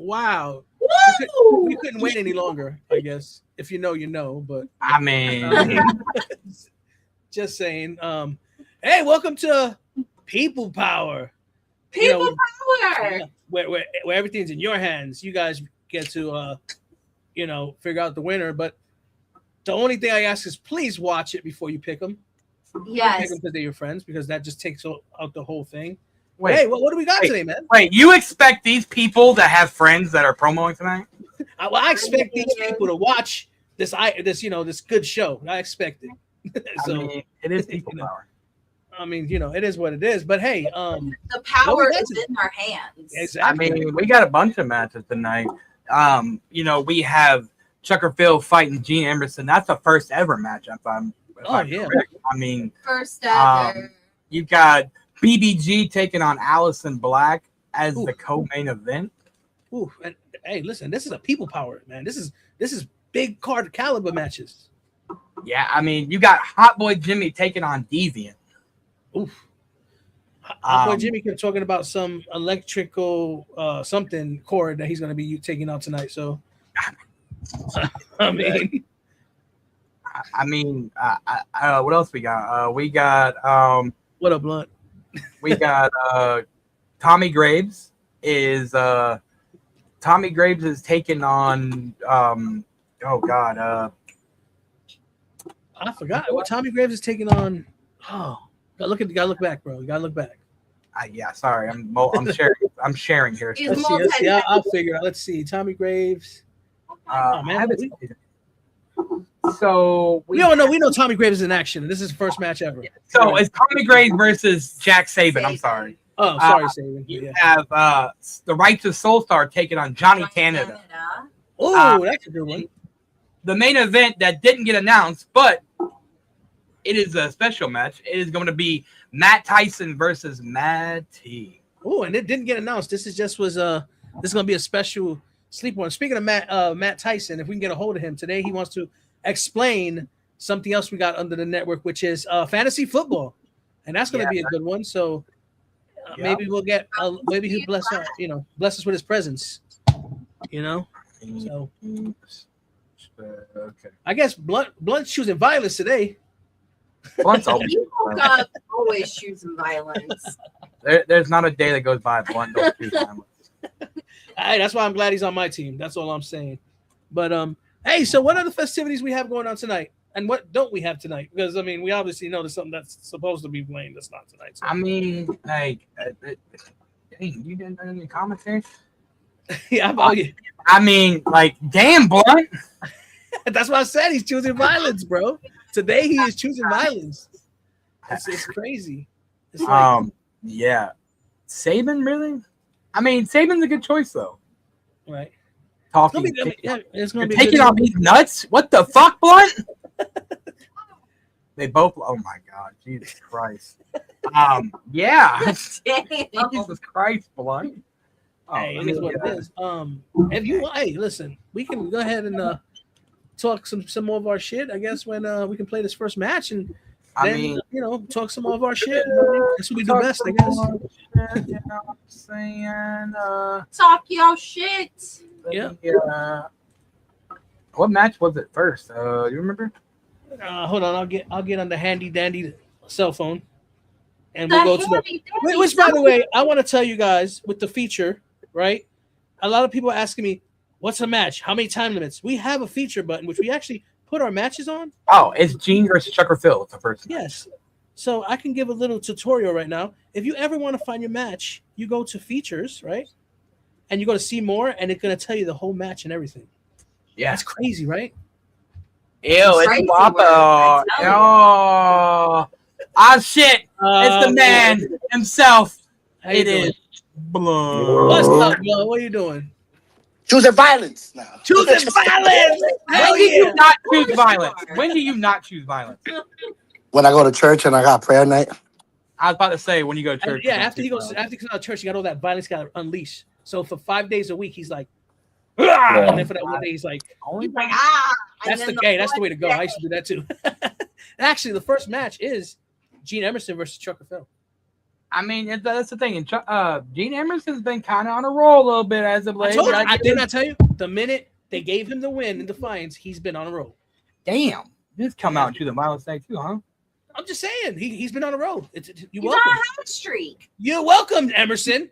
Wow. We couldn't wait any longer, I guess. If you know, you know. But I mean, just saying. Hey, welcome to People Power. People Power. Where everything's in your hands. You guys get to figure out the winner. But the only thing I ask is please watch it before you pick them. Yes. Pick them because they're your friends, because that just takes out the whole thing. wait, Hey, what do we got today, man? Wait, you expect these people to have friends that are promoting tonight? I expect these people to watch this good show. I expect it. So, I mean, it is People Power. I mean, it is what it is. But hey, the power is in our hands. Exactly. I mean, we got a bunch of matches tonight. We have Chucker Phil fighting Gene Emerson. That's the first ever match. If I'm correct. I mean, first ever. You got BBG taking on Allison Black as the co-main event. Ooh, and hey, listen, this is a People Power, man. This is big card caliber matches. Yeah, I mean, you got Hot Boy Jimmy taking on Deviant. Oof. Hot Boy Jimmy kept talking about some electrical something cord that he's going to be taking out tonight. So, I mean, what else we got? We got what up, Blunt? We got Tommy Graves is taking on I forgot what Tommy Graves is taking on. Oh, gotta look back, bro. You gotta look back. Yeah, sorry, I'm sharing. I'm sharing here. Let's see. I'll figure out. Let's see. Tommy Graves. So we know Tommy Graves is in action. This is his first match ever. So it's Tommy Graves versus Jack Saban. I'm sorry. Oh, sorry, Saban. You have the Righteous Soul Star taking on Johnny Canada. Oh, that's a good one. The main event that didn't get announced, but it is a special match. It is going to be Matt Tyson versus Mad T. Oh, and it didn't get announced. This is going to be a special sleep one. Speaking of Matt Tyson, if we can get a hold of him today, he wants to explain something else we got under the network, which is fantasy football, and that's going to be a good one. So maybe we'll get maybe he'll bless us with his presence. So okay. I guess Blunt's choosing violence today. Blunt's always choosing violence. There's not a day that goes by Blunt don't choose violence. Hey, that's why I'm glad he's on my team. That's all I'm saying. But hey, so what are the festivities we have going on tonight, and what don't we have tonight? Because I mean, we obviously know there's something that's supposed to be playing that's not tonight. So. I mean, like, hey, you didn't any commentary? Yeah, about you. I mean, like, damn, Blunt. That's why I said he's choosing violence, bro. Today he is choosing violence. It's crazy. It's yeah. Saban, really? I mean, Saban's a good choice though. Right. Talking. It's gonna be taking on these nuts. What the fuck, Blunt? They both. Oh my God, Jesus Christ. Yeah. Jesus Christ, Blunt. Hey, it is what it is. If you hey, listen, we can go ahead and talk some more of our shit. I guess when we can play this first match and then talk some more of our shit. That's what we do best, I guess. You know what I'm saying? Talk your shit. Yeah. What match was it first? You remember? Hold on, I'll get on the handy dandy cell phone, and we'll go to the. Which, by the way, I want to tell you guys with the feature, right? A lot of people are asking me, "What's a match? How many time limits?" We have a feature button which we actually put our matches on. Oh, it's Gene versus Chucker Phil. It's the first. Yes. So I can give a little tutorial right now. If you ever want to find your match, you go to features, right? And you go to see more, and it's going to tell you the whole match and everything. Yeah. That's crazy, right? Ew, it's Guapo. Oh, shit. It's the man himself. It is Blood. What's up, Blood? What are you doing? Choosing violence now. Choosing violence. When do you not choose violence? When do you not choose violence? When I go to church and I got prayer night. I was about to say when you go to church. Yeah, after he comes out of church, you got all that violence got to unleash. So for 5 days a week, he's like, and then for that one day, he's like, That's the way to go. I used to do that too. Actually, the first match is Gene Emerson versus Chucker Phil. I mean, that's the thing. And Gene Emerson's been kind of on a roll a little bit as of late. I did not tell you. The minute they gave him the win in Defiance, he's been on a roll. Damn. Just come out and choose a violent thing too, huh? I'm just saying. He's been on a roll. You're He's welcome. on a hot streak. You're welcome, Emerson.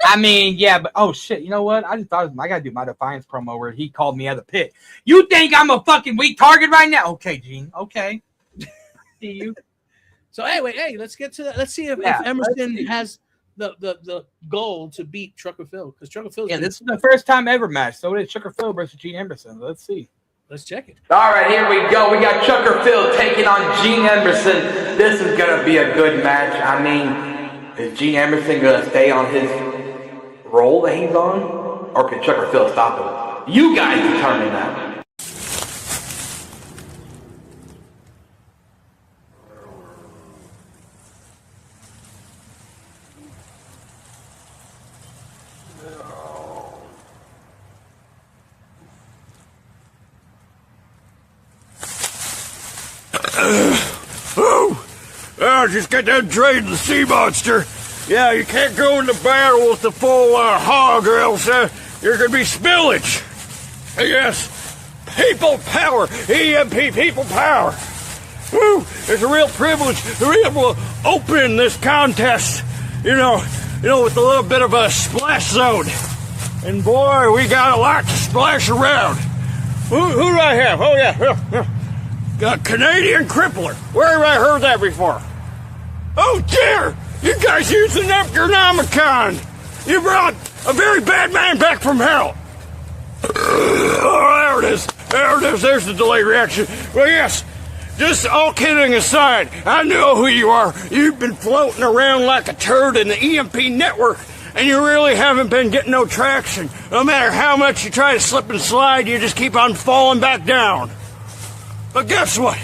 I mean, yeah, but oh shit, you know what? I just thought I gotta do my Defiance promo where he called me at the pit. You think I'm a fucking weak target right now? Okay, Gene. Okay. See you. So anyway, let's get to that. Let's see if Emerson has the goal to beat Trucker Phil, because Trucker Phil. Yeah, this is the first time ever match. So it is Trucker Phil versus Gene Emerson. Let's see. Let's check it. All right, here we go. We got Trucker Phil taking on Gene Emerson. This is gonna be a good match. I mean, is Gene Emerson gonna stay on his roll that he's on, or can Trucker Phil stop him? You guys determine that. Just get that drain the sea monster. Yeah, you can't go into battle with the full hog, or else you're gonna be spillage. Yes, people power, EMP people power. Woo, it's a real privilege to be able to open this contest. You know, with a little bit of a splash zone. And boy, we got a lot to splash around. Who do I have? Oh yeah. Canadian Crippler. Where have I heard that before? Oh dear! You guys used the Necronomicon! You brought a very bad man back from hell! Oh, there it is. There's the delayed reaction. Well, yes, just all kidding aside, I know who you are. You've been floating around like a turd in the EMP network, and you really haven't been getting no traction. No matter how much you try to slip and slide, you just keep on falling back down. But guess what?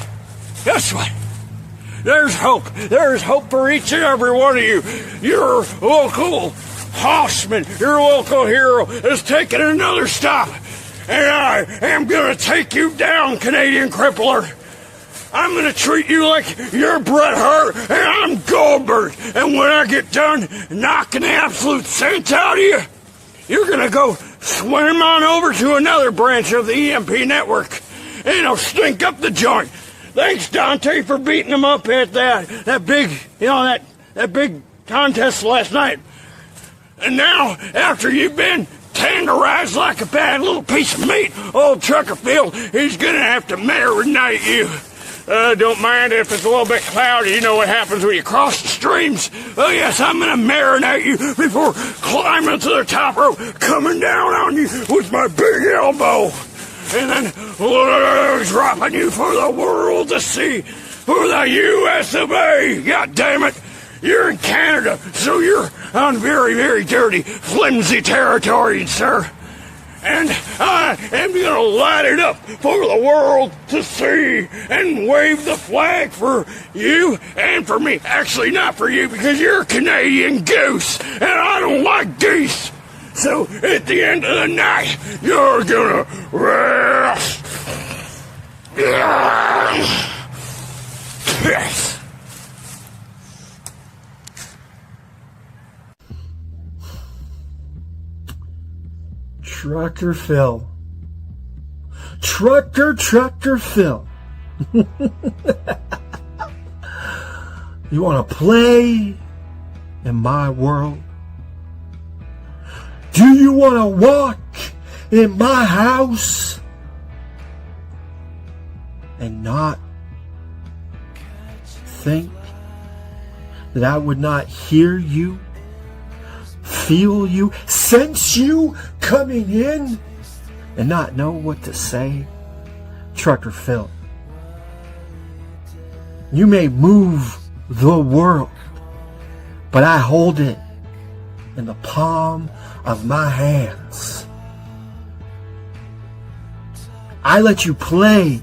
There's hope. There's hope for each and every one of you. Your local horseman, your local hero, is taking another stop. And I am going to take you down, Canadian Crippler. I'm going to treat you like you're Bret Hart and I'm Goldberg. And when I get done knocking the absolute sense out of you, you're going to go swim on over to another branch of the EMP network. And it'll stink up the joint. Thanks, Dante, for beating him up at that big contest last night. And now, after you've been tenderized like a bad little piece of meat, old Trucker Phil, he's gonna have to marinate you. Don't mind if it's a little bit cloudy. You know what happens when you cross the streams. Oh yes, I'm gonna marinate you before climbing to the top rope, coming down on you with my big elbow. And then dropping you for the world to see, for the US of A. God damn it. You're in Canada, so you're on very, very dirty, flimsy territory, sir. And I am going to light it up for the world to see and wave the flag for you and for me. Actually, not for you, because you're a Canadian goose, and I don't like geese. So, at the end of the night, you're gonna rest. Yes. Trucker Phil. Trucker Phil. You want to play in my world? Do you want to walk in my house and not think that I would not hear you, feel you, sense you coming in and not know what to say? Trucker Phil, you may move the world, but I hold it in the palm of my hands. I let you play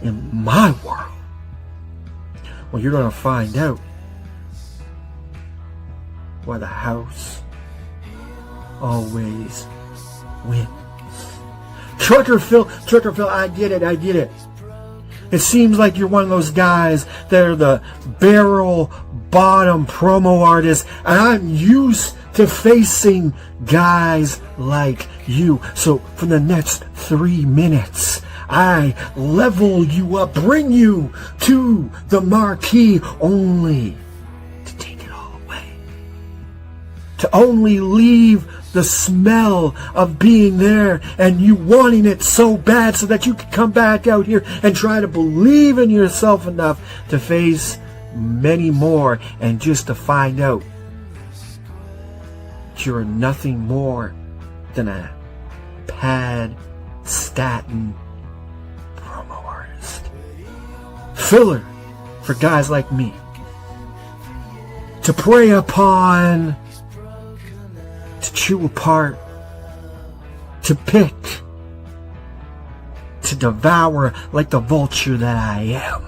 in my world. Well, you're going to find out why the house always wins. Trucker Phil, I get it. It seems like you're one of those guys that are the barrel bottom promo artists, and I'm used to facing guys like you. So for the next 3 minutes, I level you up, bring you to the marquee, only to take it all away. To only leave the smell of being there and you wanting it so bad so that you can come back out here and try to believe in yourself enough to face many more, and just to find out that you're nothing more than a pad statin promo artist. Filler for guys like me to prey upon, to chew apart, to pick, to devour like the vulture that I am.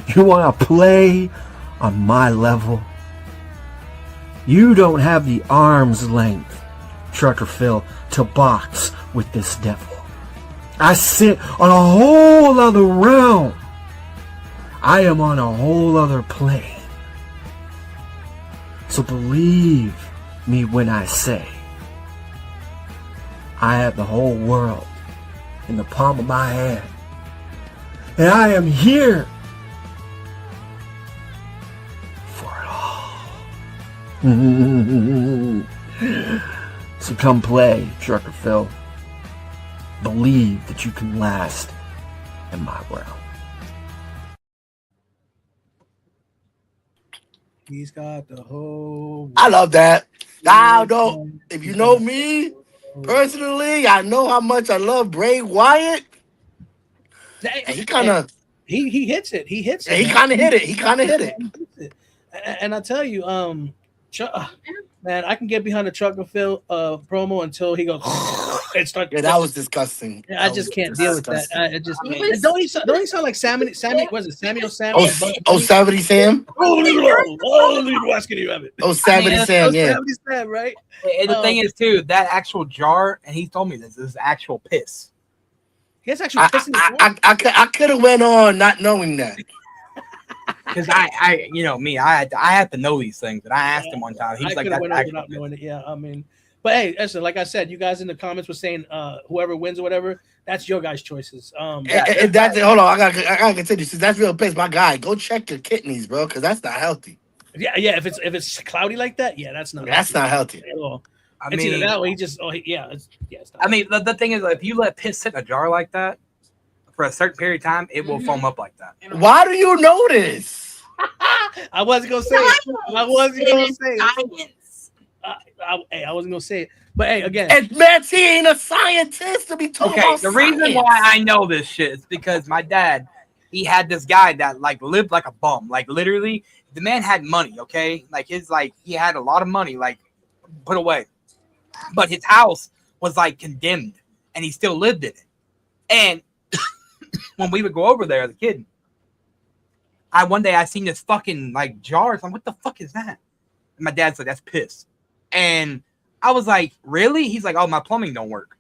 You want to play on my level? You don't have the arm's length, Trucker Phil, to box with this devil. I sit on a whole other realm. I am on a whole other plane. So believe me when I say I have the whole world in the palm of my hand. And I am here for it all. So come play, Trucker Phil. Believe that you can last in my realm. He's got the whole. I love that. I don't. If you know me personally, I know how much I love Bray Wyatt. And he kind of he hits it. He hits it. he kind of hit it. He kind of hit it. And I tell you, man, I can get behind the Trucker Phil promo until he goes and start. Yeah, that was disgusting. I just can't deal with that. I just don't he sound like Sammy? Was it Samuel Sam? Oh, Savity Sam. Asking you, Evan. Oh, Savity Sam. Yeah. Savity Sam, right? And the thing is, too, that actual jar, and he told me this is actual piss. He has actually piss in his mouth. I could have went on not knowing that. Because I you know me, I have to know these things. And I asked him one time. He's like, that's actual not knowing it. Yeah, I mean, but hey, listen, like I said, you guys in the comments were saying whoever wins or whatever, that's your guys' choices. And that's hold on, I gotta continue. Since that's real piss, my guy, go check your kidneys, bro, because that's not healthy. Yeah. If it's cloudy like that, yeah, that's not healthy at all. I It's mean, either that way. It's not I mean, the thing is, if you let piss sit in a jar like that for a certain period of time, it will foam up like that. Why do you know this? I wasn't gonna say it. I wasn't gonna say it. I wasn't gonna say it. But hey, again, And man, he ain't a scientist to be talking about the reason science. why I know this shit is because my dad, he had this guy that like lived like a bum. Like literally, the man had money, okay? He had a lot of money, like put away. But his house was like condemned and he still lived in it. And when we would go over there as a kid, one day I seen this fucking like jar. I'm like, what the fuck is that? And my dad's like, that's piss. And I was like, really? He's like, oh, my plumbing don't work.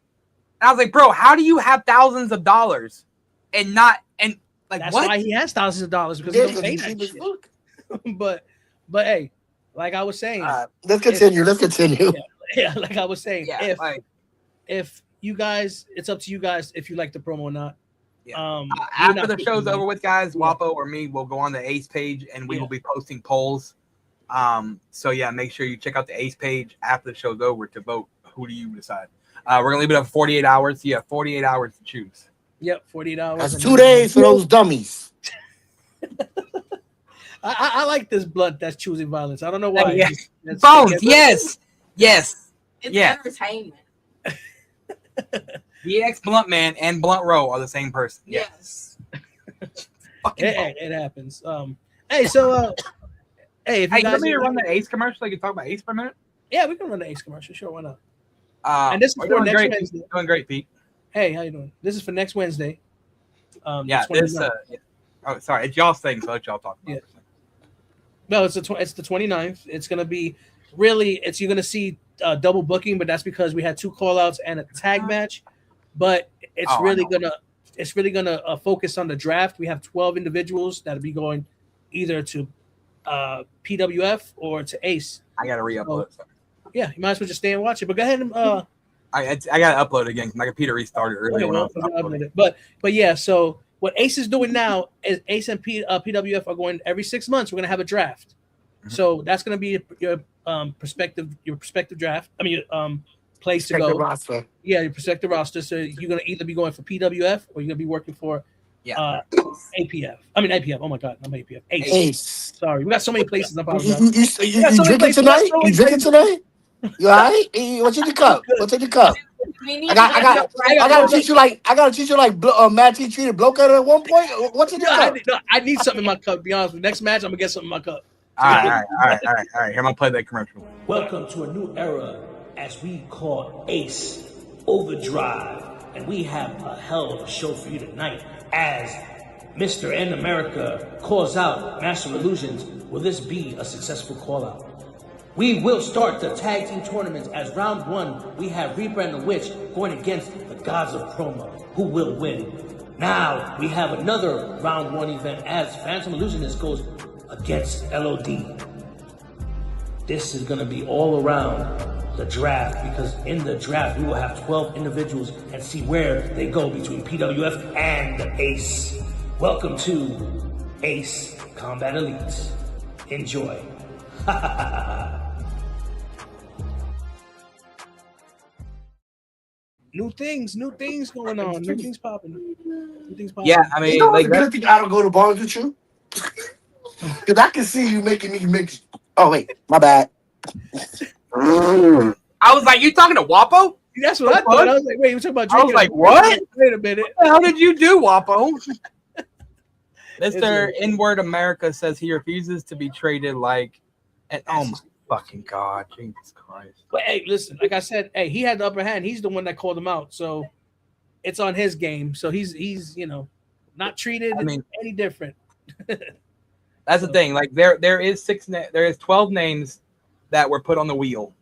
And I was like, bro, how do you have thousands of dollars and not like that's what? why he has thousands of dollars because he don't pay that shit. But hey, like I was saying, let's continue. Yeah, like I was saying, Yeah, if you guys, it's up to you guys if you like the promo or not. Yeah. After the show's over with, guys, Wapo or me will go on the Ace page and we will be posting polls. So yeah, make sure you check out the Ace page after the show's over to vote. Who do you decide? We're gonna leave it up for 48 hours. You have 48 hours to choose. Yep, 48 hours. That's 2 days for those dummies. I like this blunt that's choosing violence. I don't know why. Yeah. Bones, yes. It's Yeah. entertainment. DX Blunt Man and Blunt Row are the same person. Yes. It happens. Hey, so hey, if you Hey, guys let me run the Ace commercial. So you can talk about Ace for a minute. yeah, we can run the Ace commercial. Sure, why not? And this is for next great. Wednesday. Doing great, Pete. Hey, how you doing? This is for next Wednesday. Yeah, the this. 29th. Oh, sorry, it's y'all's thing, so let y'all talk about it. No, it's the 29th. It's gonna be really. You're gonna see double booking, but that's because we had 2 call outs and a tag match. But it's really gonna focus on the draft. We have 12 individuals that'll be going either to PWF or to Ace. I gotta re-upload. Yeah, you might as well just stay and watch it. But go ahead and I gotta upload again because my computer restarted earlier. But yeah, so what Ace is doing now is Ace and PWF are going every 6 months. We're gonna have a draft. Mm-hmm. So that's gonna be your perspective draft. I mean, place to Check go. the roster. Yeah, your prospective roster. So you're gonna either be going for PWF or you're gonna be working for APF. I mean APF. Oh my god, I'm APF. Ace. Sorry, we got so many places. I'm You drinking tonight? You drinking tonight? You all right? What's in your cup? What's in your cup? I gotta teach you like Matt T treated Blokehead at one point. What's in your cup? I need something in my cup. To be honest, with next match I'm gonna get something in my cup. All right. Here, I'm gonna play that commercial. Welcome to a new era as we call Ace Overdrive, and we have a hell of a show for you tonight as Mr. N America calls out Master Illusions. Will this be a successful call out? We will start the tag team tournaments as round 1. We have Reaper and the Witch going against the Gods of Promo. Who will win? Now we have another round 1 event as Phantom Illusionist goes against LOD. This is going to be all around the draft because in the draft we will have 12 individuals and see where they go between PWF and the Ace. Welcome to Ace Combat Elite. Enjoy. New things going on. New things popping. Yeah, I mean, You know, like it's good thing I don't go to bars with you. Because I can see you making me mix. Oh, wait. My bad. I was like, you talking to Wapo? That's what I thought. I was like, wait, you talking about drinking? I was like, what? Wait a minute. How did you do, Wapo? Mr. N-Word America says he refuses to be traded like and oh my fucking god, Jesus Christ. But hey, listen, like I said, hey, he had the upper hand. He's the one that called him out. So it's on his game. So he's not treated any different. That's the thing. Like there is 12 names that were put on the wheel.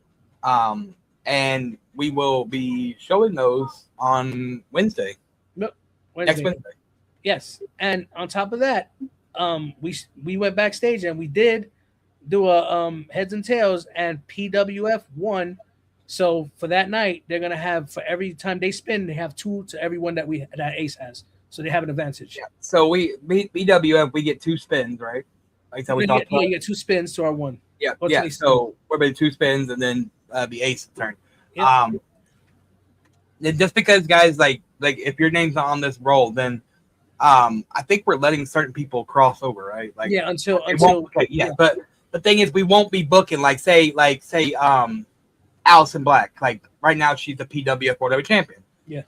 And we will be showing those on Wednesday. Nope. Next Wednesday. Yes. And on top of that, we went backstage and we did do a heads and tails and PWF won. So for that night, they're gonna have for every time they spin, they have 2 to every one that Ace has. So they have an advantage. Yeah. So we BWF, we get 2 spins, right? Like that we talked about. You get 2 spins to our 1. Yeah. Yeah. So we're going to 2 spins and then the Ace turn. Yeah. Just because guys like if your name's not on this roll, then I think we're letting certain people cross over, right? Like until But the thing is, we won't be booking like say Allison Black. Like right now, she's the PWF World Heavyweight Champion. Yeah.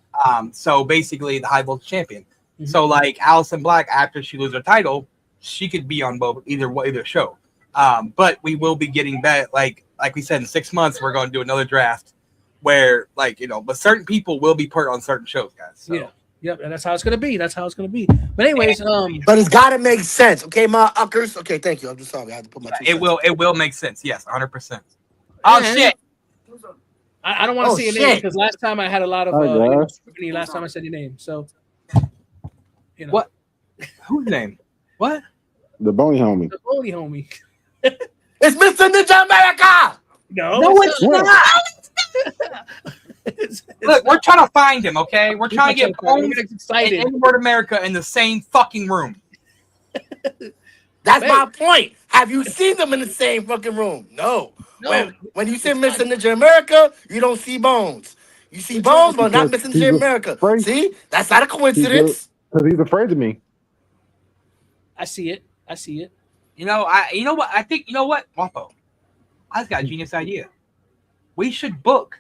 So basically, the High Voltage Champion. Mm-hmm. So like Allison Black, after she loses her title, she could be on both either show. But we will be getting back like we said in 6 months, we're going to do another draft where but certain people will be put on certain shows, guys. So. Yeah. Yep, and that's how it's gonna be. But anyways, but it's gotta make sense, okay, my uckers. Okay, thank you. I'm just sorry, I had to put my. It will make sense. Yes, 100%. Oh shit! I don't want to say your name because last time I had a lot of scrutiny. Last time I said your name, so what? Whose name? What? The bony homie. The bony homie. It's Mr. Ninja America. No, it's not. Look, we're trying to find him, okay? We're trying to get Bones and N-Word America in the same fucking room. That's my point. Have you seen them in the same fucking room? No. When you see Mr. Ninja America, you don't see Bones. You see Bones, but not Mr. Ninja America. See? That's not a coincidence. Because he's afraid of me. I see it. You know what? I think, Wapo, I just got a genius idea. We should book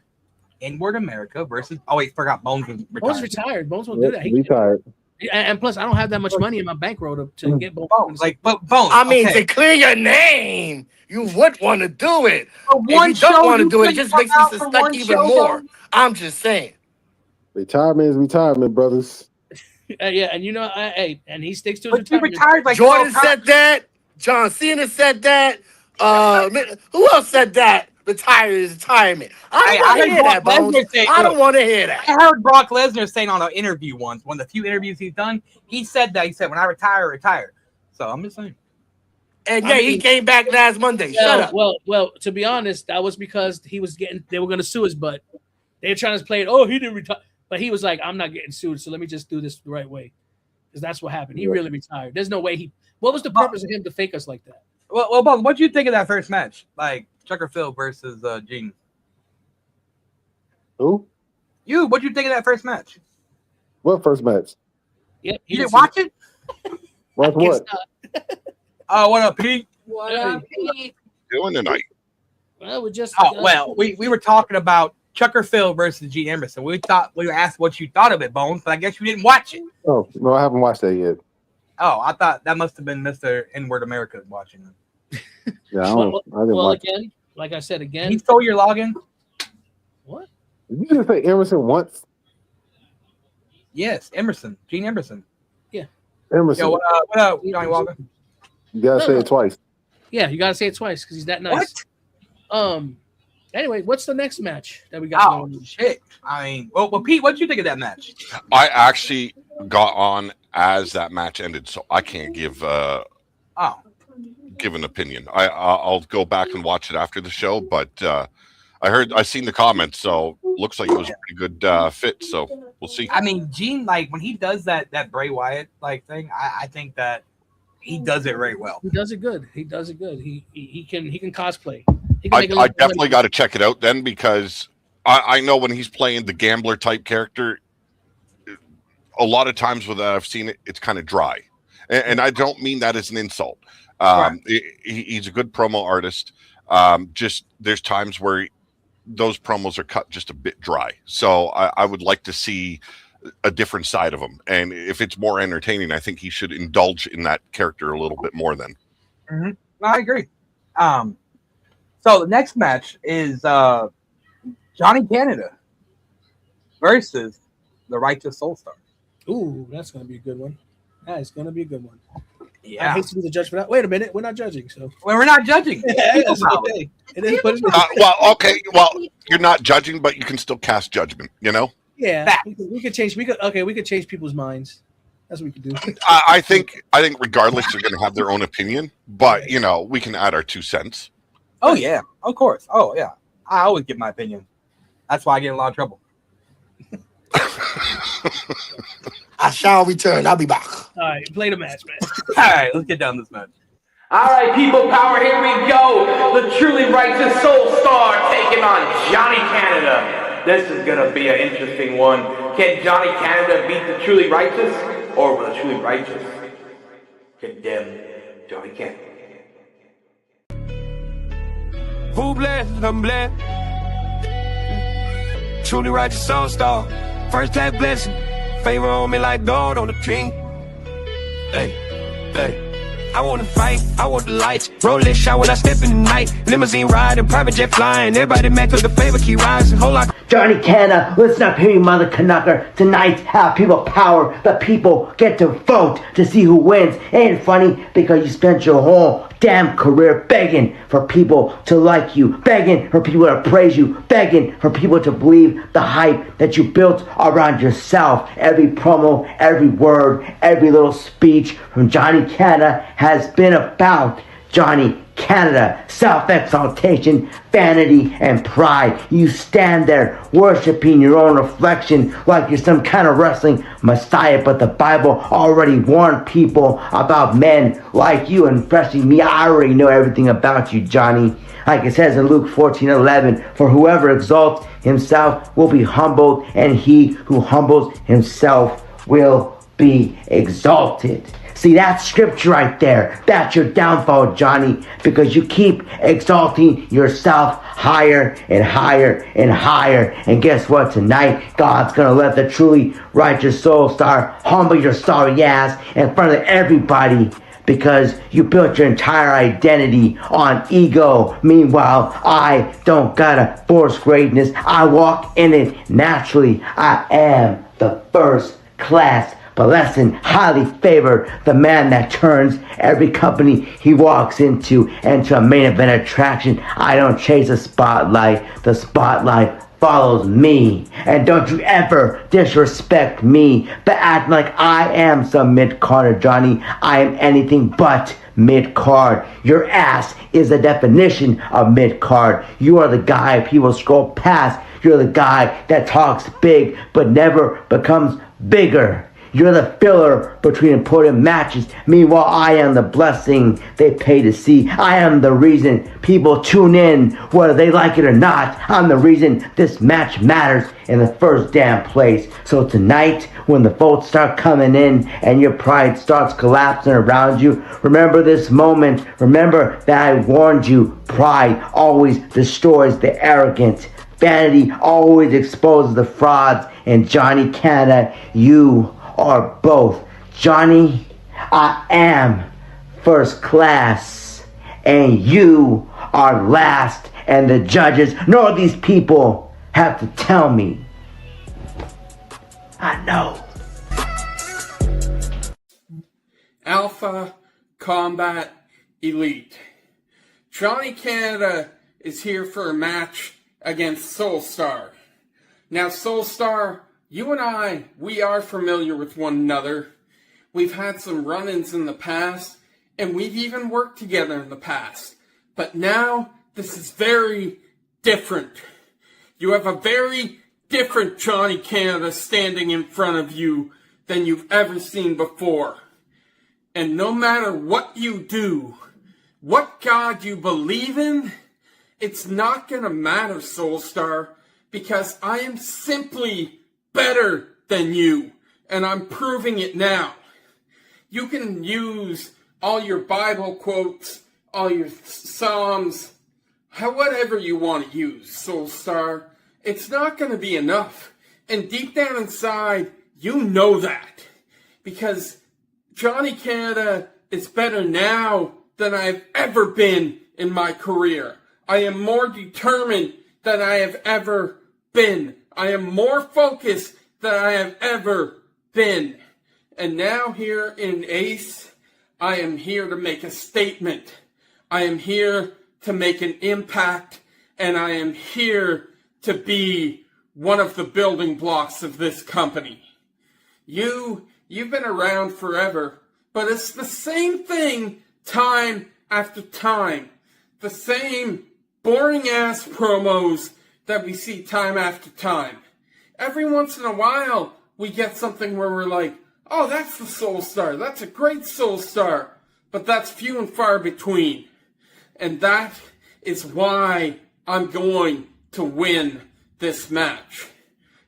N-Word America versus. Oh wait, forgot Bones is retired. Bones retired. Bones won't do that. Retired. And plus, I don't have that much money in my bankroll to get Bones. But Bones. I mean, to clear your name, you would want to do it. If you don't want to do it, it just makes me suspect even more. I'm just saying. Retirement is retirement, brothers. Yeah, and and he sticks to his retirement. Retired like Jordan said that. John Cena said that. Who else said that? retire his retirement. I I don't want to heard hear that, Brock Bones. Lesnar say- I don't want to hear that. I heard Brock Lesnar saying on an interview once, one of the few interviews he's done, he said that. He said, when I retire, I retire. So I'm just saying. And yeah, he came back last Monday. Shut up. Well, to be honest, that was because they were going to sue his butt. They were trying to play it, oh, he didn't retire. But he was like, I'm not getting sued, so let me just do this the right way. Because that's what happened. He really retired. There's no way what was the purpose of him to fake us like that? Well, Bob, what do you think of that first match? Like, Chucker Phil versus Gene. Who? What do you think of that first match? What first match? Yep. You didn't watch it? Watch what? What up, Pete? What up, Pete? Doing tonight? Well, we were talking about Chucker Phil versus Gene Emerson. We were asked what you thought of it, Bones, but I guess you didn't watch it. Oh, no, I haven't watched that yet. Oh, I thought that must have been Mr. N-Word America watching it. Yeah, I didn't watch it. Again, like I said again. He stole your login? What? Did you just say Emerson once? Yes, Emerson. Gene Emerson. Yeah. Emerson. Yo, what up, Johnny Walker? You gotta say it twice. Yeah, you gotta say it twice because he's that nice. What? Anyway, what's the next match that we got? Oh shit! I mean, well, Pete, what did you think of that match? I actually got on as that match ended, so I can't give an opinion. I'll go back and watch it after the show, but I seen the comments, so looks like it was a pretty good fit. So we'll see. I mean, Gene, like when he does that Bray Wyatt like thing, I think that he does it very well. He does it good. He can cosplay. I definitely got to check it out then, because I know when he's playing the gambler type character, a lot of times with that I've seen it, it's kind of dry, and I don't mean that as an insult. Right. He's a good promo artist. Just there's times where those promos are cut just a bit dry. So I would like to see a different side of him, and if it's more entertaining, I think he should indulge in that character a little bit more. Then. Mm-hmm. I agree. So the next match is Johnny Canada versus the Righteous Soul Star. Ooh, that's going to be a good one. That is going to be a good one. Yeah. I hate to be the judge for that. Wait a minute. We're not judging. So. Well, we're not judging. Okay. It is what it is. Well, okay. Well, you're not judging, but you can still cast judgment, you know? Yeah. We could change. We could change people's minds. That's what we could do. I think regardless, they're going to have their own opinion, but, you know, we can add our 2 cents. Oh, yeah. Of course. Oh, yeah. I always give my opinion. That's why I get in a lot of trouble. I shall return. I'll be back. All right, play the match, man. All right, let's get down this match. All right, people power, here we go. The truly righteous Soul Star taking on Johnny Canada. This is going to be an interesting one. Can Johnny Canada beat the truly righteous? Or will the truly righteous condemn Johnny Canada? Who blessed? I'm blessed. Truly righteous Soul Star. First class blessing. Favor on me like gold on the tree. Hey, hey. I want to fight, I want the lights. Rolex shot when I step in the night. Limousine riding, private jet flying. Everybody mad cause the favor keep rising. Whole lot. Johnny Canada, listen up here, you mother Canucker. Tonight, people power. The people get to vote to see who wins. Ain't it funny? Because you spent your whole damn career begging for people to like you, begging for people to praise you, begging for people to believe the hype that you built around yourself. Every promo, every word, every little speech from Johnny Canada has been about Johnny Canada, self-exaltation, vanity, and pride. You stand there worshiping your own reflection like you're some kind of wrestling messiah, but the Bible already warned people about men like you, and especially me. I already know everything about you, Johnny. Like it says in Luke 14:11, for whoever exalts himself will be humbled, and he who humbles himself will be exalted. See, that scripture right there, that's your downfall, Johnny, because you keep exalting yourself higher and higher and higher. And guess what? Tonight, God's going to let the truly righteous Soul Star humble your sorry ass in front of everybody, because you built your entire identity on ego. Meanwhile, I don't gotta force greatness. I walk in it naturally. I am the first class but less than highly favored. The man that turns every company he walks into a main event attraction. I don't chase the spotlight follows me. And don't you ever disrespect me by acting like I am some mid-carder, Johnny. I am anything but mid-card. Your ass is the definition of mid-card. You are the guy people scroll past. You're the guy that talks big but never becomes bigger. You're the filler between important matches. Meanwhile, I am the blessing they pay to see. I am the reason people tune in, whether they like it or not. I'm the reason this match matters in the first damn place. So tonight, when the votes start coming in and your pride starts collapsing around you, remember this moment. Remember that I warned you. Pride always destroys the arrogant. Vanity always exposes the frauds. And Johnny Canada, you are both. Johnny, I am first class, and you are last, and the judges, nor these people, have to tell me. I know. Alpha Combat Elite. Johnny Canada is here for a match against Soulstar. Now, Soulstar, you and I, we are familiar with one another. We've had some run-ins in the past, and we've even worked together in the past. But now, this is very different. You have a very different Johnny Canada standing in front of you than you've ever seen before. And no matter what you do, what God you believe in, it's not gonna matter, Soulstar, because I am simply better than you, and I'm proving it now. You can use all your Bible quotes, all your Psalms, whatever you want to use, Soulstar. It's not going to be enough. And deep down inside, you know that. Because Johnny Canada is better now than I've ever been in my career. I am more determined than I have ever been. I am more focused than I have ever been. And now here in Ace, I am here to make a statement. I am here to make an impact, and I am here to be one of the building blocks of this company. You've been around forever, but it's the same thing time after time. The same boring-ass promos that we see time after time. Every once in a while, we get something where we're like, oh, that's the Soulstar. That's a great Soulstar. But that's few and far between. And that is why I'm going to win this match.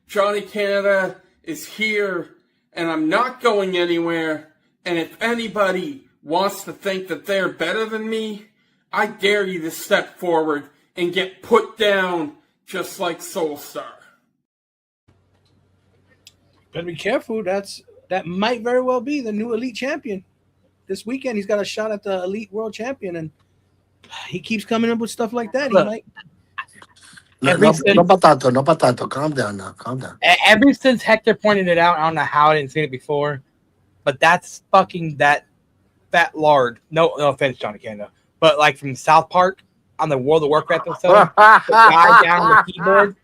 Johnny Canada is here, and I'm not going anywhere. And if anybody wants to think that they're better than me, I dare you to step forward and get put down just like Soulstar. Better be careful. That might very well be the new Elite Champion. This weekend, he's got a shot at the Elite World Champion, and he keeps coming up with stuff like that. He might. No patato. Calm down now. Calm down. Ever since Hector pointed it out, I don't know how I didn't see it before, but that's fucking that fat lard. No offense, Johnny Canada, but like from South Park on the World of Warcraft episode, the guy down on the keyboard.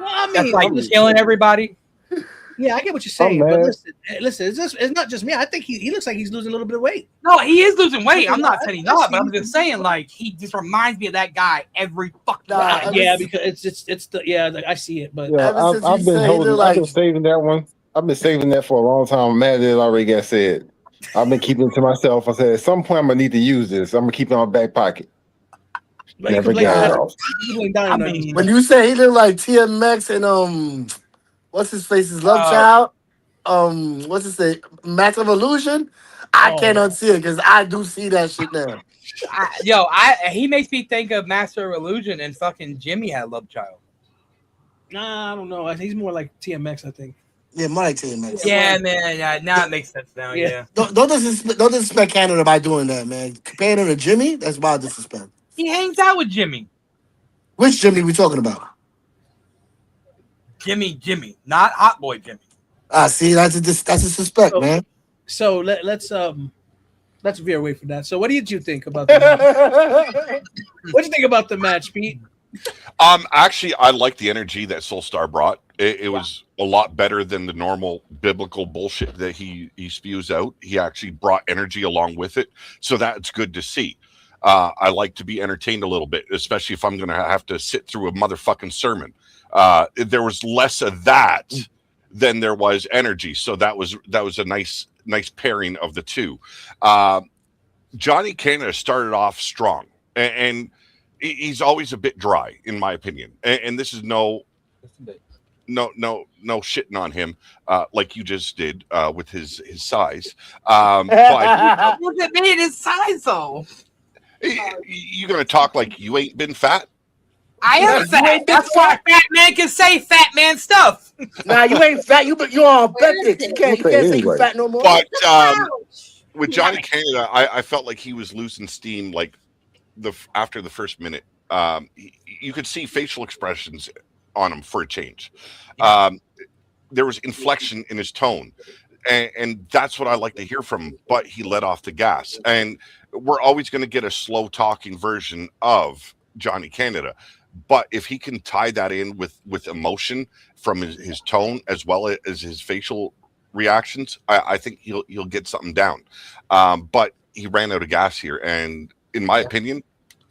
Well, I mean, that's like killing everybody. Yeah, I get what you're saying, but listen, it's not just me. I think he looks like he's losing a little bit of weight. No, he is losing weight. I'm not saying he's not, but I'm just saying, like, he just reminds me of that guy every fucking time. Yeah, because it's I see it, but yeah, I've been saving that one. I've been saving that for a long time. I'm mad that it already got said. I've been keeping it to myself. I said at some point I'm gonna need to use this. I'm gonna keep it in my back pocket. Never got it off. When you say he look like TMX and what's his face's love child? What's his name? Massive Illusion? I can't unsee it because I do see that shit now. He makes me think of Master of Illusion and fucking Jimmy had love child. Nah, I don't know. He's more like TMX, I think. Yeah, more like TMX. Yeah, man. Yeah, now it makes sense now. Yeah. Don't disrespect Canada by doing that, man. Comparing him to Jimmy, that's wild disrespect. He hangs out with Jimmy. Which Jimmy we talking about? Jimmy, not Hot Boy Jimmy. See, that's a disrespect, So- man. So let's veer away from that. So what did you think about the match? What did you think about the match, Pete? Actually, I like the energy that Soulstar brought. It was a lot better than the normal biblical bullshit that he spews out. He actually brought energy along with it, so that's good to see. I like to be entertained a little bit, especially if I'm going to have to sit through a motherfucking sermon. There was less of that than there was energy, so that was a nice pairing of the two. Johnny Canada started off strong, and he's always a bit dry, in my opinion. And this is no shitting on him, like you just did with his size. But Look at me, his size though. You gonna talk like you ain't been fat? I am fat. That's why fat man can say fat man stuff. Nah, you ain't fat. You're on Olympics. You can't say you fat no more. But with Johnny Canada, I felt like he was losing steam. Like after the first minute, you could see facial expressions on him for a change. There was inflection in his tone, and that's what I like to hear from him. But he let off the gas, and we're always going to get a slow talking version of Johnny Canada. But if he can tie that in with emotion from his tone as well as his facial reactions, I think he'll get something down. But he ran out of gas here, and in my opinion,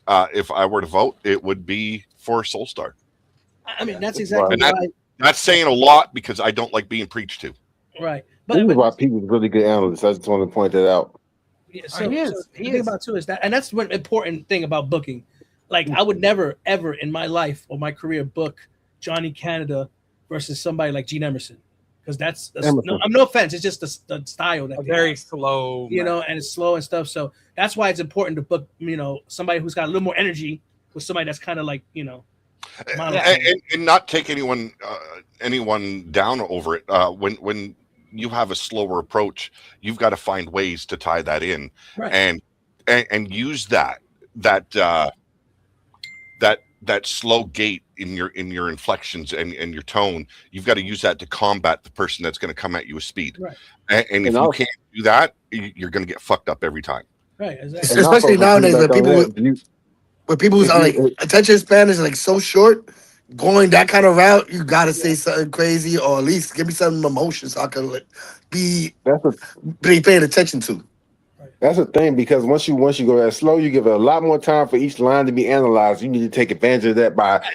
if I were to vote, it would be for Soulstar. I mean, that's exactly why. That's saying a lot because I don't like being preached to. Right. This is why people's really good analysts. I just want to point that out. Yeah, so the thing about too is that, and that's one important thing about booking. Like, I would never, ever in my life or my career book Johnny Canada versus somebody like Gene Emerson, because that's no offense, it's just the style that very slow, you know, and it's slow and stuff. So that's why it's important to book, you know, somebody who's got a little more energy with somebody that's kind of like, you know, and not take anyone down over it. When you have a slower approach, you've got to find ways to tie that in, right. and use that slow gait in your inflections and your tone. You've got to use that to combat the person that's going to come at you with speed. Right. And if you can't do that, you're going to get fucked up every time. Right. Exactly. Especially nowadays when people who's like attention span is like so short, going that kind of route, you got to say something crazy or at least give me some emotion so I can be paying attention to. That's the thing, because once you go that slow, you give it a lot more time for each line to be analyzed. You need to take advantage of that by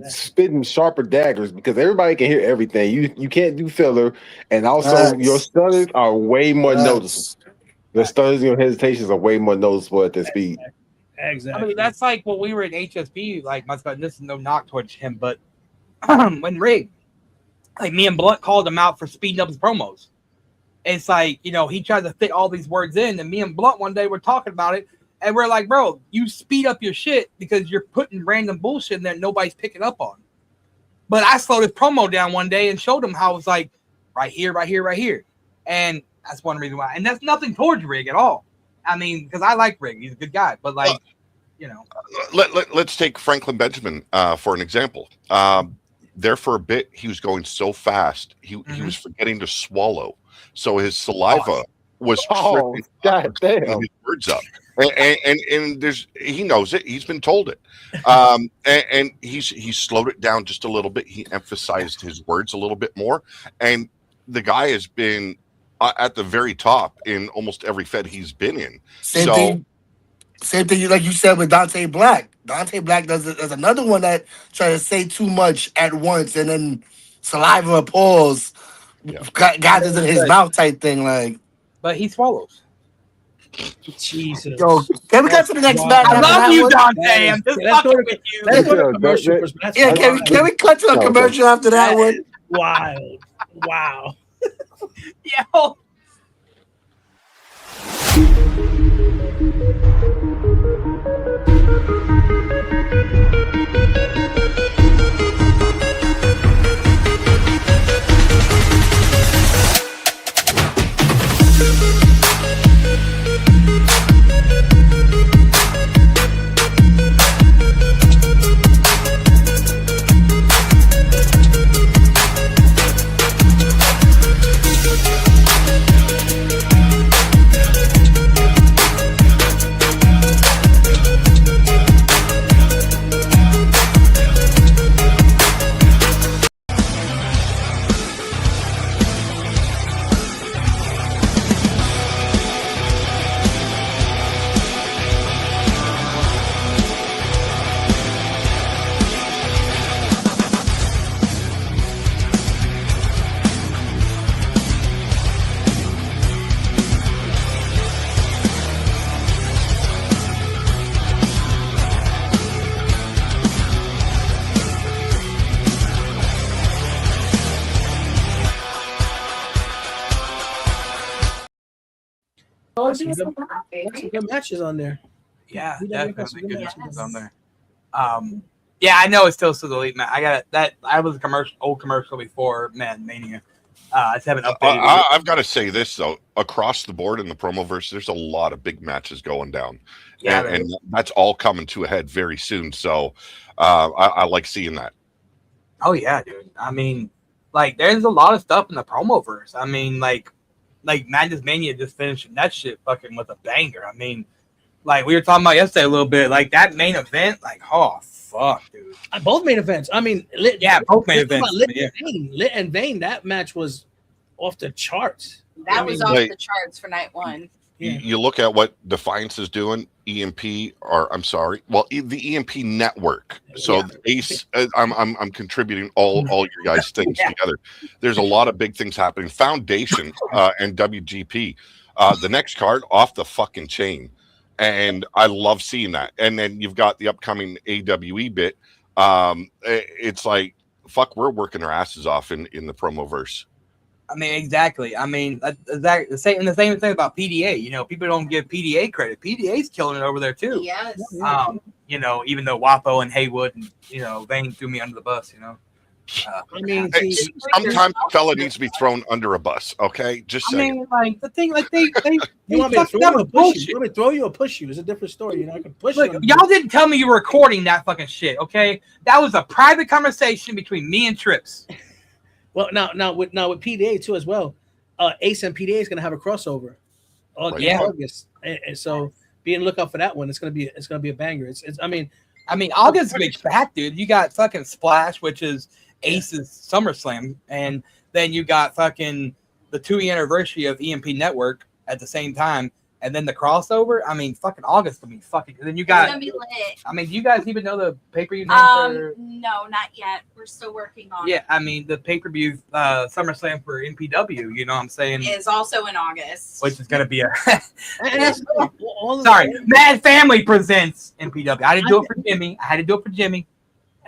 spitting sharper daggers, because everybody can hear everything. You can't do filler, and also your stutters are way more noticeable. Your stutters, your hesitations are way more noticeable at that speed. Exactly. I mean, that's like when we were in HSB. Like, this is no knock towards him, but when Rig, like me and Blunt called him out for speeding up his promos. It's like, you know, he tried to fit all these words in, and me and Blunt one day were talking about it, and we're like, bro, you speed up your shit because you're putting random bullshit in that nobody's picking up on. But I slowed his promo down one day and showed him how it was like right here, right here, right here. And that's one reason why. And that's nothing towards Rig at all. I mean, because I like Rig. He's a good guy. But, like, you know. Let's take Franklin Benjamin for an example. There for a bit, he was going so fast, he was forgetting to swallow. So his saliva was goddamn his words up. And he knows it. He's been told it. And he's slowed it down just a little bit. He emphasized his words a little bit more. And the guy has been at the very top in almost every Fed he's been in. Same thing like you said with Dante Black. Dante Black does another one that tries to say too much at once, and then saliva pause gathers in his mouth type thing. Like, but he swallows. Jesus. Yo, can we cut to the next match? I love you, Dante. I'm just fucking with you. Let's go to commercial. Can we cut to a commercial after that one? Wild. Wow. Yo. Some good matches on there. Yeah, We definitely got some definitely good good matches matches on there. Yeah, I know it's still the elite match. I got that. I was a old commercial before Mania. I just haven't updated it. I've got to say this though, across the board in the Promoverse, there's a lot of big matches going down, Yeah, and that's all coming to a head very soon. So I like seeing that. Oh yeah, dude. I mean, like, there's a lot of stuff in the Promoverse. I mean, like Madness Mania just finishing that shit fucking with a banger. I mean, like we were talking about yesterday a little bit, like that main event, like, oh fuck, dude. Both main events. I mean, both main events. Lit and Vain. That match was off the charts. That was off the charts for night one. You look at what Defiance is doing, EMP, or I'm sorry, well, the EMP network. So Ace, I'm contributing all your guys' things together. There's a lot of big things happening. Foundation and WGP. The next card off the fucking chain. And I love seeing that. And then you've got the upcoming AWE bit. It's like, fuck, we're working our asses off in the Promoverse. I mean, exactly. I mean, the same thing about PDA. You know, people don't give PDA credit. PDA's killing it over there too. Yes. You know, even though Wapo and Haywood and Vane threw me under the bus. You know. I mean, sometimes a fella needs to be thrown under a bus. Okay, just saying. I mean, like the thing, like they you want me to throw you or push you? You want me to throw you or push you? It's a different story. You know, I can push you. Y'all didn't tell me you were recording that fucking shit. Okay, that was a private conversation between me and Trips. Well, now with PDA too as well. Ace and PDA is going to have a crossover. August, and so be on the lookout for that one. It's going to be a banger. I mean, August is gonna be fat, dude. You got fucking Splash, which is Ace's SummerSlam, and then you got fucking the 2-year anniversary of EMP Network at the same time, and then the crossover. I mean, fucking August will be fucking. And then you got. It's gonna be lit. I mean, do you guys even know the pay-per-view name for? No, not yet. We're still working on. Yeah, I mean the pay-per-view SummerSlam for MPW. You know what I'm saying? Is also in August. Which is gonna be a. Sorry, Mad Family presents MPW. I didn't do it for Jimmy. I had to do it for Jimmy.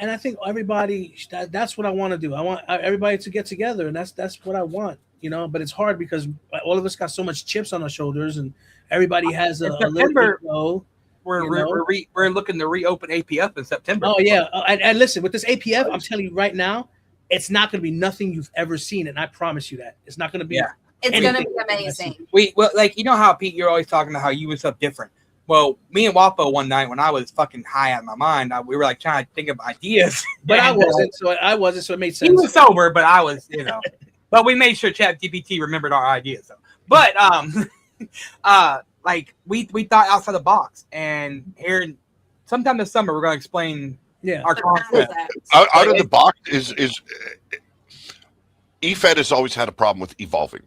And I think everybody, that's what I want to do. I want everybody to get together, and that's what I want, you know. But it's hard because all of us got so much chips on our shoulders, and everybody has a September. little We're looking to reopen APF in September. Oh yeah, and listen, with this APF, I'm telling you right now, it's not going to be nothing you've ever seen, and I promise you that it's not going to be. Yeah. It's going to be amazing. Like you know how Pete, you're always talking about how you was up different. Well, me and Wapo one night when I was fucking high out of my mind, we were like trying to think of ideas. But I wasn't, so it made sense. He was sober, but I was, But we made sure ChatGPT remembered our ideas. So. But like we thought outside the box, and here sometime this summer we're gonna explain our concept. Out of the box is EFED has always had a problem with evolving.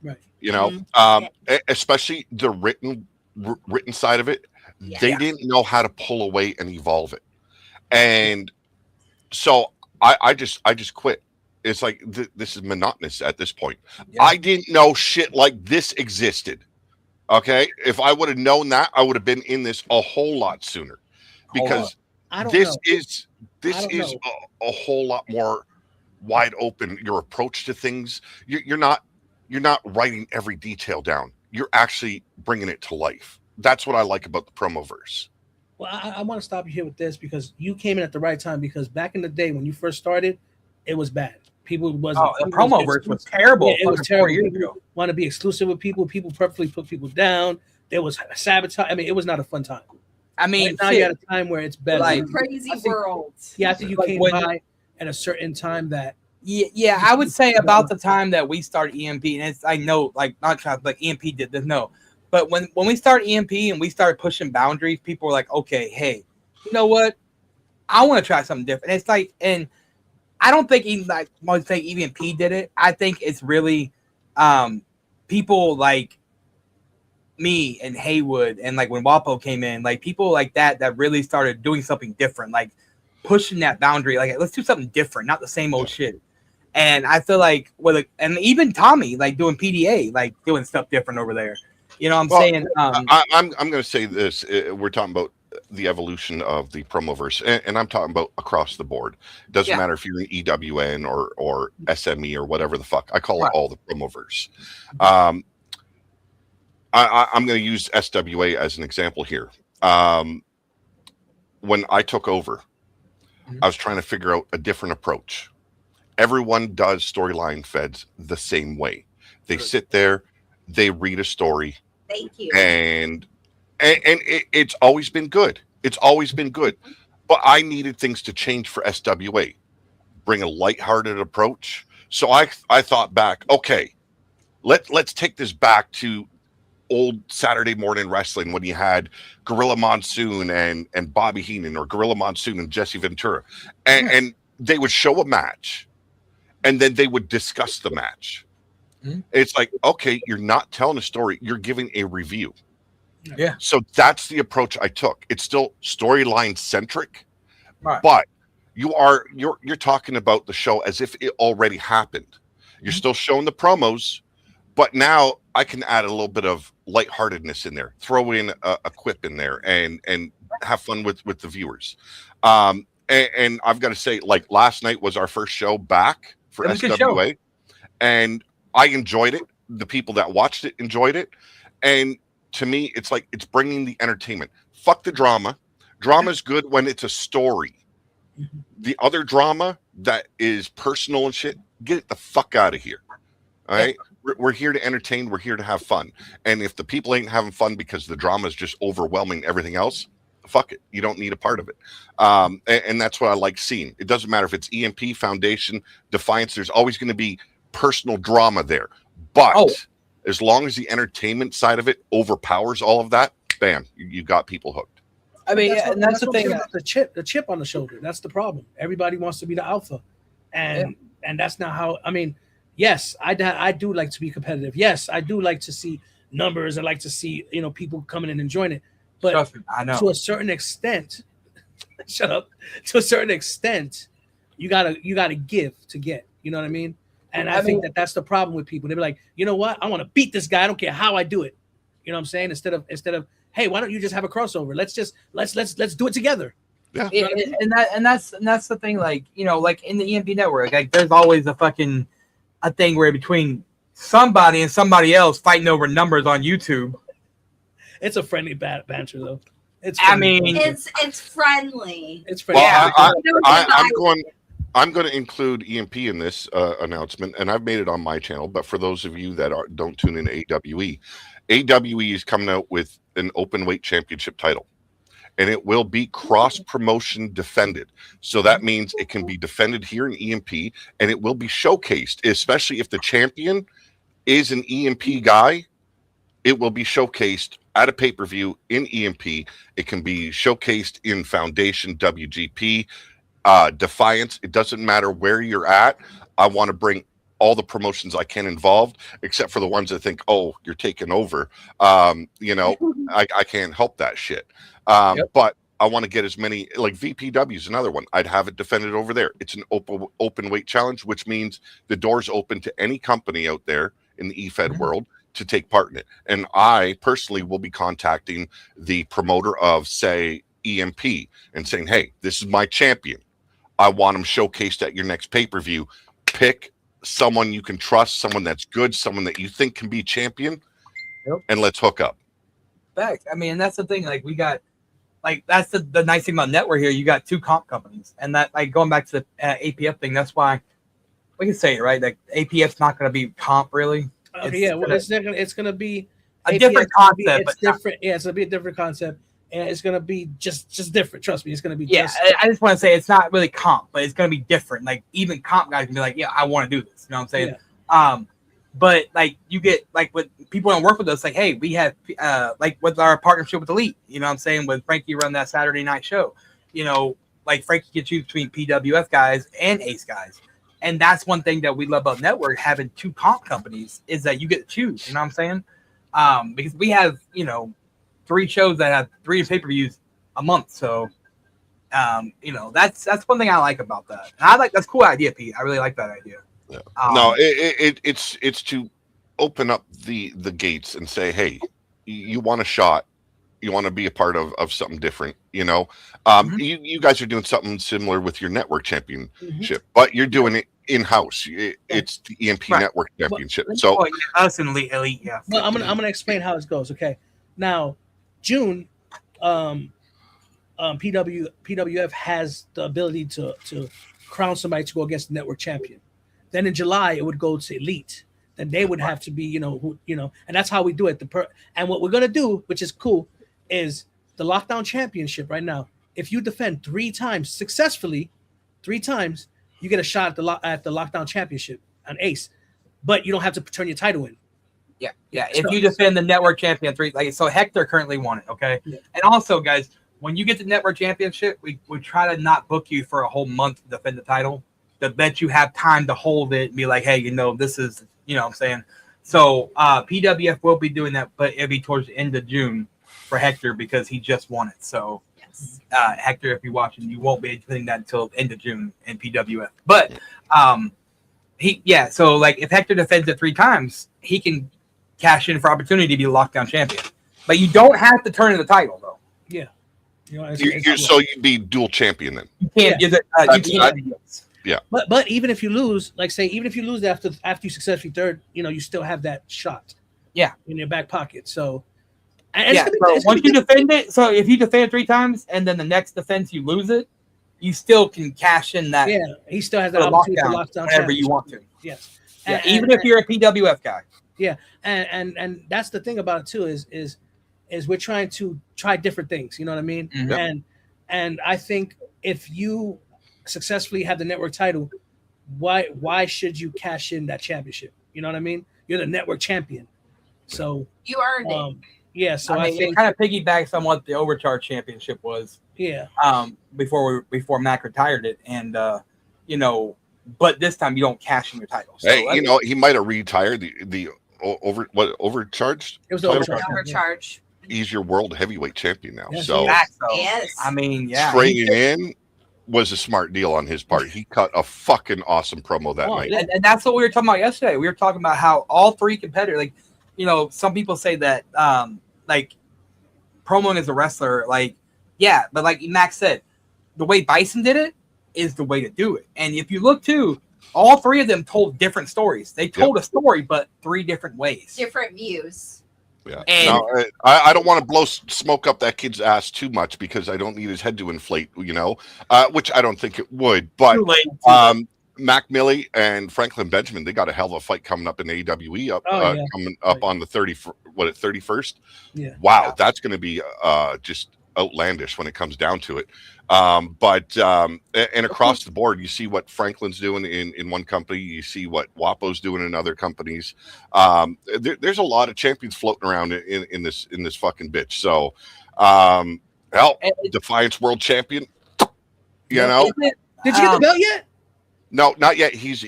Right. You know, especially the written side of it. They didn't know how to pull away and evolve it, and so I just quit. It's like this is monotonous at this point. I didn't know shit like this existed. Okay, if I would have known that, I would have been in this a whole lot sooner, because this is a whole lot more wide open. Your approach to things, you're not writing every detail down. You're actually bringing it to life. That's what I like about the Promoverse. Well, I want to stop you here with this because you came in at the right time. Because back in the day when you first started, it was bad. People wasn't. The Promoverse was terrible. Yeah, it was terrible. People want to be exclusive with people. People purposely put people down. There was sabotage. I mean, it was not a fun time. I mean, right now you got a time where it's better. Like crazy world. Yeah, I think you came by at a certain time that. Yeah, I would say about the time that we started EMP, and it's, I know, like not trying, like EMP did this, no, but when we started EMP and we started pushing boundaries, people were like, okay, hey, you know what? I want to try something different. And it's like, and I don't think even like I would say EMP did it. I think it's really people like me and Haywood and like when Wapo came in, like people like that really started doing something different, like pushing that boundary, like let's do something different, not the same old shit. And I feel like and even Tommy, like doing PDA, like doing stuff different over there. You know what I'm saying? I'm going to say this. We're talking about the evolution of the Promoverse, and I'm talking about across the board. It doesn't matter if you're an EWN or SME or whatever the fuck. I call it all the Promoverse. I'm going to use SWA as an example here. When I took over, I was trying to figure out a different approach. Everyone does storyline feds the same way. They sit there, they read a story. Thank you. And it's always been good. It's always been good. But I needed things to change for SWA. Bring a lighthearted approach. So I thought back, okay, let's take this back to old Saturday morning wrestling when you had Gorilla Monsoon and Bobby Heenan, or Gorilla Monsoon and Jesse Ventura. And they would show a match and then they would discuss the match. It's like, okay, you're not telling a story, you're giving a review. Yeah. So that's the approach I took. It's still storyline centric, right, but you're talking about the show as if it already happened. You're still showing the promos, but now I can add a little bit of lightheartedness in there, throw in a quip in there, and have fun with the viewers. And I've got to say, like, last night was our first show back for SWA, and I enjoyed it. The people that watched it enjoyed it. And to me, it's like, it's bringing the entertainment. Fuck the drama. Drama is good when it's a story. The other drama that is personal and shit, get it the fuck out of here. All right? We're here to entertain. We're here to have fun. And if the people ain't having fun because the drama is just overwhelming everything else, fuck it. You don't need a part of it. And that's what I like seeing. It doesn't matter if it's EMP, Foundation, Defiance. There's always going to be personal drama there. But as long as the entertainment side of it overpowers all of that, bam, you got people hooked. I mean, that's the thing. The chip on the shoulder. That's the problem. Everybody wants to be the alpha, and that's not how. I mean, yes, I do like to be competitive. Yes, I do like to see numbers. I like to see people coming in and enjoying it. But I know, to a certain extent, shut up. To a certain extent, you gotta give to get. You know what I mean? And I think that's the problem with people. They be like, you know what? I want to beat this guy. I don't care how I do it. You know what I'm saying? Instead of, hey, why don't you just have a crossover? Let's do it together. Yeah. You know what I mean? and that's the thing. Like, like in the EMP network, like there's always a thing where between somebody and somebody else fighting over numbers on YouTube. It's a friendly banter though. It's friendly. It's friendly. Well, I'm going to include EMP in this announcement, and I've made it on my channel. But for those of you that don't tune in to AWE, AWE is coming out with an open weight championship title, and it will be cross promotion defended. So that means it can be defended here in EMP, and it will be showcased, especially if the champion is an EMP guy. It will be showcased at a pay-per-view in EMP. It can be showcased in Foundation, WGP, Defiance. It doesn't matter where you're at. I want to bring all the promotions I can involved, except for the ones that think, oh, you're taking over. I can't help that shit. But I want to get as many, like VPW is another one. I'd have it defended over there. It's an open weight challenge, which means the door's open to any company out there in the EFED world to take part in it. And I personally will be contacting the promoter of, say, EMP and saying, hey, this is my champion. I want him showcased at your next pay-per-view. Pick someone you can trust, someone that's good, someone that you think can be champion, and let's hook up. Facts. I mean, that's the thing. Like, we got, like, that's the nice thing about network here. You got two comp companies, and that, like, going back to the APF thing, that's why we can say it, right? Like, APF's not going to be comp, really. It's going to be a different concept. It's different. Yeah, it's going to be a different concept. And it's gonna be just different. Trust me, it's gonna be. I just want to say it's not really comp, but it's gonna be different. Like even comp guys can be like, yeah, I want to do this. You know what I'm saying? Yeah. But like you get like with people that work with us, like, hey, we have like with our partnership with Elite. You know what I'm saying? With Frankie run that Saturday night show. Like Frankie can choose between PWF guys and Ace guys, and that's one thing that we love about network having two comp companies is that you get to choose. You know what I'm saying? Because we have 3 shows that have 3 pay-per-views a month. So, that's one thing I like about that. And that's a cool idea, Pete. I really like that idea. Yeah. No, it's to open up the gates and say, hey, you want a shot. You want to be a part of something different. You guys are doing something similar with your network championship, but you're doing it in house. It's the EMP Right. Network Championship. Well, So us and Elite, yeah. Well, I'm gonna explain how it goes. Okay, now June, PWF has the ability to crown somebody to go against the network champion. Then in July it would go to Elite. Then they would have to be, and that's how we do it. And what we're gonna do, which is cool, is the Lockdown Championship right now. If you defend 3 times successfully, 3 times, you get a shot at the Lockdown Championship on Ace, but you don't have to turn your title in. Yeah. If you defend the network champion 3, so Hector currently won it. Okay, and also, guys, when you get the network championship, we try to not book you for a whole month to defend the title, to let you have time to hold it and be like, hey, this is, what I'm saying. So PWF will be doing that, but it'll be towards the end of June for Hector because he just won it. So Hector, if you're watching, you won't be defending that until end of June in PWF. But so like if Hector defends it 3 times, he can cash in for opportunity to be a lockdown champion. But you don't have to turn in the title though. Yeah. So you'd be dual champion then. You can't use it. Yeah. But even if you lose, even if you lose after you successfully third, you still have that shot. Yeah. In your back pocket. So. Once you defend it, so if you defend it 3 times and then the next defense you lose it, you still can cash in that. Yeah, he still has that opportunity to lockdown whenever you want to. Yes. Yeah, even if you're a PWF guy. Yeah, and that's the thing about it too is we're trying to try different things. You know what I mean? Mm-hmm. And I think if you successfully have the network title, why should you cash in that championship? You know what I mean? You're the network champion, so you earned it. Yeah, so I think it kind of piggybacks on what the Overcharge Championship was. Yeah. Before Mac retired it, and but this time you don't cash in your title. So hey, he might have retired the overcharged. It was overcharge. He's your world heavyweight champion now. Yes, so yes. I mean, yeah, trading in was a smart deal on his part. He cut a fucking awesome promo that night, and that's what we were talking about yesterday. We were talking about how all 3 competitors, some people say that promoing as a wrestler, but like Max said, the way Bison did it is the way to do it. And if you look too, all 3 of them told different stories. They told a story, but 3 different ways, different views. Yeah. And I don't want to blow smoke up that kid's ass too much because I don't need his head to inflate, which I don't think it would. But Mac Milley and Franklin Benjamin, they got a hell of a fight coming up in AEWE coming up on the 31st. Yeah. Wow, that's going to be just outlandish when it comes down to it. And across the board, you see what Franklin's doing in one company, you see what WAPO's doing in other companies. There's a lot of champions floating around in this fucking bitch. So, Defiance World Champion. Did you get the belt yet? No, not yet. He's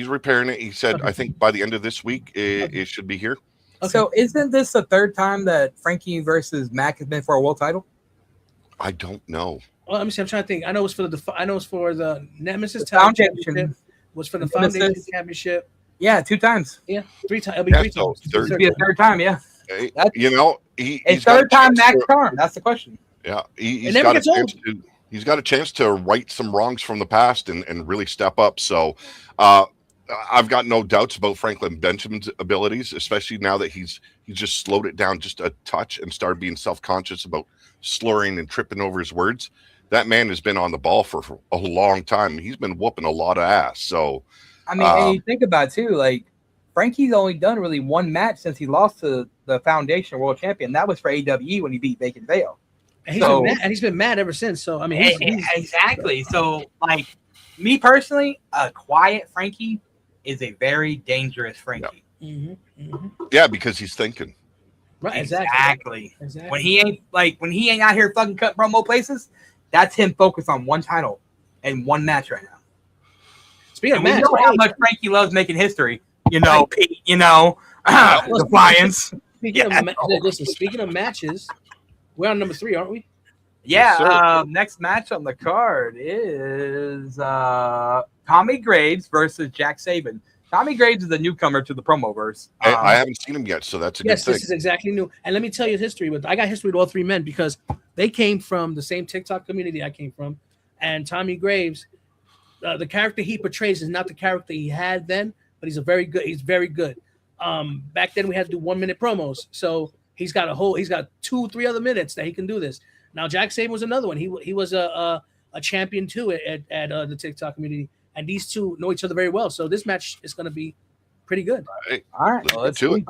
repairing it. He said, I think by the end of this week, it should be here. Okay. So isn't this the 3rd time that Frankie versus Mac has been for a world title? I don't know. Well, let me see. I'm trying to think. I know it's for the Nemesis Championship. Was for the Foundation Championship. Yeah, 2 times. Yeah, 3 times. It'll be 3 times. It'll be a 3rd time. Yeah. He's 3rd time Mac Charm. That's the question. Yeah, he's got a chance to. He's got a chance to right some wrongs from the past and really step up. So I've got no doubts about Franklin Benjamin's abilities, especially now that he's just slowed it down just a touch and started being self-conscious about slurring and tripping over his words. That man has been on the ball for a long time. He's been whooping a lot of ass. So, I mean, and you think about it too, Frankie's only done really 1 match since he lost to the Foundation World Champion. That was for AWE when he beat Bacon Vale. And he's been mad ever since. So I mean, exactly. So me personally, a quiet Frankie is a very dangerous Frankie. Yeah, yeah, because he's thinking. Right. Exactly. When he ain't out here fucking cut promo places, that's him focused on 1 title and 1 match right now. Speaking of match, we know how much Frankie loves making history. Defiance. Speaking of matches. We're on number 3, aren't we? Yeah. Next match on the card is Tommy Graves versus Jack Saban. Tommy Graves is a newcomer to the Promoverse. I haven't seen him yet, so that's a good thing. This is exactly new. And let me tell you his history. I got history with all 3 men because they came from the same TikTok community I came from. And Tommy Graves the character he portrays is not the character he had then, but he's very good. Back then we had to do 1 minute promos, so he's got 2-3 other minutes that he can do this. Now Jack Saban was another one. He was a champion too at the TikTok community, and these two know each other very well. So this match is going to be pretty good. All right, well, let's do it.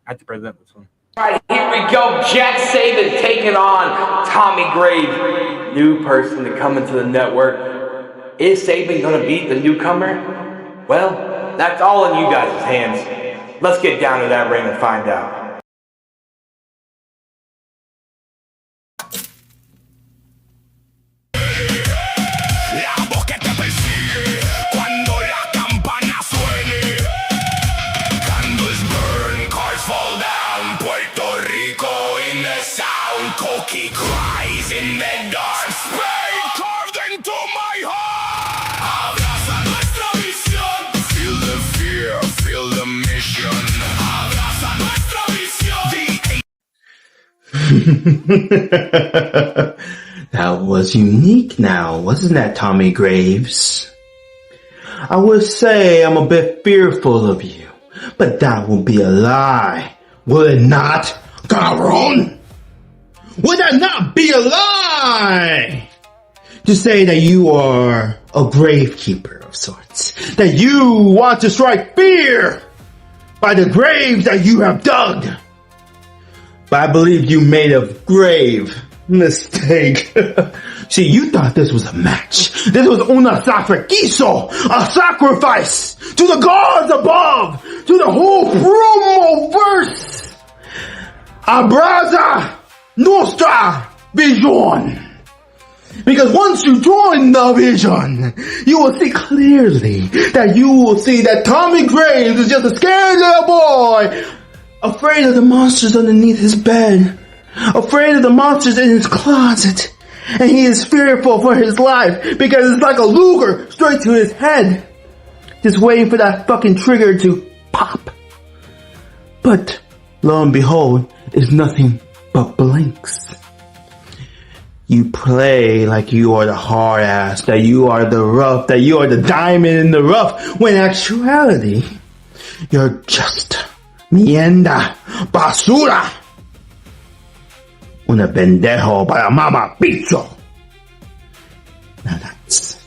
I have to present this one. All right, here we go. Jack Saban taking on Tommy Graves. New person to come into the network. Is Saban going to beat the newcomer? Well, that's all in you guys' hands. Let's get down to that ring and find out. He cries in the dark. Spade carved into my heart. Abraza nuestra visión. Feel the fear, feel the mission. Abraza nuestra visión. That was unique now, wasn't that, Tommy Graves? I would say I'm a bit fearful of you, but that will be a lie, will it not, Caron? Would that not be a lie? To say that you are a gravekeeper of sorts. That you want to strike fear by the graves that you have dug. But I believe you made a grave mistake. See, you thought this was a match. This was una sacrificio, a sacrifice to the gods above, to the whole promo verse. Abraza Nostra Vision. Because once you join the vision, you will see clearly that Tommy Graves is just a scared little boy, afraid of the monsters underneath his bed, afraid of the monsters in his closet, and he is fearful for his life because it's like a Luger straight to his head, just waiting for that fucking trigger to pop. But lo and behold, it's nothing but blinks. You play like you are the hard ass, that you are the rough, that you are the diamond in the rough, when in actuality, you're just mierda, basura, una pendejo para mama bicho. Now that's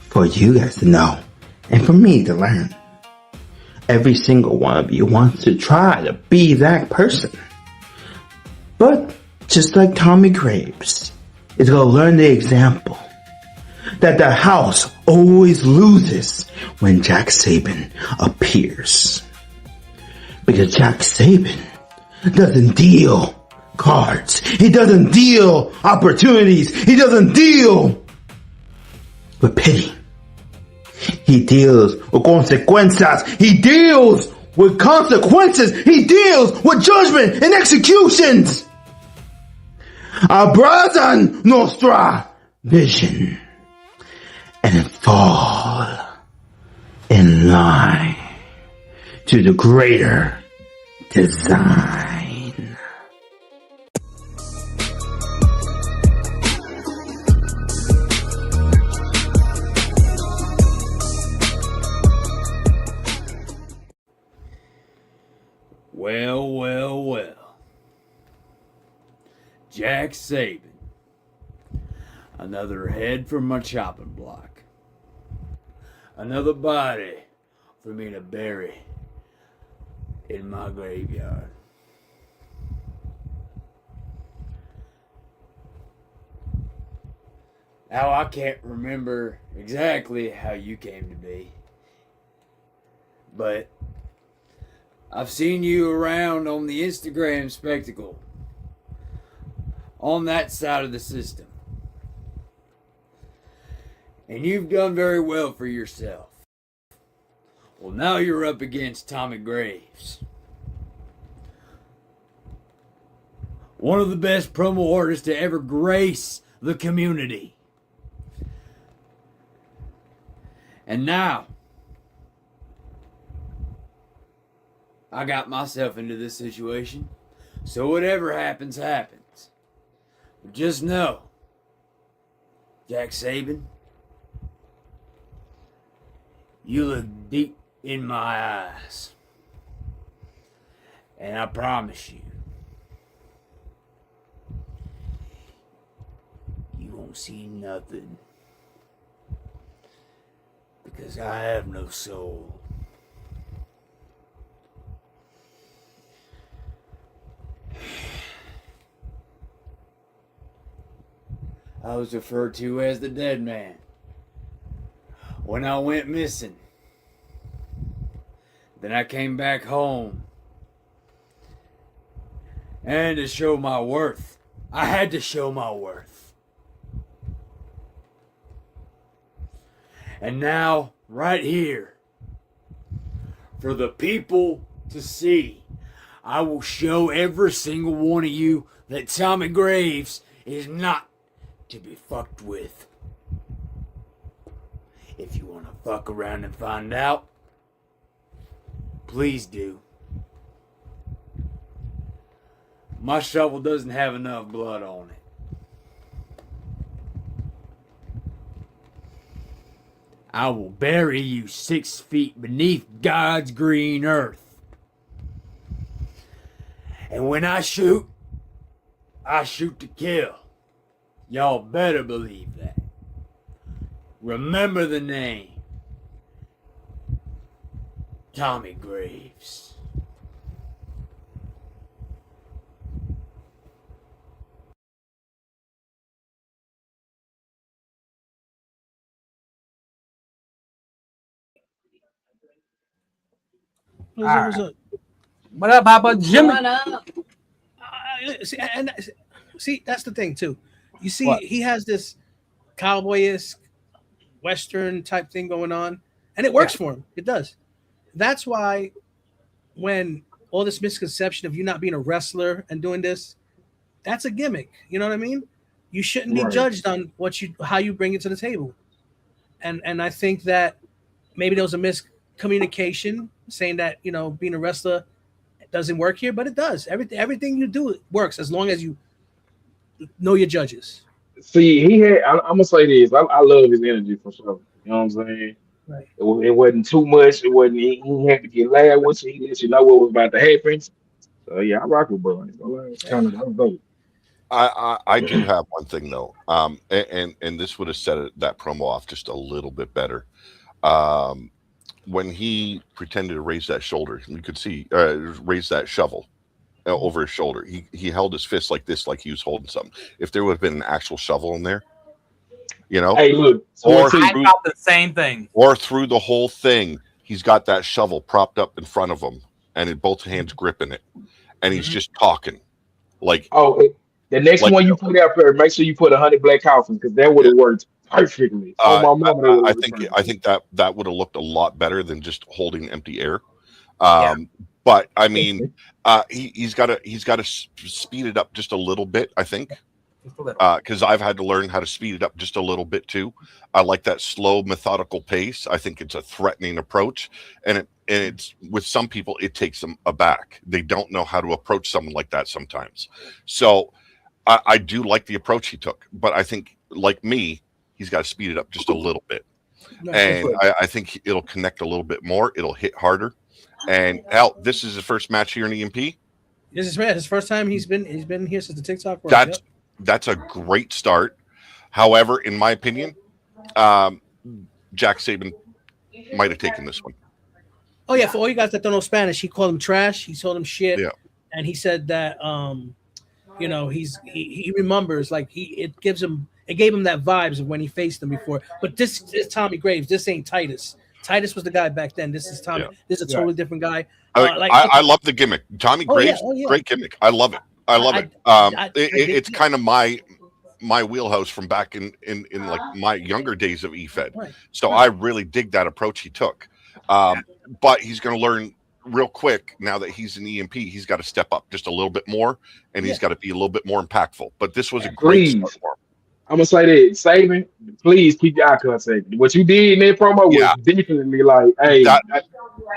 for you guys to know, and for me to learn. Every single one of you wants to try to be that person. But just like Tommy Graves is going to learn the example that the house always loses when Jack Saban appears. Because Jack Saban doesn't deal cards. He doesn't deal opportunities. He doesn't deal with pity. He deals with consequences. He deals with consequences. He deals with judgment and executions. Abraza Nostra Vision, and fall in line to the greater design. Well, well, well. Jack Saban. Another head from my chopping block. Another body for me to bury in my graveyard. Now, I can't remember exactly how you came to be, but I've seen you around on the Instagram spectacle on that side of the system. And you've done very well for yourself. Well, now you're up against Tommy Graves. One of the best promo artists to ever grace the community. And now, I got myself into this situation. So whatever happens, happens. But just know, Jack Saban, you look deep in my eyes. And I promise you, you won't see nothing. Because I have no soul. I was referred to as the dead man when I went missing. Then I came back home. And to show my worth, I had to show my worth. And now, right here, for the people to see, I will show every single one of you that Tommy Graves is not to be fucked with. If you want to fuck around and find out, please do. My shovel doesn't have enough blood on it. I will bury you 6 feet beneath God's green earth. And when I shoot to kill. Y'all better believe that. Remember the name. Tommy Graves. What's up? What up, Papa Jimmy? See, that's the thing too. You see, What? he has this cowboyish Western type thing going on, and it works for him. It does. That's why when all this misconception of you not being a wrestler and doing this, that's a gimmick. You know what I mean? You shouldn't be Right. judged on how you bring it to the table. And I think that maybe there was a miscommunication saying that, being a wrestler doesn't work here, but it does. Everything you do works as long as you know your judges. See, I'm gonna say this. I love his energy for sure. You know what I'm saying? Right. It wasn't too much. It wasn't. He had to get loud with you. He let you know what was about to happen. So yeah, I rock with bro. It's kind of dope. I do have one thing though, and this would have set that promo off just a little bit better. When he pretended to raise that shoulder, you could see raise that shovel over his shoulder. He held his fist like this, like he was holding something. If there would have been an actual shovel in there, Hey, look. I thought the same thing. Or through the whole thing, he's got that shovel propped up in front of him, and in both hands gripping it, and he's just talking, like. The next one you put out there, make sure you put 100 black coffins because that would have worked perfectly. My mama, I think that would have looked a lot better than just holding empty air. But I mean, he's got to speed it up just a little bit. I think because I've had to learn how to speed it up just a little bit too. I like that slow, methodical pace. I think it's a threatening approach, and it's with some people it takes them aback. They don't know how to approach someone like that sometimes. So. I do like the approach he took, but I think, like me, he's got to speed it up just a little bit. And I think it'll connect a little bit more. It'll hit harder. And Al, this is his first match here in EMP. This is his first time he's been here since the TikTok world. That's a great start. However, in my opinion, Jack Saban might have taken this one. Oh yeah, for all you guys that don't know Spanish, he called him trash. He told him shit. Yeah. And he said that he remembers, like it gave him that vibes of when he faced him before. But this is Tommy Graves. This ain't Titus. Titus was the guy back then. This is Tommy. Yeah. This is a totally different guy. I love the gimmick. Tommy Graves, great gimmick. I love it. I love it. It's kind of my wheelhouse from back in like my younger days of EFED. Right. So I really dig that approach he took. But he's going to learn real quick now that he's an EMP. He's got to step up just a little bit more, and he's got to be a little bit more impactful. But this was a great start for him. I'm gonna say that, Saban, please keep your eye contact. What you did in that promo was definitely like, hey,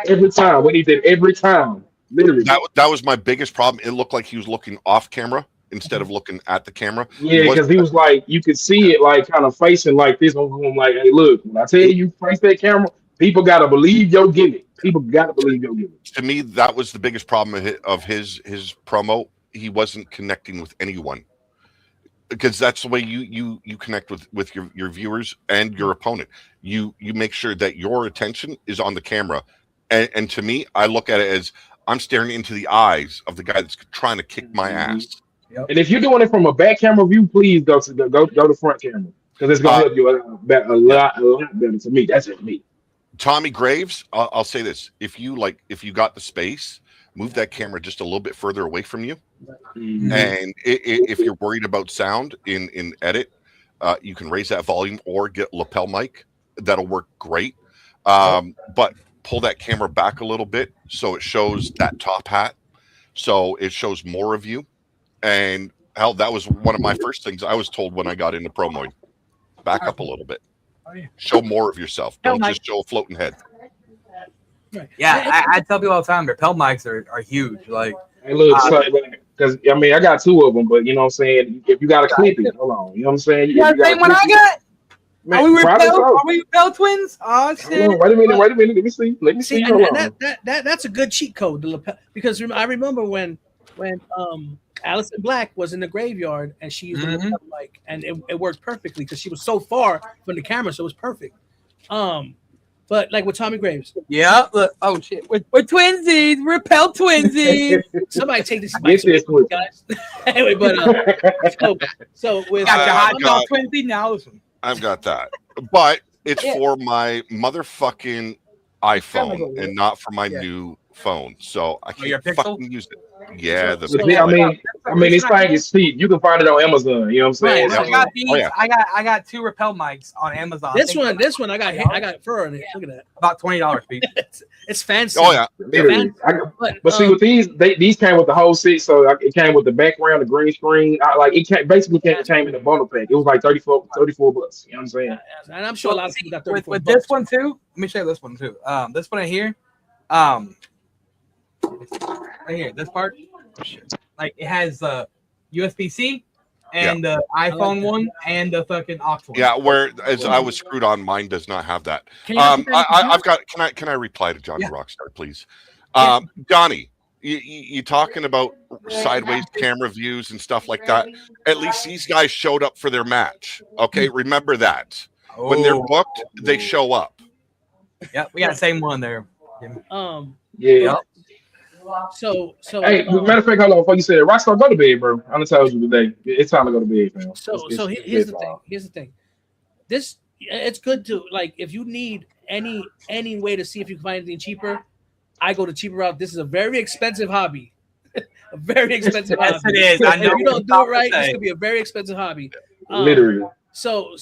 every time. What he did every time, literally. That was my biggest problem. It looked like he was looking off camera, instead of looking at the camera. Yeah, because he was like, you could see it like kind of facing like this. I'm like, hey, look, when I tell you face that camera, people gotta believe your gimmick. People gotta believe your gimmick. To me, that was the biggest problem of his promo. He wasn't connecting with anyone, because that's the way you connect with your viewers and your opponent. You make sure that your attention is on the camera, and to me, I look at it as I'm staring into the eyes of the guy that's trying to kick my ass. And if you're doing it from a back camera view, please go to front camera, because it's gonna help you a lot better. To me, that's just me. Tommy Graves, I'll say this: if you got the space, move that camera just a little bit further away from you. And if you're worried about sound in edit, you can raise that volume or get lapel mic. That'll work great. But pull that camera back a little bit so it shows that top hat, so it shows more of you. And hell, that was one of my first things I was told when I got into promoing. Back up a little bit. Show more of yourself. Don't just show a floating head. Yeah, I tell people all the time, lapel mics are huge. Like, hey, look, because I mean, I got 2 of them, but you know what I'm saying. If you got to clip it, hold on. You know what I'm saying. You got the same one I got. Man, are we repel twins? Oh shit! Wait a minute. Let me see. And that's a good cheat code, the lapel, because I remember when Allison Black was in the graveyard and she used the lapel mic, and it worked perfectly because she was so far from the camera, so it was perfect. But like with Tommy Graves, yeah. Look, oh shit, we're twinsies, repel twinsies. Somebody take this mic, guys. Anyway, but so with got your hot dog twinsie now. Listen. I've got that, but it's for my motherfucking iPhone and not for my new phone, so I can't fucking use it. Yeah, I mean, this thing is cheap. You can find it on Amazon. You know what I'm saying? I got these. I got 2 repel mics on Amazon. This one, I got fur on it. Look at that. About $20, Pete. It's fancy. Oh yeah. But see, with these came with the whole set, so it came with the background, the green screen. It came in the bundle pack. It was like $34. You know what I'm saying? And I'm sure a lot of people got 34 with this one too. Let me show you this one too. This one right here. Right here, this part, like it has USB-C and the iPhone one and the fucking aux one. Yeah, whereas I was screwed on, mine does not have that. I've got. Can I reply to Johnny Rockstar, please? Johnny, you talking about sideways camera views and stuff like that? At least these guys showed up for their match. Okay, remember that. When they're booked, they show up. Yeah, we got the same one there. Yeah. So hey, matter of fact, hold on, before you say it, Rockstar, go to bed, bro. I'm gonna tell you today. It's time to go to bed, man. So here's the thing. This, it's good to, like, if you need any way to see if you can find anything cheaper, I go the cheaper route. This is a very expensive hobby. A very expensive hobby. Yes, it is. I know. If you don't do it right, this could be a very expensive hobby. Literally. So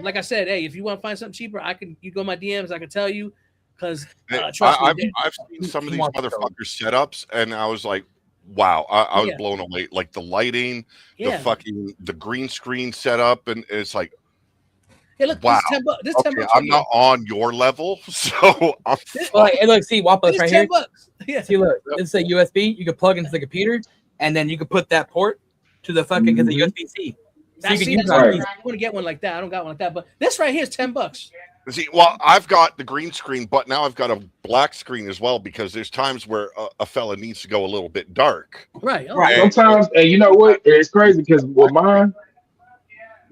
like I said, hey, if you want to find something cheaper, you go my DMs. I can tell you, because I've seen some of these motherfuckers setups, and I was like, wow, I was blown away. Like the lighting, the green screen setup, and it's like, hey, look, wow. This $10. I'm not on your level, so I'm look, see, Wapa's right here. $10. Yeah. See, look, this is a USB. You can plug into the computer, and then you can put that port to the fucking because the USB-C. So you can use I want to get one like that. I don't got one like that, but this right here is $10. See, well, I've got the green screen, but now I've got a black screen as well, because there's times where a fella needs to go a little bit dark. Right. Sometimes, and you know what? It's crazy because with mine,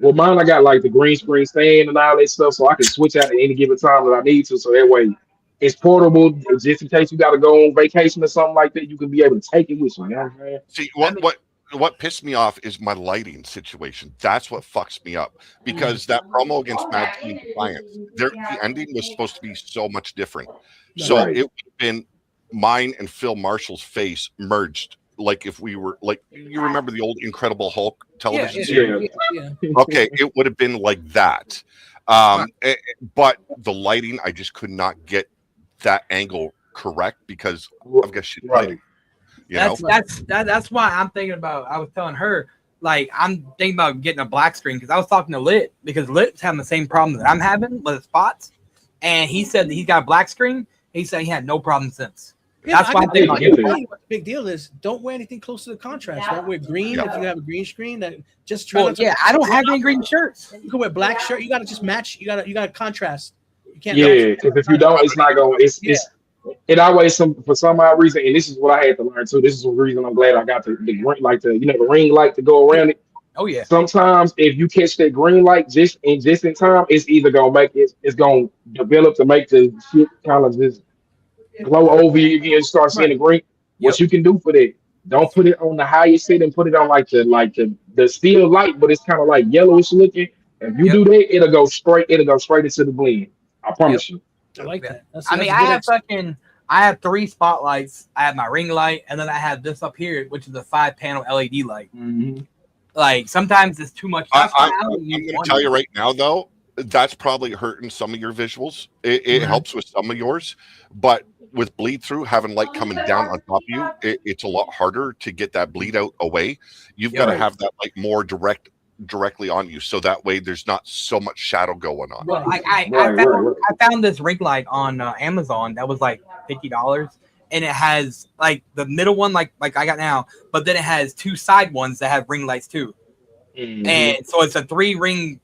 I got like the green screen stand and all that stuff, so I can switch out at any given time that I need to. So that way, it's portable, just in case you got to go on vacation or something like that. You can be able to take it with you. You know what I'm saying? See, what pissed me off is my lighting situation. That's what fucks me up, because that promo against Mad Team Defiance, the ending was supposed to be so much different. So it would have been mine and Phil Marshall's face merged. Like if we were like, you remember the old Incredible Hulk television series? Yeah. Okay, it would have been like that. But the lighting, I just could not get that angle correct because I've got shit lighting. That's why I'm thinking about. I was telling her, like, I'm thinking about getting a black screen because I was talking to Lit, because Lit's having the same problem that I'm having with the spots, and he said that he's got a black screen. He said he had no problem since. Yeah, That's why I'm thinking what the big deal is. Don't wear anything close to the contrast. Don't wear green if you have a green screen. That just try not to. Yeah, I don't have any green shirts. You can wear black shirt. You got to just match. You got to contrast. You can't. Yeah, because if you don't, it's not going. It's it always for some odd reason, and this is what I had to learn too. This is the reason I'm glad I got the the ring light to go around it. Oh yeah. Sometimes if you catch that green light just in time, it's either gonna make it's gonna develop to make the shit kind of just glow over you again and start seeing the green. What you can do for that, don't put it on the highest setting, put it on like the steel light, but it's kind of like yellowish looking. If you do that, it'll go straight into the blend. I promise you. I like that. I have 3 spotlights. I have my ring light, and then I have this up here, which is a 5-panel LED light. Like sometimes it's too much. I'm going to tell you right now, though, that's probably hurting some of your visuals. It helps with some of yours, but with bleed through, having light coming down on top of you, it's a lot harder to get that bleed out away. You've got to have that light more directly on you, so that way there's not so much shadow going on. Well, I found this ring light on Amazon that was like $50, and it has like the middle one, like I got now, but then it has 2 side ones that have ring lights too, and so it's a 3-ring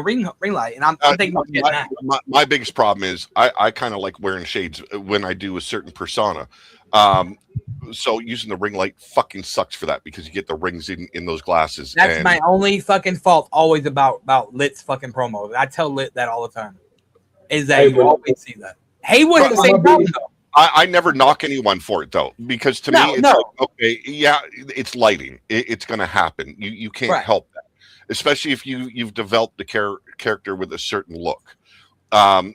ring light, and I'm thinking about getting that. My biggest problem is I kind of like wearing shades when I do a certain persona. So using the ring light fucking sucks for that because you get the rings in those glasses. That's my only fucking fault always about Lit's fucking promos. I tell Lit that all the time. Is that you always see that. Haywood has the same problem though. I never knock anyone for it though, because to me it's like, okay, yeah, it's lighting. It's going to happen. You can't help that, especially if you've developed a character with a certain look.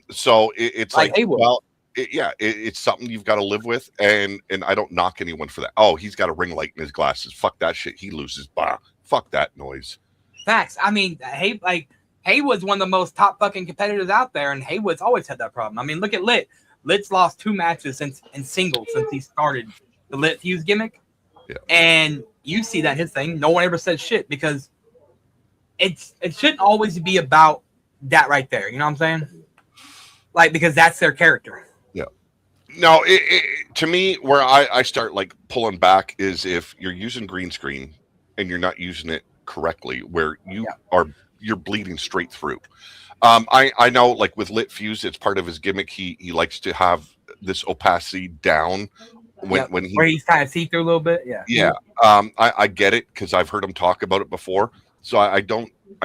So it's like well, it's something you've got to live with, and I don't knock anyone for that. Oh, he's got a ring light in his glasses. Fuck that shit. He loses. Bah. Fuck that noise. Facts. I mean, Haywood's one of the most top fucking competitors out there, and Haywood's always had that problem. I mean, look at Lit. Lit's lost 2 matches in singles since he started the Lit Fuse gimmick. Yeah. And you see that in his thing. No one ever said shit because it shouldn't always be about that right there. You know what I'm saying? Like, because that's their character. Yeah. No, to me, where I start like pulling back is if you're using green screen and you're not using it correctly, where you're bleeding straight through. I know, like with Lit Fuse, it's part of his gimmick. He likes to have this opacity down when where he's kind of see through a little bit. Yeah. I get it because I've heard him talk about it before. So I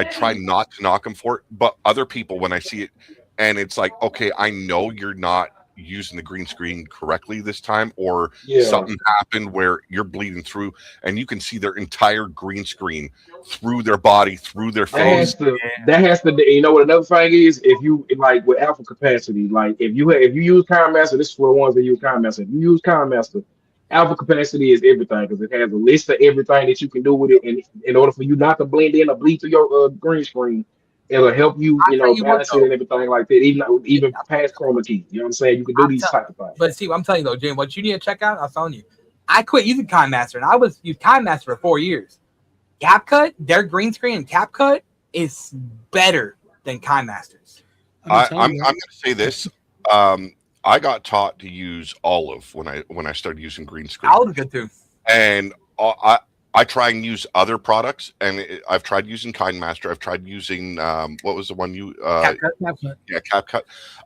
try not to knock him for it. But other people, when I see it, and it's like, okay, I know you're not using the green screen correctly this time, or something happened where you're bleeding through, and you can see their entire green screen through their body, through their face. That has to. You know what another thing is? If you like with alpha capacity, like if you use Kind Master, this is for the ones that use Kind Master. If you use Kind Master, alpha capacity is everything because it has a list of everything that you can do with it, and in order for you not to blend in or bleed through your green screen, it'll help you, balance it and everything like that. Even past chroma key. You know what I'm saying? You can do these type of things. But see, I'm telling you though, Jim, what you need to check out, I'm telling you, I quit using Kind Master, and I was using Kind Master for 4 years. CapCut, their green screen and CapCut is better than Kind Master's. I'm going to say this. I got taught to use Olive when I started using green screen. Olive's good too. And I try and use other products, and I've tried using Kind Master. I've tried using what was the one you CapCut. Yeah, CapCut.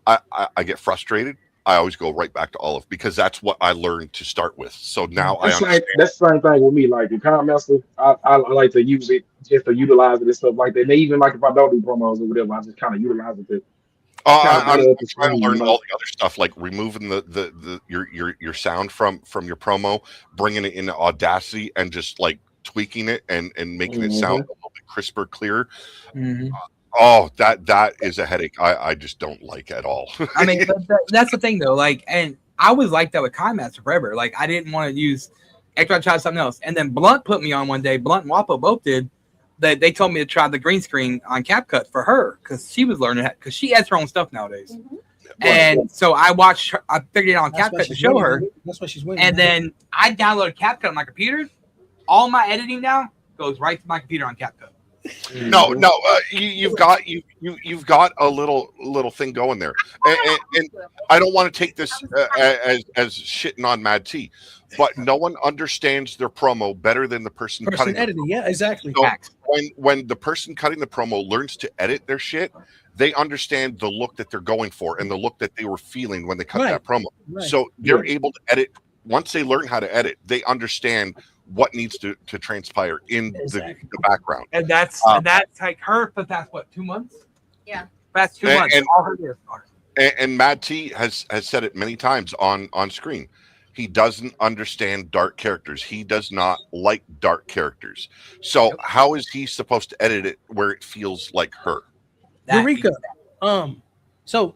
I get frustrated. I always go right back to Olive because that's what I learned to start with. So now that's the same thing with me. Like in Kind Master, I like to use it just to utilize it and stuff like that. And even like if I don't do promos or whatever, I just kind of utilize it to. I'm trying to learn all the other stuff, like removing your sound from your promo, bringing it into Audacity, and just like tweaking it and making it sound a little bit crisper, clearer. That is a headache I just don't like at all. I mean, that's the thing though. Like, and I was like that with Kind Master forever. Like, I didn't want to use after I tried something else, and then Blunt put me on one day. Blunt and Wapo both did. That they told me to try the green screen on CapCut for her because she was learning because she has her own stuff nowadays. And so I watched her, I figured it out on CapCut to show her. That's why she's winning. And then I downloaded CapCut on my computer. All my editing now goes right to my computer on CapCut. No, you've got you've got a little thing going there, and I don't want to take this as shitting on Mad T, but no one understands their promo better than the person cutting the editing. Yeah, exactly. So when the person cutting the promo learns to edit their shit, they understand the look that they're going for and the look that they were feeling when they cut that promo. Right. So they're able to edit. Once they learn how to edit, they understand what needs to transpire in the background. And that's like her, but that's what, 2 months? Yeah. That's 2 months. All her years are. And Mad T has said it many times on screen. He doesn't understand dark characters. He does not like dark characters. So how is he supposed to edit it where it feels like her? Eureka. So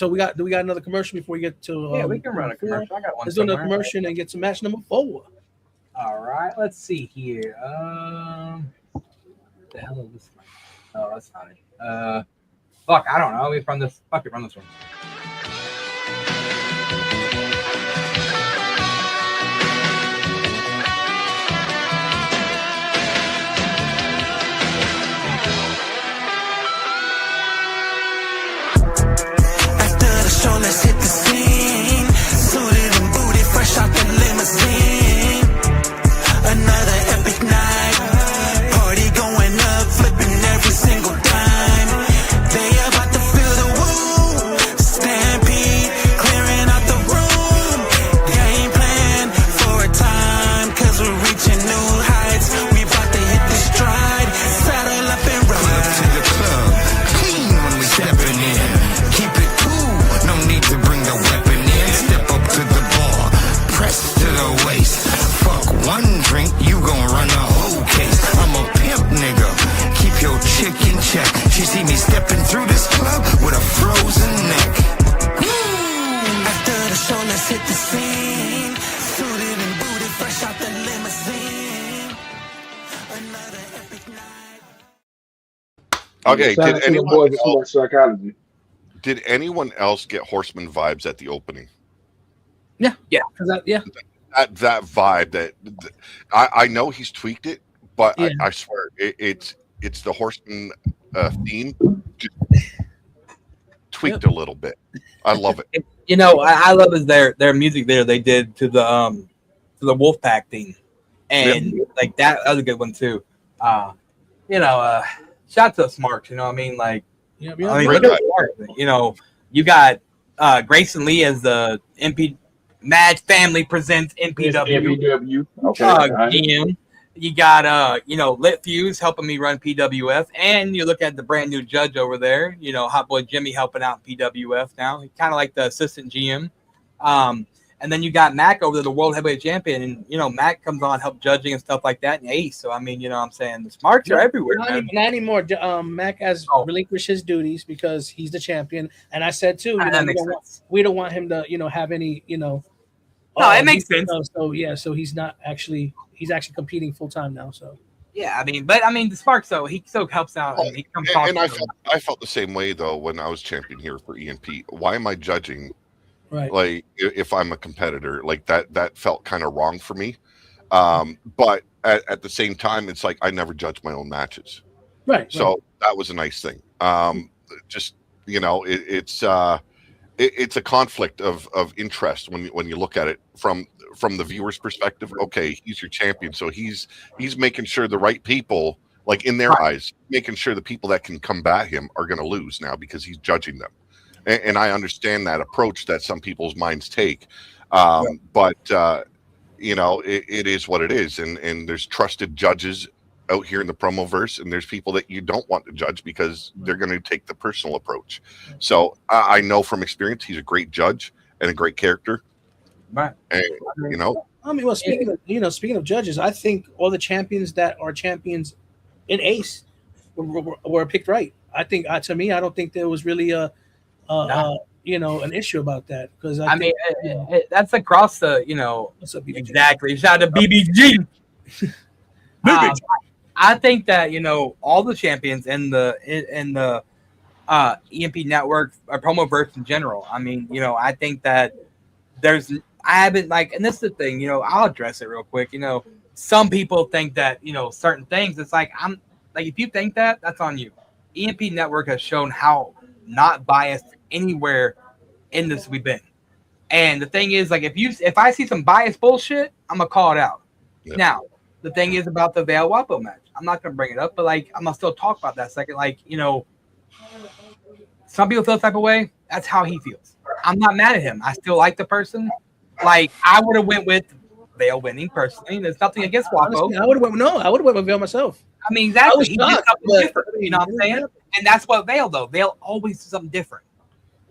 we got another commercial before we get to yeah, we can run a commercial. I got one. Let's do another commercial and get to match number 4. All right, let's see here. What the hell is this? Oh, that's not it. Fuck, I don't know. We run this. Fuck it, run this one. After the show, let's hit the scene. Suited and booted, fresh out the limousine. Another epic night. Party going up, flipping every single dime. They about to feel the woo. Stampede, clearing out the room. Game plan for a time, cause we're reaching new heights. We about to hit the stride. Saddle up and ride. Pull up to the club, clean when we stepping in. Keep it cool, no need to bring the weapon in. Step up to the bar, press to the waist. Fuck one drink, you gon' run a whole case. I'm a pimp nigga, keep your chick in check. She see me stepping through this club with a frozen neck. After the show, let's hit the scene. Suited and booted, fresh out the limousine. Another epic night. Okay, Shout out to the boys at Smart Psychology. Did anyone else get Horseman vibes at the opening? Yeah. Yeah. That vibe that I know he's tweaked it, but I swear it's the Horseman theme just tweaked a little bit. I love it. You know, I love is their music video they did to the Wolfpack theme, and like that was a good one too. You know, shout out to Smart. You know what I mean? Like, I mean, look at Smart. You know, you got Grayson Lee as the MP. Mad Family presents MPW. Okay. GM. You got Lit Fuse helping me run PWF, and you look at the brand new judge over there. You know, Hot Boy Jimmy helping out PWF now. He's kind of like the assistant GM. And then you got Mac over there, the world heavyweight champion, and you know Mac comes on help judging and stuff like that. And Ace. So I mean, you know, what I'm saying the Smarts are everywhere. Not anymore. Mac has relinquished his duties because he's the champion. And I said too, you know, we don't want him to, you know, have any, you know. No, it makes sense. So he's actually competing full time now. So yeah, the Sparks though he still helps out. And he comes and I felt the same way though when I was champion here for EMP. Why am I judging? Right. Like if I'm a competitor, like that felt kind of wrong for me. But at the same time, it's like I never judge my own matches. Right. So that was a nice thing. Just you know, it's a conflict of interest when you look at it from the viewer's perspective. Okay, he's your champion, so he's making sure the right people, like in their eyes, making sure the people that can combat him are going to lose now because he's judging them. And I understand that approach that some people's minds take, but you know, it is what it is, and there's trusted judges out here in the promoverse, and there's people that you don't want to judge because they're going to take the personal approach. So I know from experience he's a great judge and a great character. Right. And you know, I mean, well, speaking of judges, I think all the champions that are champions in Ace were picked right. I think to me, I don't think there was really an issue about that because that's across the exactly. Shout out to BBG. I think that all the champions in the EMP network or promoverse in general. I mean, I think that I haven't and this is the thing. I'll address it real quick. Some people think that certain things. It's like Like, if you think that, that's on you. EMP Network has shown how not biased anywhere in this we've been. And the thing is, like, if I see some biased bullshit, I'm gonna call it out. Yeah. Now, the thing is about the Vail Wapo match. I'm not gonna bring it up, but like, I'm gonna still talk about that second. Like, you know, some people feel the type of way. That's how he feels. I'm not mad at him. I still like the person. Like, I would have went with Vail winning personally. There's nothing against Wapo. Honestly, I would have went with Vail myself. I mean, exactly. was He did shocked, something but- different. You know what I'm saying? And that's what Vail though. Vail always do something different.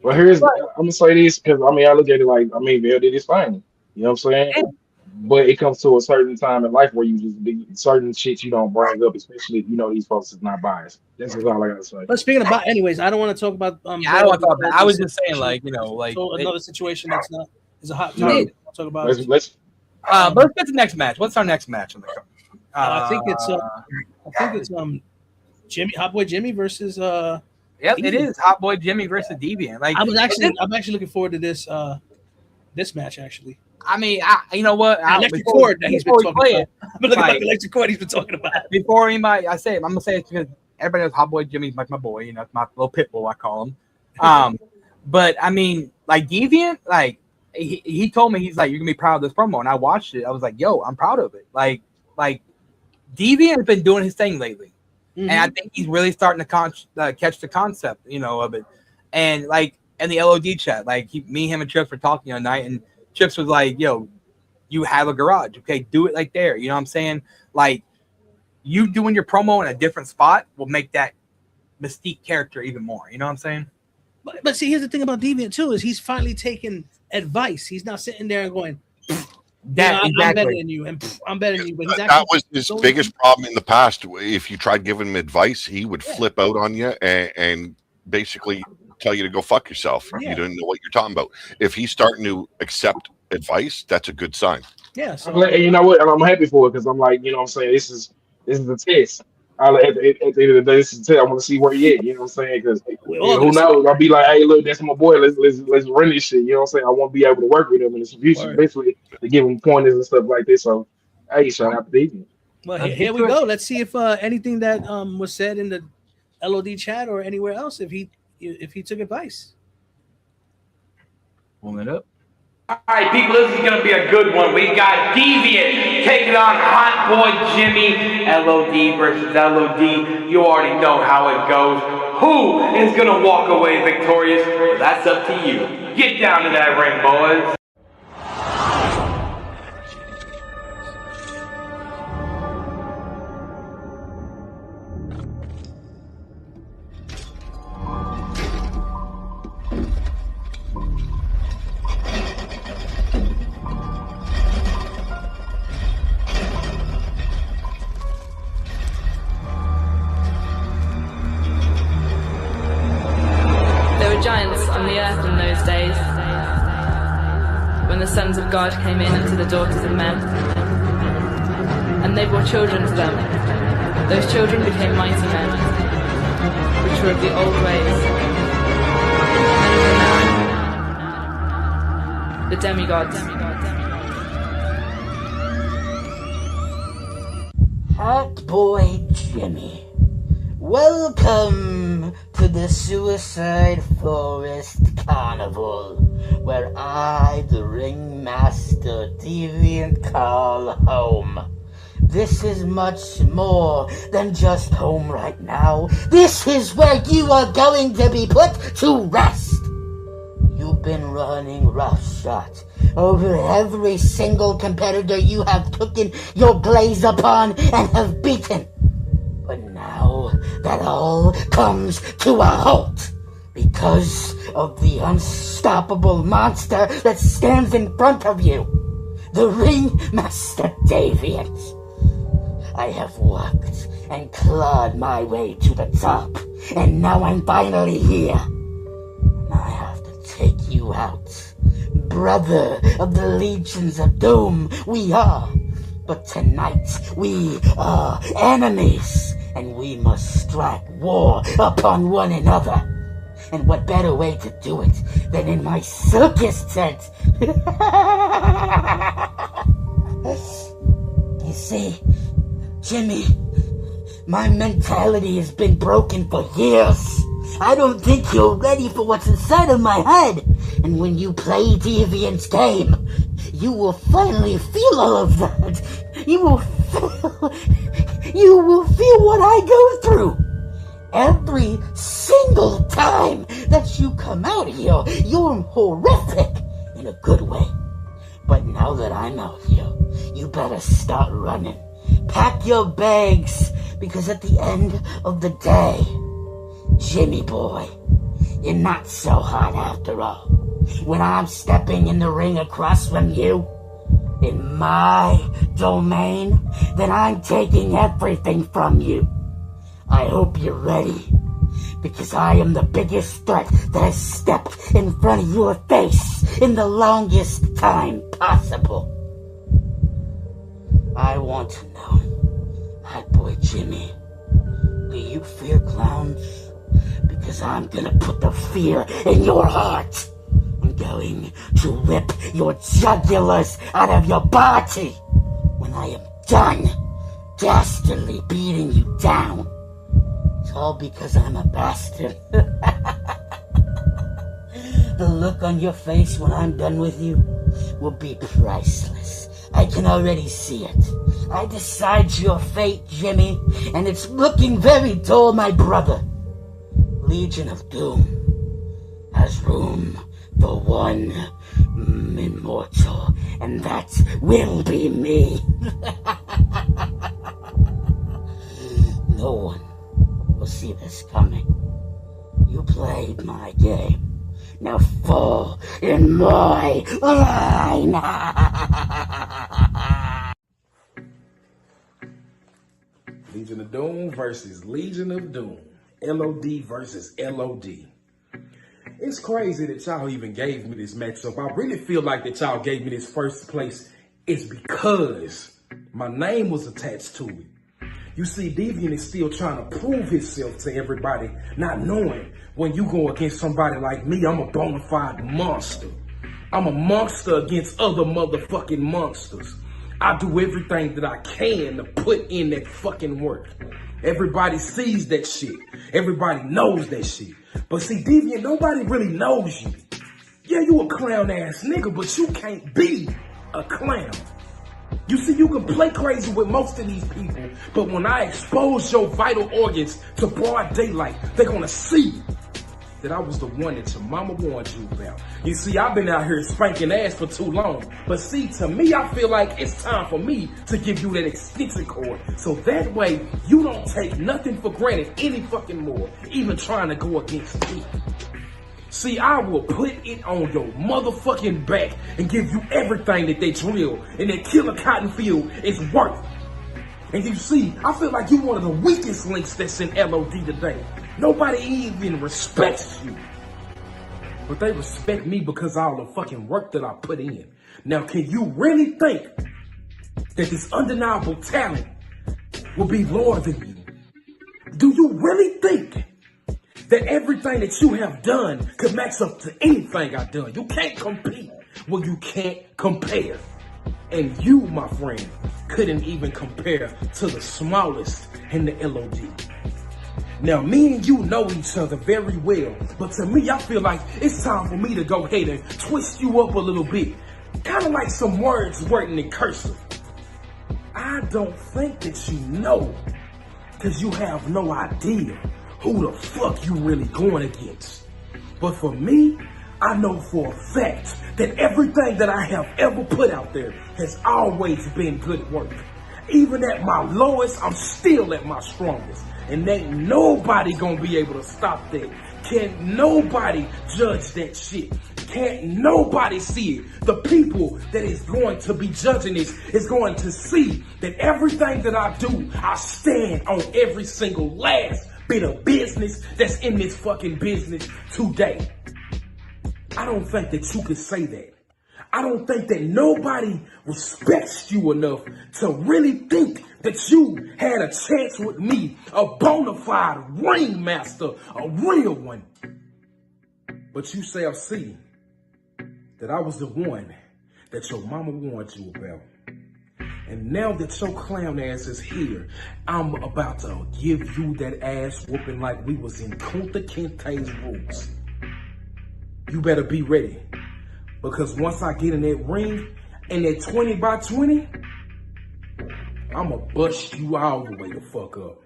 Well, I'm gonna say this because I mean I look at it like Vail did his thing. You know what I'm saying? Yeah. But it comes to a certain time in life where you just be certain shit you don't bring up, especially if you know these folks is not biased. That's just all I gotta say. But speaking about, anyways, I don't want to talk about. Yeah, I don't want to talk about that. I was just saying, like, you know, like so another situation that's not is a hot Yeah. topic. I'll talk about. Let's but let's get to the next match. What's our next match on the card? I think it's Jimmy, Hot Boy Jimmy versus Yep, it is Hot Boy Jimmy versus Deviant. Like, I'm actually looking forward to this match actually. I mean, you know what? Electric cord that he's been talking about. But look at like, the electric cord he's been talking about. Before anybody, I say it, I'm gonna say it because everybody knows Hot Boy Jimmy's like my boy. You know, it's my little pit bull, I call him. But I mean, like Deviant, like he told me, he's like, you're gonna be proud of this promo, and I watched it. I was like, yo, I'm proud of it. Like Deviant has been doing his thing lately. Mm-hmm. And I think he's really starting to catch the concept, you know, of it. And like in the LOD chat, like me, him, and Chips were talking the other night, and Chips was like, "Yo, you have a garage, okay? Do it like there." You know what I'm saying? Like, you doing your promo in a different spot will make that Mystique character even more. You know what I'm saying? But see, here's the thing about Deviant too is he's finally taking advice. He's not sitting there and going, I'm better than you, and I'm better than you. But he's that was his biggest problem in the past. If you tried giving him advice, he would flip out on you and basically tell you to go fuck yourself. Yeah. You don't know what you're talking about. If he's starting to accept advice, that's a good sign. Yeah. So, and you know what? And I'm happy for it because I'm like, you know what I'm saying? This is a test. At the end of the day, this is a test. I want to see where he at. You know what I'm saying? Because who knows? I'll be like, hey, look, that's my boy. Let's run this shit. You know what I'm saying? I want to be able to work with him in the future, basically, to give him pointers and stuff like this. So, hey, shout out to Deviant. well, here we go. Let's see if anything that was said in the LOD chat or anywhere else, if he took advice. Pulling it up. All right, people, this is going to be a good one. We got Deviant taking on Hot Boy Jimmy. LOD versus LOD. You already know how it goes. Who is going to walk away victorious? Well, that's up to you. Get down to that ring, boys. There were giants on the earth in those days, when the sons of God came in unto the daughters of men, and they bore children to them. Those children became mighty men, which were of the old ways, the demigods. Hot Boy Jimmy, welcome to the Suicide Forest Carnival, where I, the Ringmaster Deviant, call home. This is much more than just home right now. This is where you are going to be put to rest. You've been running roughshod over every single competitor you have taken your glaze upon and have beaten. But now that all comes to a halt because of the unstoppable monster that stands in front of you, the Ringmaster Deviant. I have worked and clawed my way to the top, and now I'm finally here. I have to take you out. Brother of the Legions of Doom, we are. But tonight, we are enemies, and we must strike war upon one another. And what better way to do it than in my circus tent? You see, Jimmy, My mentality has been broken for years. I don't think you're ready for what's inside of my head. And when you play Deviant's game, you will finally feel all of that. You will feel what I go through. Every single time that you come out here, you're horrific in a good way. But now that I'm out here, you better start running. Pack your bags, because at the end of the day, Jimmy boy, you're not so hot after all. When I'm stepping in the ring across from you, in my domain, then I'm taking everything from you. I hope you're ready, because I am the biggest threat that has stepped in front of your face in the longest time possible. I want to know, hot boy Jimmy, do you fear clowns? Because I'm gonna put the fear in your heart. I'm going to rip your jugulars out of your body when I am done dastardly beating you down. It's all because I'm a bastard. The look on your face when I'm done with you will be priceless. I can already see it. I decide your fate, Jimmy, and it's looking very dull, my brother. Legion of Doom has room for one immortal, and that will be me. No one will see this coming. You played my game. Now fall in my line. Legion of Doom versus Legion of Doom. LOD versus LOD. It's crazy that y'all even gave me this matchup. I really feel like that y'all gave me this first place is because my name was attached to it. You see, Deviant is still trying to prove himself to everybody, not knowing when you go against somebody like me, I'm a bona fide monster. I'm a monster against other motherfucking monsters. I do everything that I can to put in that fucking work. Everybody sees that shit. Everybody knows that shit. But see, Deviant, nobody really knows you. Yeah, you a clown ass nigga, but you can't be a clown. You see, you can play crazy with most of these people, but when I expose your vital organs to broad daylight, they're gonna see that I was the one that your mama warned you about. You see, I've been out here spanking ass for too long, but see, to me, I feel like it's time for me to give you that extension cord, so that way you don't take nothing for granted any fucking more, even trying to go against me. See, I will put it on your motherfucking back and give you everything that they drill and that Killer Cotton Field is worth. And you see, I feel like you're one of the weakest links that's in LOD today. Nobody even respects you. But they respect me because of all the fucking work that I put in. Now, can you really think that this undeniable talent will be lower than you? Do you really think that everything that you have done could match up to anything I've done? You can't compete when you can't compare. And you, my friend, couldn't even compare to the smallest in the LOD. Now, me and you know each other very well, but to me, I feel like it's time for me to go ahead and twist you up a little bit. Kind of like some words written in cursive. I don't think that you know, because you have no idea who the fuck you really going against. But for me, I know for a fact that everything that I have ever put out there has always been good work. Even at my lowest, I'm still at my strongest. And ain't nobody gonna be able to stop that. Can't nobody judge that shit. Can't nobody see it. The people that is going to be judging this is going to see that everything that I do, I stand on every single last bit of business that's in this fucking business today. I don't think that you could say that. I don't think that nobody respects you enough to really think that you had a chance with me, a bona fide ringmaster, a real one. But you shall see that I was the one that your mama warned you about. And now that your clown ass is here, I'm about to give you that ass whooping like we was in Kunta Kinte's roots. You better be ready. Because once I get in that ring and that 20 by 20, I'ma bust you all the way the fuck up.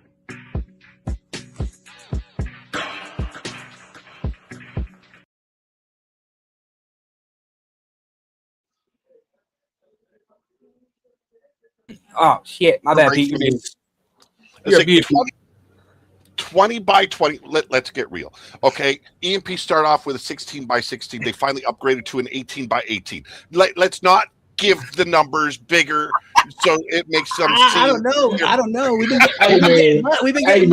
Oh shit, my bad, Pete. It's You're like beautiful. 20 by 20. Let's get real. Okay. EMP start off with a 16 by 16. They finally upgraded to an 18 by 18. Let's not give the numbers bigger so it makes them I don't know. I don't know. We've been Hey getting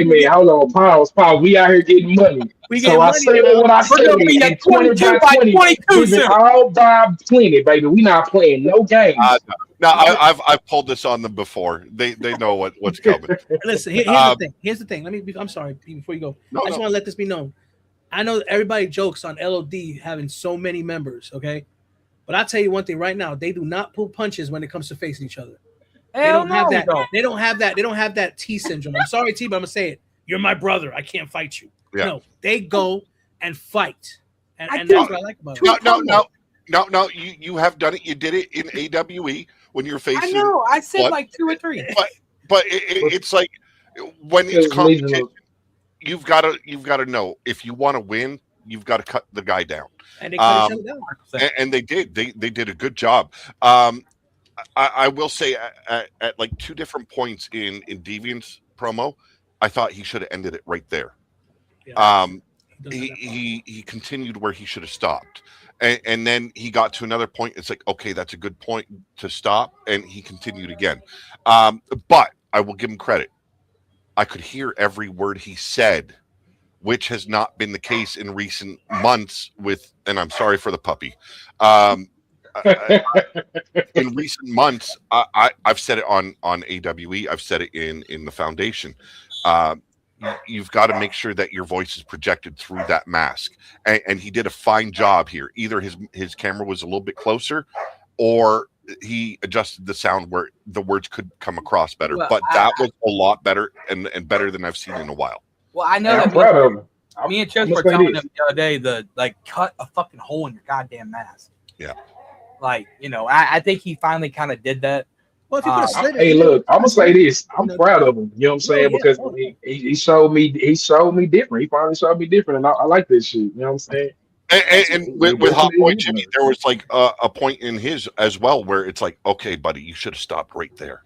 man, hold on, pause. We out here getting money. We So getting I money said now. what I We're said. gonna be at And 20 by 20, 22 give it soon. all by 20, baby. We not playing no games. No, I've pulled this on them before. They know what's coming. Listen, here's the thing. Here's the thing. Let me. I'm sorry. Before you go, No, I just want to let this be known. I know everybody jokes on LOD having so many members. Okay, but I'll tell you one thing right now. They do not pull punches when it comes to facing each other. They don't have that. They don't have that. They don't have that T syndrome. I'm sorry, T, but I'm gonna say it. You're my brother. I can't fight you. Yeah. No, they go and fight, and that's what I like about it. No. You have done it. You did it in AWE when you're facing. I know. I said one. like 2 or 3. But it's like when it's competition, you've got to know if you want to win, you've got to cut the guy down. And they cut each other down. And they did. They did a good job. I will say at like 2 different points in Deviant's promo, I thought he should have ended it right there. Yeah. He continued where he should have stopped. And then he got to another point. It's like, okay, that's a good point to stop. And he continued again. But I will give him credit. I could hear every word he said, which has not been the case in recent months and I'm sorry for the puppy. In recent months, I've said it on AWE. I've said it in the foundation. You've got to make sure that your voice is projected through that mask, and he did a fine job here. Either his camera was a little bit closer, or he adjusted the sound where the words could come across better. Well, but that was a lot better and better than I've seen in a while. Well, I know I'm that proud of him. me and Chess I'm were gonna say telling this. him the other day cut a fucking hole in your goddamn mask. Yeah. Like, I think he finally kind of did that. Well, if you could have slid Hey, it, look, I'm gonna say this. I'm proud of him. You know what I'm saying? Because he showed me. He showed me different. He finally showed me different, and I like this shit. You know what I'm saying? And with Hot Boy Jimmy, there was like a point in his as well where it's like, okay, buddy, you should have stopped right there.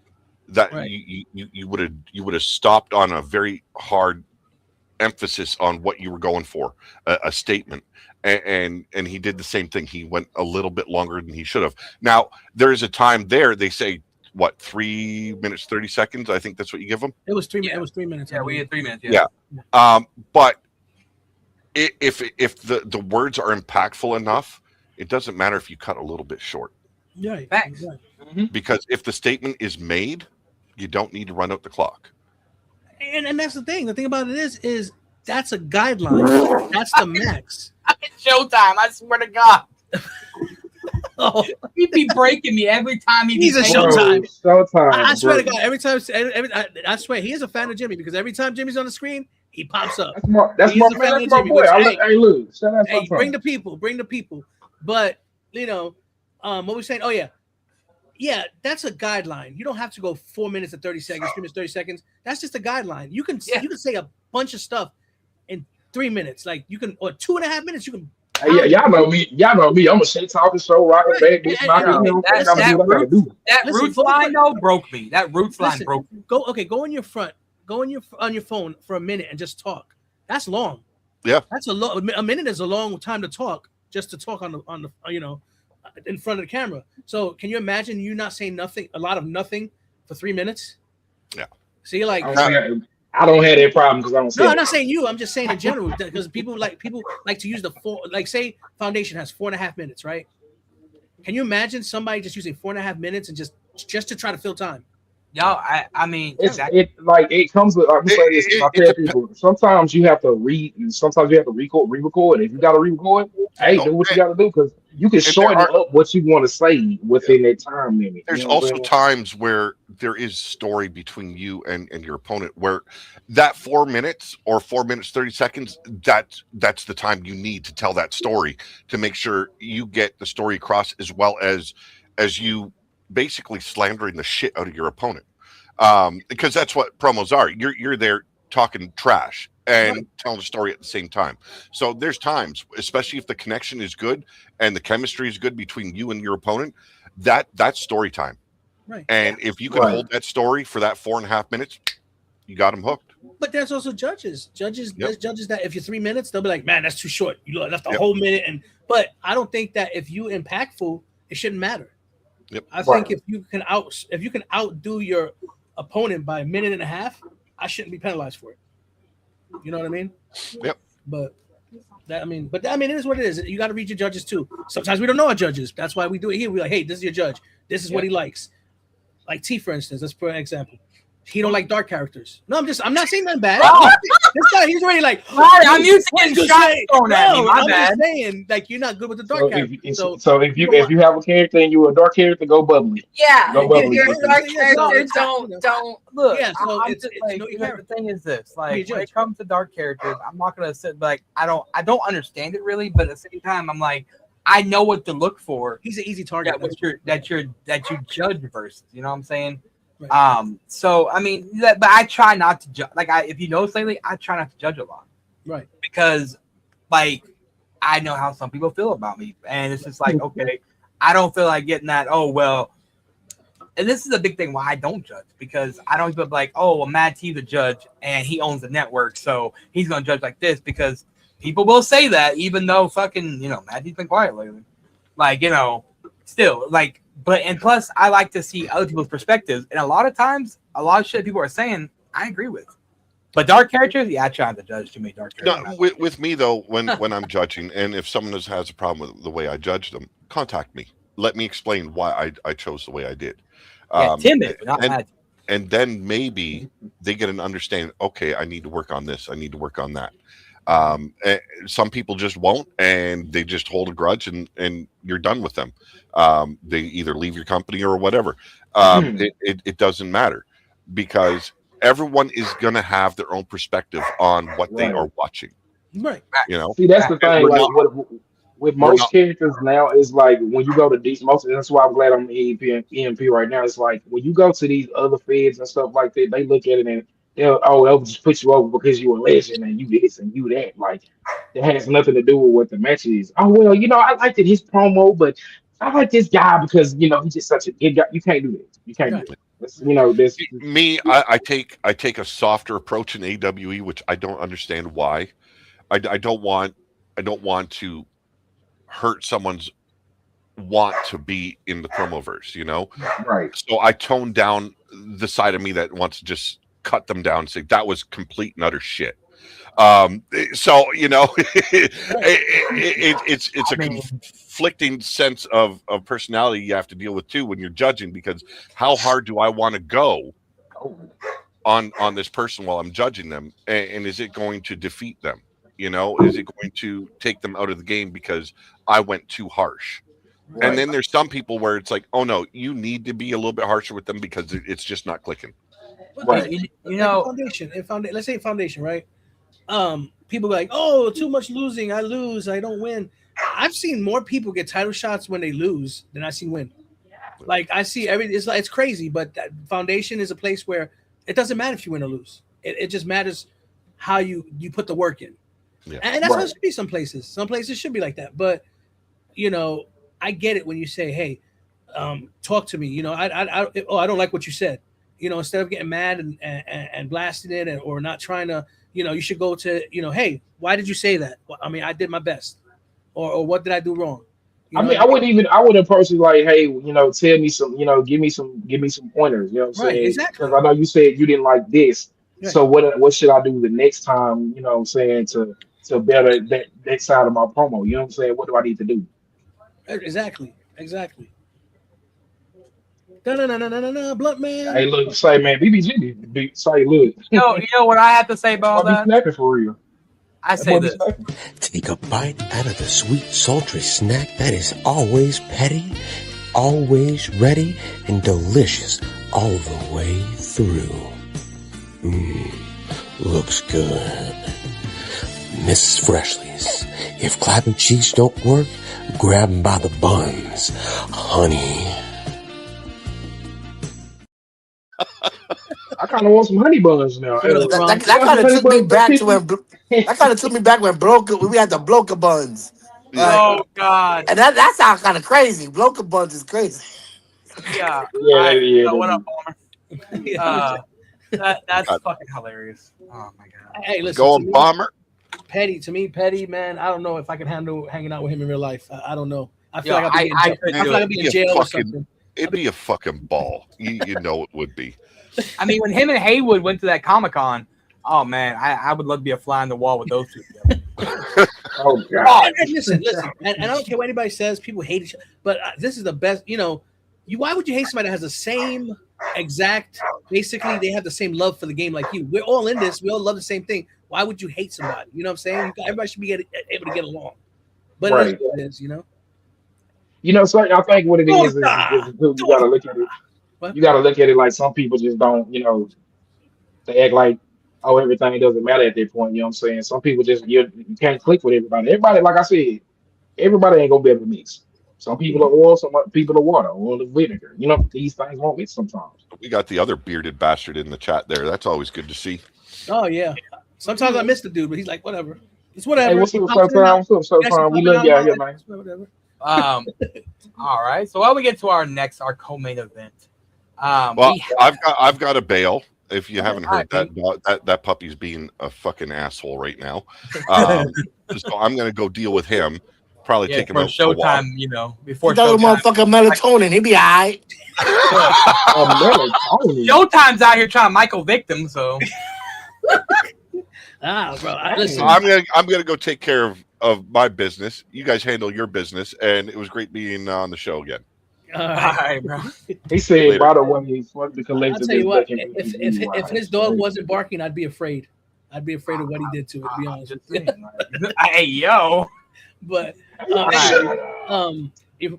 That Right. you would have stopped on a very hard emphasis on what you were going for, a statement. And he did the same thing. He went a little bit longer than he should have. Now there is a time there. They say what 3 minutes 30 seconds. I think that's what you give them. It was 3 minutes. It was 3 minutes. Yeah, we had 3 minutes. Yeah. But if the words are impactful enough, it doesn't matter if you cut a little bit short. Yeah. Thanks. Because if the statement is made, you don't need to run out the clock. And that's the thing. The thing about it is that's a guideline. That's the max. It's showtime. I swear to God. Oh, He'd be breaking me every time he's a be showtime. Showtime. I swear to bro. God, every time I swear he is a fan of Jimmy because every time Jimmy's on the screen, he pops up. That's He's my a fan man. of That's my Jimmy. boy. Goes, Hey, look, shout out hey, to bring the people. But what we saying? Oh yeah, that's a guideline. You don't have to go 4 minutes and 30 seconds, 3 minutes 30 seconds. That's just a guideline. You can say a bunch of stuff in 3 minutes, like you can, or 2.5 minutes. You can. Hey, yeah, y'all know me. I'm a shit talking show, rocking back, bitch, knocking. You know, I gotta do what I gotta do. That Listen, roots go line for- though broke me. That roots line Listen, broke me. Go in your front. Go on your phone for a minute and just talk. That's long. Yeah. That's a long. A minute is a long time to talk. Just to talk on the in front of the camera. So can you imagine you not saying nothing, a lot of nothing for 3 minutes? Yeah. See, like I don't have that problem because I don't. no, I'm not saying you. I'm just saying in general because people like to use the say Foundation has 4.5 minutes, right? Can you imagine somebody just using 4.5 minutes and just to try to fill time? I mean, it comes with. I'm saying this. I tell people sometimes you have to read, and sometimes you have to re-record. And if you got to re-record, hey, do what you got to do because you can shorten up what you want to say within that time limit. There's You know what also I'm saying? times where there is story between you and your opponent where that 4 minutes or 4 minutes 30 seconds, that's the time you need to tell that story to make sure you get the story across, as well as you basically slandering the shit out of your opponent, because that's what promos are. You're there talking trash and telling a story at the same time. So there's times, especially if the connection is good and the chemistry is good between you and your opponent, that's story time. Right. And if you can hold that story for that 4.5 minutes, you got them hooked. But there's also judges. There's judges that if you're 3 minutes, they'll be like, man, that's too short. You left a whole minute. But I don't think that if you impactful, it shouldn't matter. I think if you can outdo your opponent by a minute and a half, I shouldn't be penalized for it. You know what I mean? Yep. But it is what it is. You got to read your judges too. Sometimes we don't know our judges. That's why we do it here. We're like, hey, this is your judge. This is what he likes. Like T, for instance. Let's put an example. He don't like dark characters. No, I'm not saying nothing bad. This guy, he's already like, I'm used to getting shots thrown at me. My bad. Just saying, like, you're not good with the dark characters. So if you have a character and you're a dark character, go bubbly. Yeah, go bubbly. if you're a dark character, don't look. Yeah, so I'm just like, the thing is this: like, when it comes to dark characters, I'm not gonna sit like I don't understand it really, but at the same time, I'm like, I know what to look for. He's an easy target. That you judge versus. You know what I'm saying? Right. So I mean, but I try not to judge. Like, if you notice lately, I try not to judge a lot. Right. Because, like, I know how some people feel about me, and it's just like, okay, I don't feel like getting that. Oh well, and this is a big thing why I don't judge, because I don't feel like, oh well, Mad T's a judge and he owns the network, so he's gonna judge like this, because people will say that, even though fucking Mad T's been quiet lately. Like, still like. But and plus, I like to see other people's perspectives, and a lot of times, a lot of shit people are saying, I agree with. But dark characters, I try not to judge too many dark characters. No, with me though, when I'm judging, and if someone has a problem with the way I judge them, contact me. Let me explain why I chose the way I did. Timid, not mad. And then maybe they get an understanding. Okay, I need to work on this. I need to work on that. Some people just won't, and they just hold a grudge, and you're done with them. They either leave your company or whatever. It doesn't matter, because everyone is going to have their own perspective on what they are watching. Right. See, that's the thing. Like, with most characters now, is like when you go to these that's why I'm glad I'm in EMP right now. It's like when you go to these other feds and stuff like that, they look at it and they'll just put you over because you're a legend and you this and you that. Like, it has nothing to do with what the match is. Oh well, I liked his promo, but I like this guy because he's just such a good guy. You can't do that. You can't do it. This me. I take a softer approach in AWE, which I don't understand why. I don't want to hurt someone's want to be in the promoverse, Right. So I tone down the side of me that wants to just cut them down and say that was complete and utter shit. So it's a conflicting sense of personality you have to deal with too when you're judging, because how hard do I want to go on this person while I'm judging them, and is it going to defeat them? Is it going to take them out of the game because I went too harsh? Right. And then there's some people where it's like, oh no, you need to be a little bit harsher with them because it's just not clicking. Right. Foundation. Let's say Foundation, right? People are like, oh, too much losing. I lose. I don't win. I've seen more people get title shots when they lose than I've seen win. Like, I see it's crazy, but that Foundation is a place where it doesn't matter if you win or lose. It just matters how you put the work in. Yeah. And that's how it should be some places. Some places should be like that. But, I get it when you say, hey, talk to me. I don't like what you said. Instead of getting mad and blasting it or not trying to, you should go to, hey, why did you say that? Well, I mean, I did my best. Or what did I do wrong? I wouldn't approach it like, hey, tell me some, give me some pointers. You know what I'm saying? Exactly. Because I know you said you didn't like this. Right. So what should I do the next time, what I'm saying, to better that side of my promo? You know what I'm saying? What do I need to do? Exactly. No, blunt man. Hey, look, say man, BBG say look. You know what I have to say about that? Snapping for real. I say this. Take a bite out of the sweet, sultry snack that is always petty, always ready, and delicious all the way through. Looks good. Mrs. Freshley's. If clapping cheeks don't work, grab 'em by the buns, honey. I kind of want some honey buns now. That kind of took me back to when we had the Bloca buns. Oh God! And that sounds kind of crazy. Bloca buns is crazy. Yeah. Yeah. What up, Bomber? That's fucking hilarious. Oh my God. Hey, listen. Going Bomber. Petty, man. I don't know if I can handle hanging out with him in real life. I don't know. I feel Yo, like I'd be in jail or something. It'd be a fucking ball. You know it would be. I mean, when him and Haywood went to that Comic-Con, oh man, I would love to be a fly on the wall with those two together. Oh God! And listen, and I don't care what anybody says. People hate each other, but this is the best. You know, why would you hate somebody that has the same exact? Basically, they have the same love for the game like you. We're all in this. We all love the same thing. Why would you hate somebody? You know what I'm saying? Everybody should be able to get along. But Right. it is, you know. You know, so I think what it is you gotta look at it. What? You gotta look at it like some people just don't, they act like, oh, everything doesn't matter at that point. You know what I'm saying? Some people just you can't click with everybody. Everybody, like I said, everybody ain't gonna be able to mix. Some people are oil, some people are water, oil is vinegar. You know, these things won't mix sometimes. We got the other bearded bastard in the chat there. That's always good to see. Oh yeah. Sometimes I miss the dude, but he's like, whatever. It's whatever. Hey, what's up, Tom? We love y'all here, man. Whatever. All right. So while we get to our co-main event. Well, I've got a bail. If you haven't heard that puppy's being a fucking asshole right now. So I'm gonna go deal with him. Probably take him out for a while. Showtime, before that motherfucking melatonin, he be all right. Showtime's out here trying to Michael Victim, so. Bro, listen. I'm gonna go take care of my business. You guys handle your business, and it was great being on the show again. All right, bro. He said, "By the way, he's the I'll collector." tell you what. If his dog wasn't barking, I'd be afraid. I'd be afraid of what he did to it. To be honest with you. Hey yo. But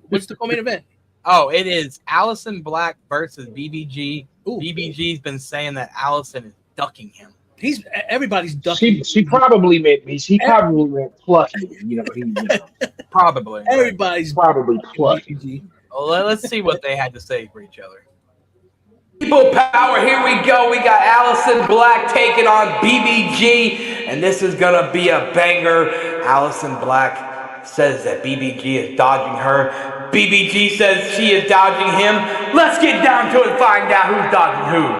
what's the co-main event? Oh, it is Allison Black versus BBG. BBG's been saying that Allison is ducking him. Everybody's ducking. She probably meant me. She probably meant plucky. Probably. Everybody's probably plucky. Well, let's see what they had to say for each other. People power, here we go. We got Allison Black taking on BBG, and this is gonna be a banger. Allison Black says that BBG is dodging her. BBG says she is dodging him. Let's get down to it and find out who's dodging who.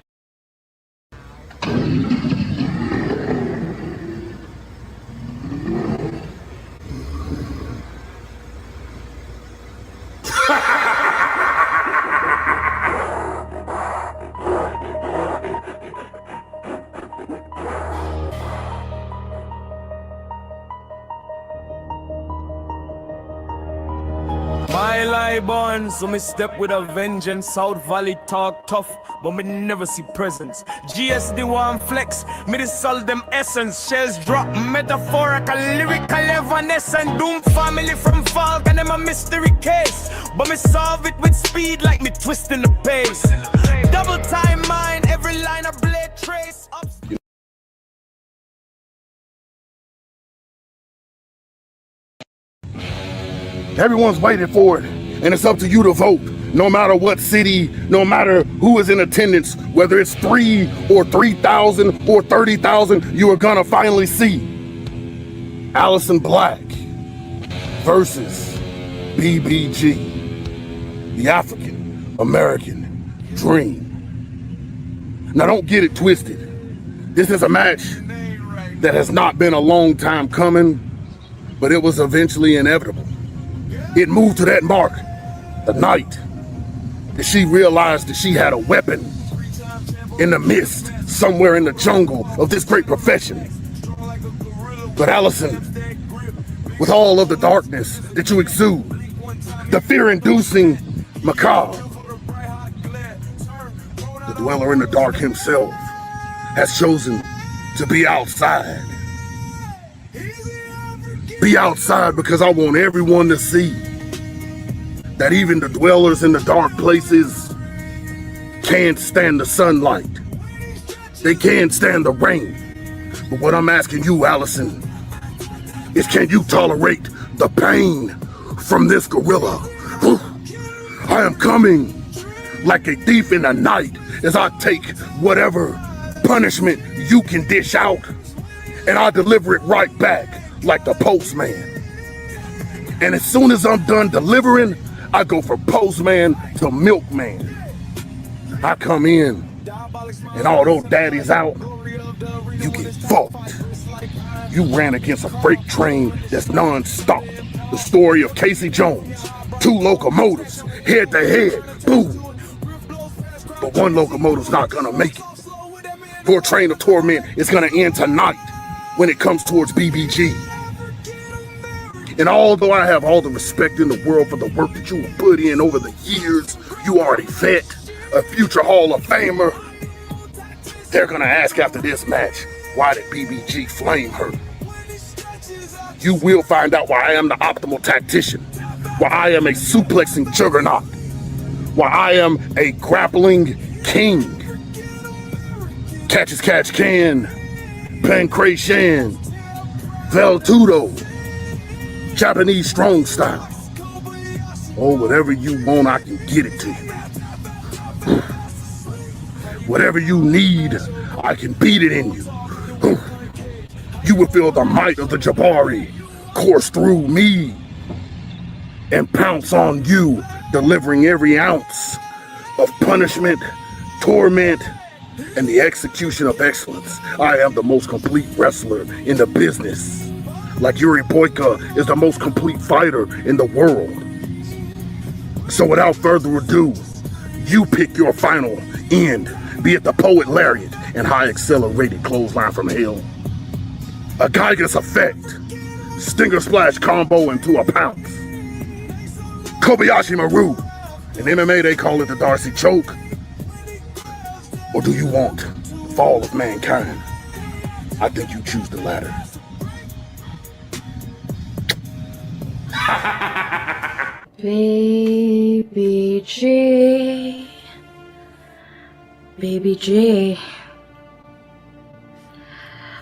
My life born, so me step with a vengeance. South Valley talk tough, but me never see presence. GSD one flex, me dissolve them essence. Shells drop, metaphorical, lyrical evanescence. Doom family from Falk and them a mystery case. But me solve it with speed like me twisting the pace. Double time mine, every line a blade trace. Everyone's waiting for it, and it's up to you to vote. No matter what city, no matter who is in attendance, whether it's 3 or 3,000 or 30,000, you are gonna finally see Allison Black versus BBG, the African American Dream. Now don't get it twisted. This is a match that has not been a long time coming, but it was eventually inevitable. It moved to that mark the night that she realized that she had a weapon in the mist, somewhere in the jungle of this great profession. But Allison, with all of the darkness that you exude, the fear-inducing macabre, the dweller in the dark himself, has chosen to be outside. Be outside because I want everyone to see that even the dwellers in the dark places can't stand the sunlight. They can't stand the rain. But what I'm asking you, Allison, is can you tolerate the pain from this gorilla? I am coming like a thief in the night as I take whatever punishment you can dish out and I deliver it right back like the postman. And as soon as I'm done delivering, I go from postman to milkman. I come in and although daddy's out, you get fucked. You ran against a freight train that's non-stop. The story of Casey Jones, 2 locomotives, head to head, boom. But one locomotive's not gonna make it. Your train of torment is gonna end tonight when it comes towards BBG. And although I have all the respect in the world for the work that you have put in over the years, you are a vet, a future Hall of Famer. They're gonna ask after this match, why did BBG flame her? You will find out why I am the optimal tactician, why I am a suplexing juggernaut, why I am a grappling king. Catch as catch can, pancration, veltudo, Japanese strong style. Oh, whatever you want, I can get it to you. Whatever you need, I can beat it in you. You will feel the might of the Jabari course through me and pounce on you, delivering every ounce of punishment, torment, and the execution of excellence. I am the most complete wrestler in the business. Like Yuri Boyka is the most complete fighter in the world. So without further ado, you pick your final end, be it the Poet Lariat and high accelerated clothesline from hell, a Geiger's effect, Stinger Splash combo into a pounce, Kobayashi Maru, in MMA they call it the Darcy Choke, or do you want the fall of mankind? I think you choose the latter. Baby G. Baby G.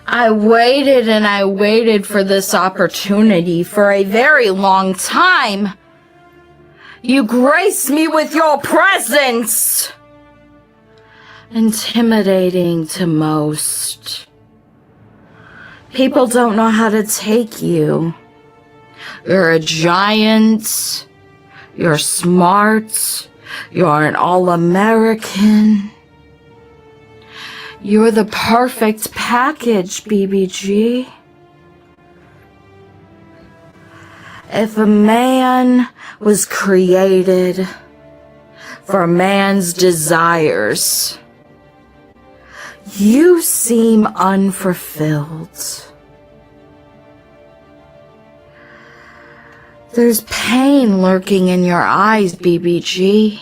I waited and I waited for this opportunity for a very long time. You graced me with your presence. Intimidating to most. People don't know how to take you. You're a giant. You're smart. You're an all-American. You're the perfect package, BBG. If a man was created for a man's desires, you seem unfulfilled. There's pain lurking in your eyes, BBG.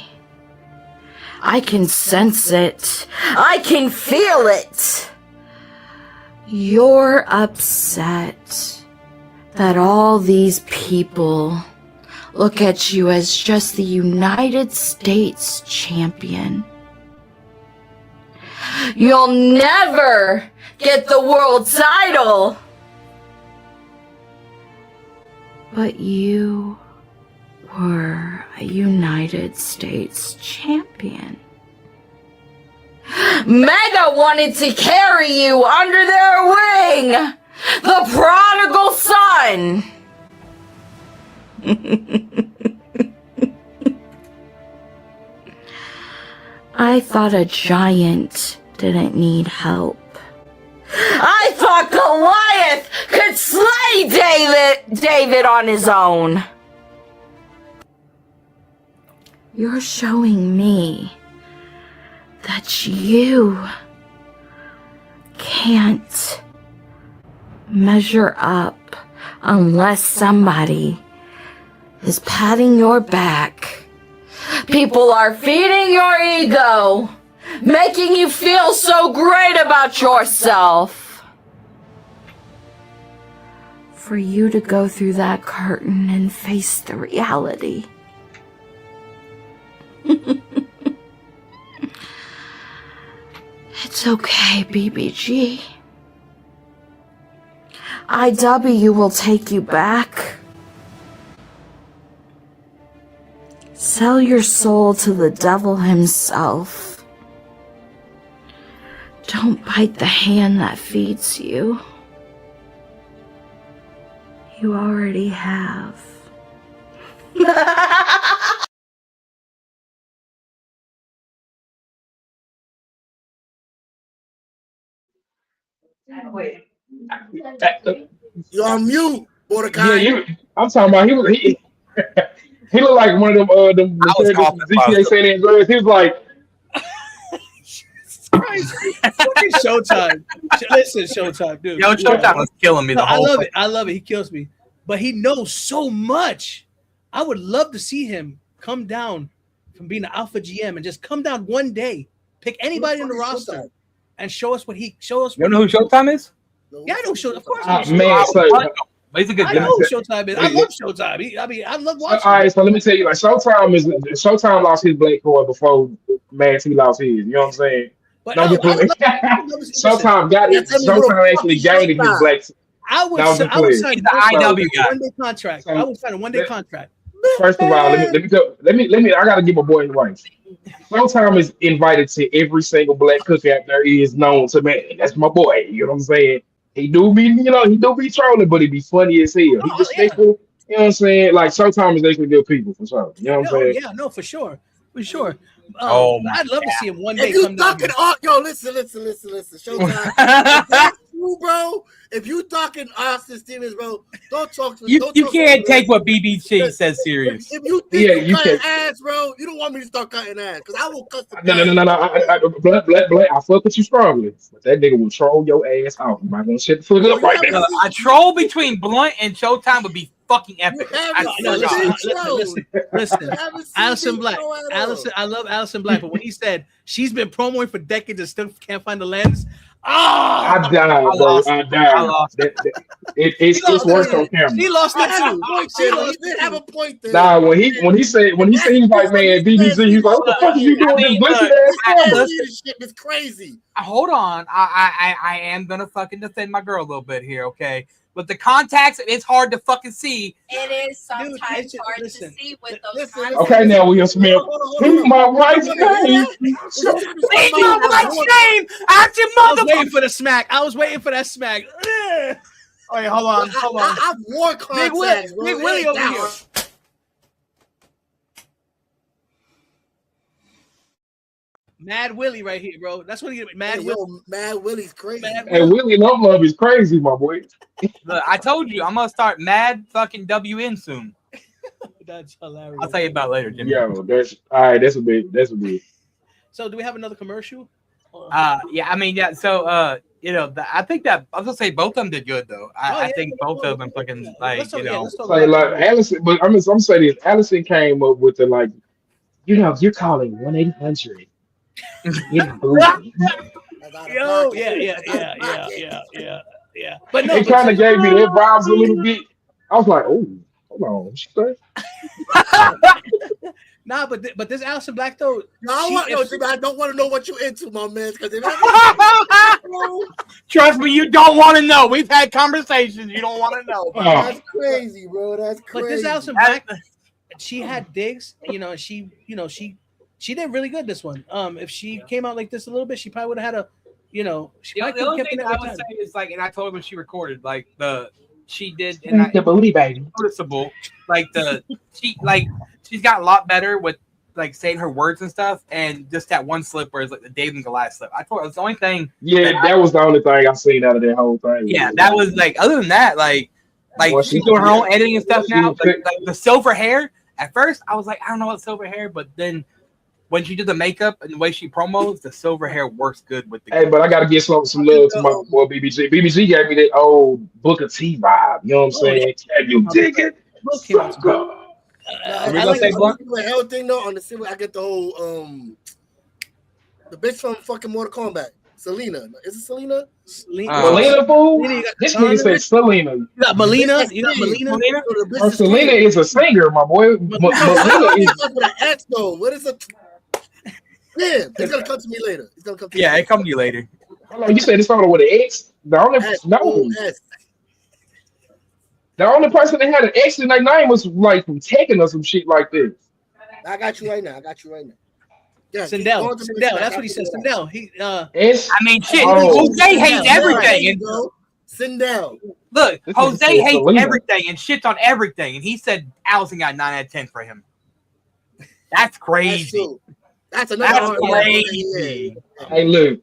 I can sense it. I can feel it. You're upset that all these people look at you as just the United States champion. You'll never get the world title. But you were a United States champion. Mega wanted to carry you under their wing. The prodigal son. I thought a giant didn't need help. I thought Goliath could slay David on his own. You're showing me that you can't measure up unless somebody is patting your back. People are feeding your ego, making you feel so great about yourself. for you to go through that curtain and face the reality. It's okay, BBG. IW will take you back. Sell your soul to the devil himself. Don't bite the hand that feeds you. You already have. You're on mute, Mordecai. Yeah, I'm talking about he looked like one of them characters from GTA San Andreas. He was like, Christ. Fucking Showtime. Listen, Showtime, dude. Yo, Showtime was killing me the whole I love it. I love it. He kills me. But he knows so much. I would love to see him come down from being an alpha GM and just come down one day, pick anybody in the roster, and show us what he shows. You know who Showtime is? Yeah, I know Showtime. Of course, man, he's a good I guy. know who Showtime is. I love Showtime. I love watching. all right, so let me tell you, like Showtime lost his black card before Mad T lost his. You know what I'm saying? But no, Showtime got it. Showtime actually gained his black. I would sign a one-day contract. I would sign a one-day contract. First of all, let me. I gotta give my boy advice. Showtime is invited to every single black cookout there is known to me. That's my boy. You know what I'm saying? He do be trolling, but he be funny as hell. He respectful. You know what I'm saying? Like Showtime is actually good people for sure. You know what I'm saying? Yeah, no, for sure. Oh, I'd love to see him one day. If you come down. listen. Showtime. If that's you, bro. If you talking Austin Stevens, bro, don't talk to me. You can't take what BBC says serious. If you think you cutting ass, bro, you don't want me to start cutting ass because I will cut the. No. Black. I fuck with you strongly, but that nigga will troll your ass out. I'm not gonna shut the fuck up right now. A troll between Blunt and Showtime would be fucking epic. Listen. Allison Black. I love Allison Black, but when he said she's been promoting for decades and still can't find the lens, I died, bro. I died. It's worse on camera. She lost it too. She did have a point there. Nah, when he said he was like, man, BBC, he's like, what the fuck are you doing? This shit is crazy. Hold on, I am gonna fucking defend my girl a little bit here, okay? But the contacts, it's hard to fucking see. It is sometimes hard to see with those contacts. Okay, now Will Smith, keep my wife's name. Keep my wife's name out your mother. I was waiting for the smack. I was waiting for that smack. Wait, hold on. I've worn contacts. Big Willie over here. Mad Willie right here, bro. That's what he get. Mad Willie. Mad Willie's crazy. Hey, Willie Love is crazy, my boy. Look, I told you, I'm gonna start Mad fucking WN soon. That's hilarious. I'll tell you about it later, Jimmy. Yo, that's all right. That's a bit. So, do we have another commercial? Yeah, I mean, yeah. So, I think that I was gonna say both of them did good though. I think both of them fucking like Allison, but I'm saying this. Allison came up with the like, you're calling 1-800. Yeah. But no, it kind of gave me that vibes a little bit. I was like, oh, hold on, she said. Nah, but this Allison Black though. No, I don't want to know what you into, my man. Because trust me, you don't want to know. We've had conversations. You don't want to know. That's crazy, bro. That's crazy. But this Allison Black, she had digs. She did really good this one. If she came out like this a little bit, she probably would have had the only thing I would say is like, and I told her when she recorded, like she did the booty baby noticeable, she's got a lot better with like saying her words and stuff, and just that one slip where it's like the David and Goliath slip. I told her it's the only thing. Yeah, that was the only thing I seen out of that whole thing. Yeah, that was like. Other than that, she's doing her own editing and stuff now. Like the silver hair. At first, I was like, I don't know what silver hair, but then when she did the makeup and the way she promos, the silver hair works good with the. Hey, but I gotta give some love to my boy BBG. BBG gave me that old Booker T vibe. You know what I'm saying? Can you dig it? I like the hell thing though. On the silver, I get the whole the bitch from fucking Mortal Kombat. Selena. Is it Selena? Melina, fool? This nigga said Selena. You got Melina. You got Melina. Selena is a singer, my boy. Melina is. With an X though. What is it? Yeah, it's gonna come to me later. It's gonna come to me. Yeah, later. it come to you later. Hold on, you said it started with an X? The only person that had an X in their name was like from Tekken or some shit like this. I got you right now. Yeah, Sindel. That's what he said. Sindel. I mean, shit. Jose hates everything. Sindel. Look, This Jose nigga said hates Selena. everything and shits on everything, and he said Allison got 9 out of 10 for him. That's crazy. That's another crazy. Hey, look.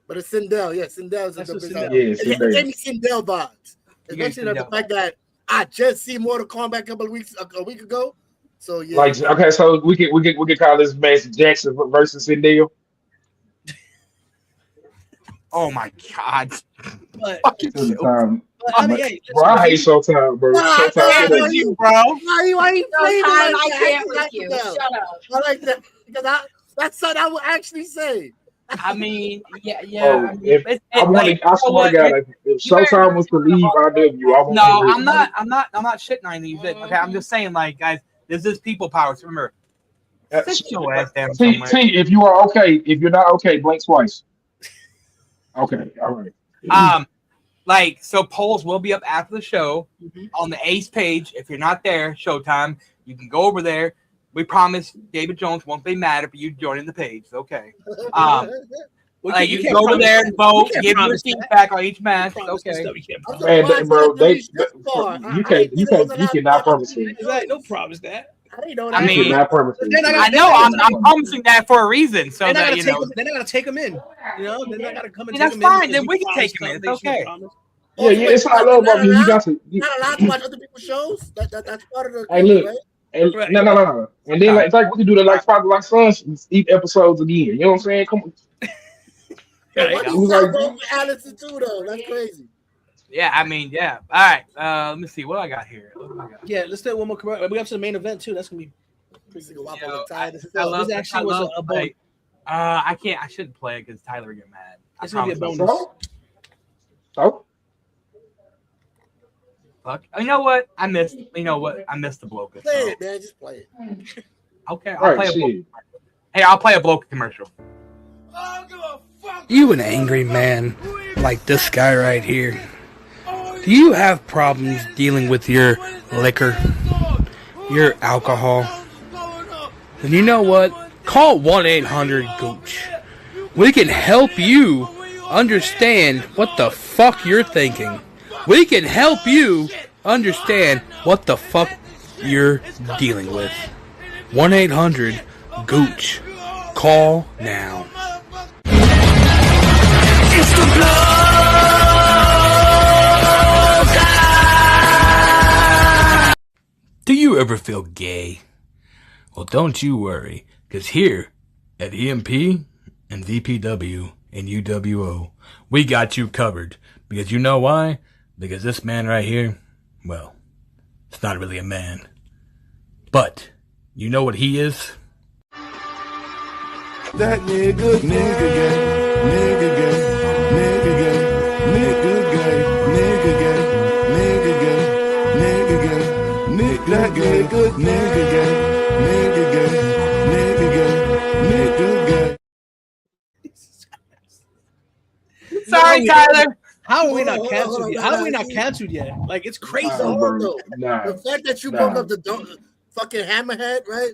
But it's Sindel. Yeah, Sindel's That's the what best. Sindel. Yeah, It Sindel. gave me Sindel vibes, especially the fact that I just see Mortal Kombat a week ago. So yeah, Like, okay, so we could call this match Jackson versus Sindel. Oh my god. But, Fucking Showtime. I mean, hey, Bro, I hate Showtime, bro. I Showtime. with you, bro. No time, I can't with you. Shut up. I like that because that's something I would actually say. I mean, yeah. Oh, I mean, if I swear to God, if Showtime was to leave RW, I won't. No, I'm not shitting on these. Okay, I'm just saying, like, guys, this is people power. So remember, sit your ass down somewhere. See, if you are okay, if you're not okay, blink twice. Okay, all right. Like, so polls will be up after the show on the Ace page. If you're not there, Showtime, you can go over there. We promise David Jones won't be mad if you join the page. Okay. Like, you can go over there and vote, give your feedback on each match. Okay. Man, bro, you cannot promise me. No promise that. I mean, cannot promise me. I know I'm promising that for a reason, so that you know. They're not gonna take them in. You know, they're not gonna come and That's take them in. fine. Then we can take them in. It's okay. Yeah, it's what I love about you. You got to. Not allowed to watch other people's shows. That's part of the. Hey, look. Right? And, no. And then like we can do the like Father like Sons each episodes again. You know what I'm saying? Come on. Yeah, Allison too, though. That's crazy. Yeah, I mean, yeah. All right. Let me see what I got here. Yeah, let's do one more commercial. We have some main event too. That's gonna be. This actually was a bonus. I can't. I shouldn't play it because Tyler would get mad. It's gonna be a bonus. So? Fuck. You know what? I missed. You know what? I missed the Bloka. Play it, man. Just play it. Okay, I'll play a Bloka. Hey, I'll play a Bloka commercial. You an angry man like this guy right here. Do you have problems dealing with your liquor, your alcohol? Then you know what? Call 1-800-GOOCH. We can help you understand what the fuck you're thinking. We can help you understand what the fuck you're dealing with. 1-800-GOOCH. Call now. It's the Do you ever feel gay? Well, don't you worry, because here at EMP and VPW and UWO, we got you covered. Because you know why? Because this man right here, well, it's not really a man. But, you know what he is? That nigga gay, nigga gay, nigga gay, nigga gay, nigga gay, nigga gay, nigga gay, nigga gay, nigga gay, nigga gay, nigga gay, nigga gay. Sorry, Tyler. How are we not canceled yet? How are we not canceled yet? Like, it's crazy. The fact that you brought up the fucking hammerhead, right?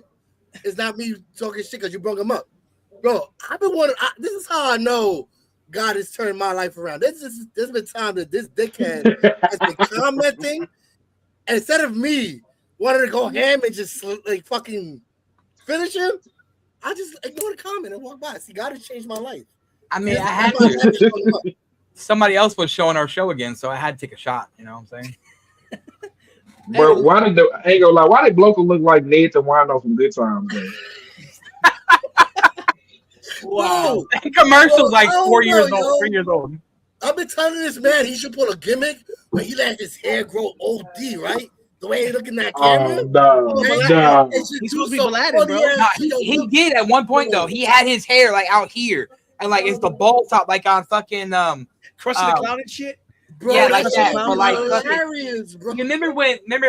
It's not me talking shit because you brought him up. Bro, I've been wondering. This is how I know God has turned my life around. There's been time that this dickhead has been commenting, and instead of me wanting to go ham and just like fucking finish him, I just ignore the comment and walk by. See, God has changed my life. I mean, I had to. Somebody else was showing our show again, so I had to take a shot. You know what I'm saying? Bro, why did why did Bloka look like Ned to wind off from Good Times? Wow, that commercial's like 4 years old, 3 years old. I've been telling this man he should pull a gimmick where he let his hair grow OD, right? The way he looking at camera. He's supposed to be Aladdin, bro. No, he did at one point though. He had his hair like out here, and like it's the ball top, like on fucking Krusty the Clown and shit. Bro, yeah, like that's that. fucking But like, hilarious, bro. you remember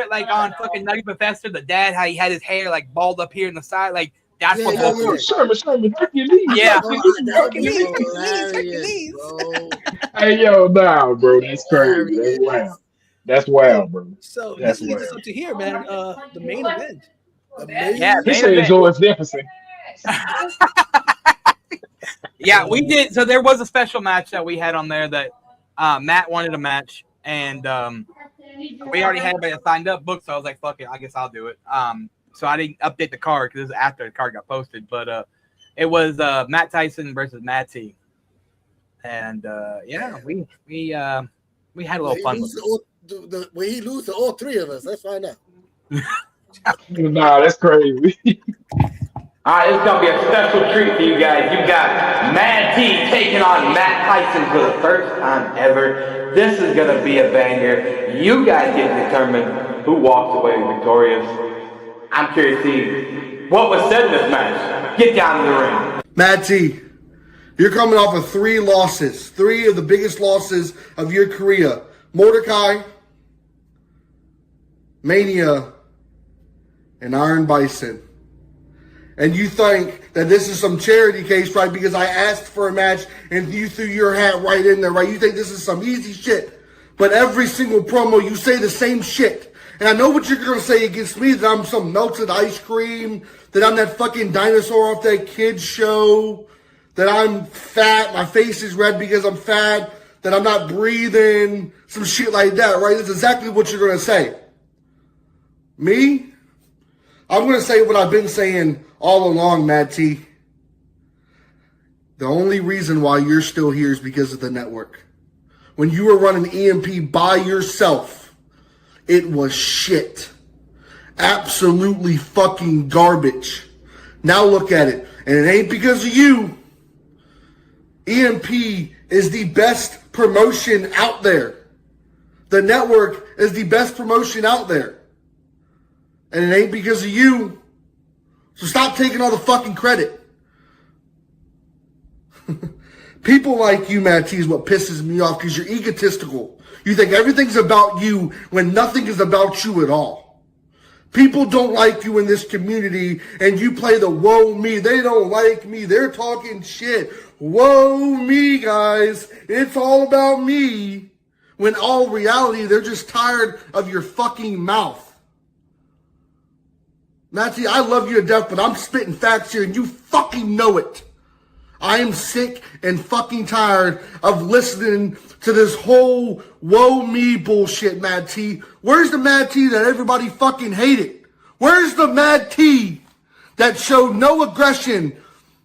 like on fucking Nutty Professor, the dad, how he had his hair like balled up here in the side, like that's what. Sherman, Hercules. Yeah. Hilarious, bro. Hey, yo, nah, bro, that's crazy. That's wild. That's wild, bro. So That's this leads us wild. up to here, man. The main event. Yeah, He said George Jefferson. Yeah, we did. So there was a special match that we had on there that Matt wanted a match, and we already had everybody signed up, booked. So I was like, "Fuck it, I guess I'll do it." So I didn't update the card because this is after the card got posted, but it was Matt Tyson versus Matt T, and yeah, we had a little fun with it. When he lose to all three of us, let's find out. Nah, that's crazy. All right, it's going to be a special treat for you guys. You've got Mad T taking on Matt Tyson for the first time ever. This is going to be a banger. You guys get to determine who walks away victorious. I'm curious to see what was said in this match. Get down in the ring. Mad T, you're coming off of 3 losses. 3 of the biggest losses of your career. Mordecai, Mania, and Iron Bison. And you think that this is some charity case, right? Because I asked for a match and you threw your hat right in there, right? You think this is some easy shit. But every single promo, you say the same shit. And I know what you're going to say against me, that I'm some melted ice cream, that I'm that fucking dinosaur off that kid's show, that I'm fat, my face is red because I'm fat, that I'm not breathing, some shit like that, right? That's exactly what you're going to say. Me? I'm going to say what I've been saying all along, Mad T. The only reason why you're still here is because of the network. When you were running EMP by yourself, it was shit. Absolutely fucking garbage. Now look at it. And it ain't because of you. EMP is the best promotion out there. The network is the best promotion out there. And it ain't because of you. So stop taking all the fucking credit. People like you, Matt T, is what pisses me off because you're egotistical. You think everything's about you when nothing is about you at all. People don't like you in this community and you play the woe me. They don't like me. They're talking shit. Woe me, guys. It's all about me. When all reality, they're just tired of your fucking mouth. Matty, I love you to death, but I'm spitting facts here and you fucking know it. I am sick and fucking tired of listening to this whole woe me bullshit, Mad T. Where's the Mad T that everybody fucking hated? Where's the Mad T that showed no aggression,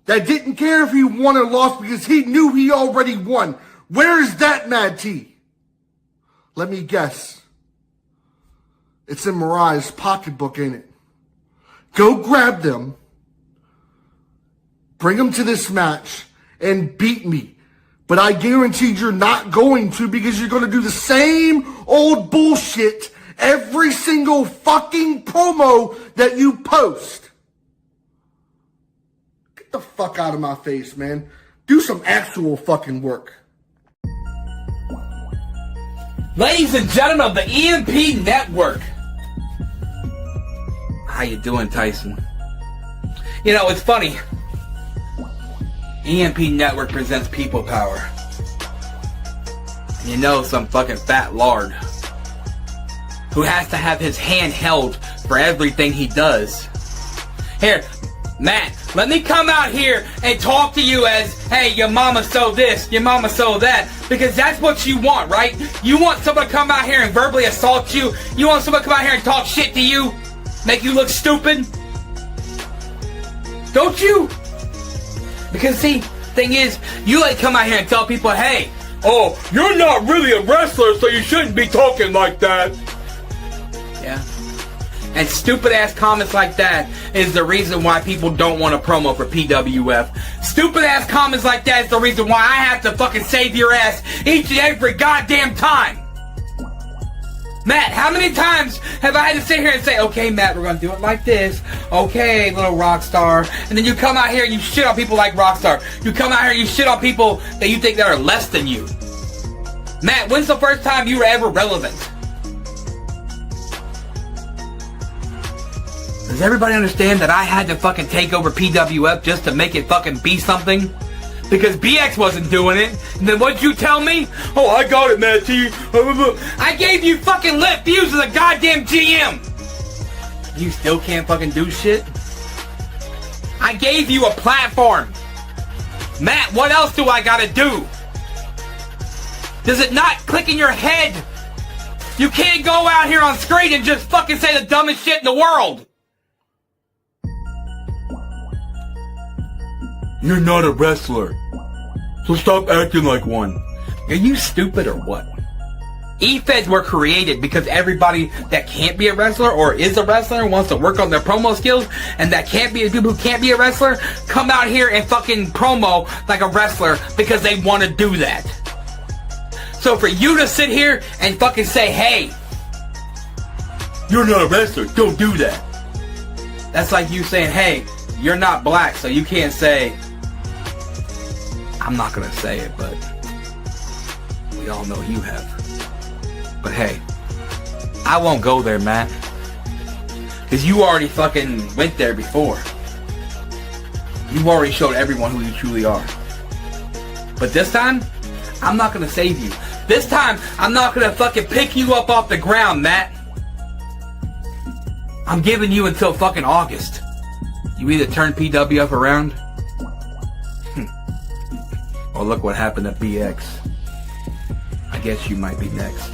that didn't care if he won or lost because he knew he already won? Where is that Mad T? Let me guess. It's in Mariah's pocketbook, ain't it? Go grab them, bring them to this match, and beat me. But I guarantee you're not going to because you're going to do the same old bullshit every single fucking promo that you post. Get the fuck out of my face, man. Do some actual fucking work. Ladies and gentlemen of the EMP Network. How you doing, Tyson? You know, it's funny. EMP Network presents people power. And you know, some fucking fat lard who has to have his hand held for everything he does. Here, Matt, let me come out here and talk to you as, hey, your mama sold this, your mama sold that, because that's what you want, right? You want someone to come out here and verbally assault you? You want someone to come out here and talk shit to you? Make you look stupid? Don't you? Because see, thing is, you like come out here and tell people, hey, oh, you're not really a wrestler, so you shouldn't be talking like that. Yeah. And stupid ass comments like that is the reason why people don't want to promo for PWF. Stupid ass comments like that is the reason why I have to fucking save your ass each and every goddamn time. Matt, how many times have I had to sit here and say, okay, Matt, we're going to do it like this. Okay, little rock star. And then you come out here and you shit on people like Rockstar. You come out here and you shit on people that you think that are less than you. Matt, when's the first time you were ever relevant? Does everybody understand that I had to fucking take over PWF just to make it fucking be something? Because BX wasn't doing it. And then what'd you tell me? Oh, I got it, Matt T. I gave you fucking lit views as a goddamn GM. You still can't fucking do shit? I gave you a platform. Matt, what else do I gotta do? Does it not click in your head? You can't go out here on screen and just fucking say the dumbest shit in the world. You're not a wrestler, so stop acting like one. Are you stupid or what? E-Feds were created because everybody that can't be a wrestler or is a wrestler wants to work on their promo skills, and that can't be people who can't be a wrestler come out here and fucking promo like a wrestler because they want to do that. So for you to sit here and fucking say, hey, you're not a wrestler, don't do that. That's like you saying, hey, you're not black, so you can't say, I'm not gonna say it, but we all know you have. But hey, I won't go there, Matt. Because you already fucking went there before. You've already showed everyone who you truly are. But this time, I'm not gonna save you. This time, I'm not gonna fucking pick you up off the ground, Matt. I'm giving you until fucking August. You either turn PWF around, or look what happened to BX. I guess you might be next.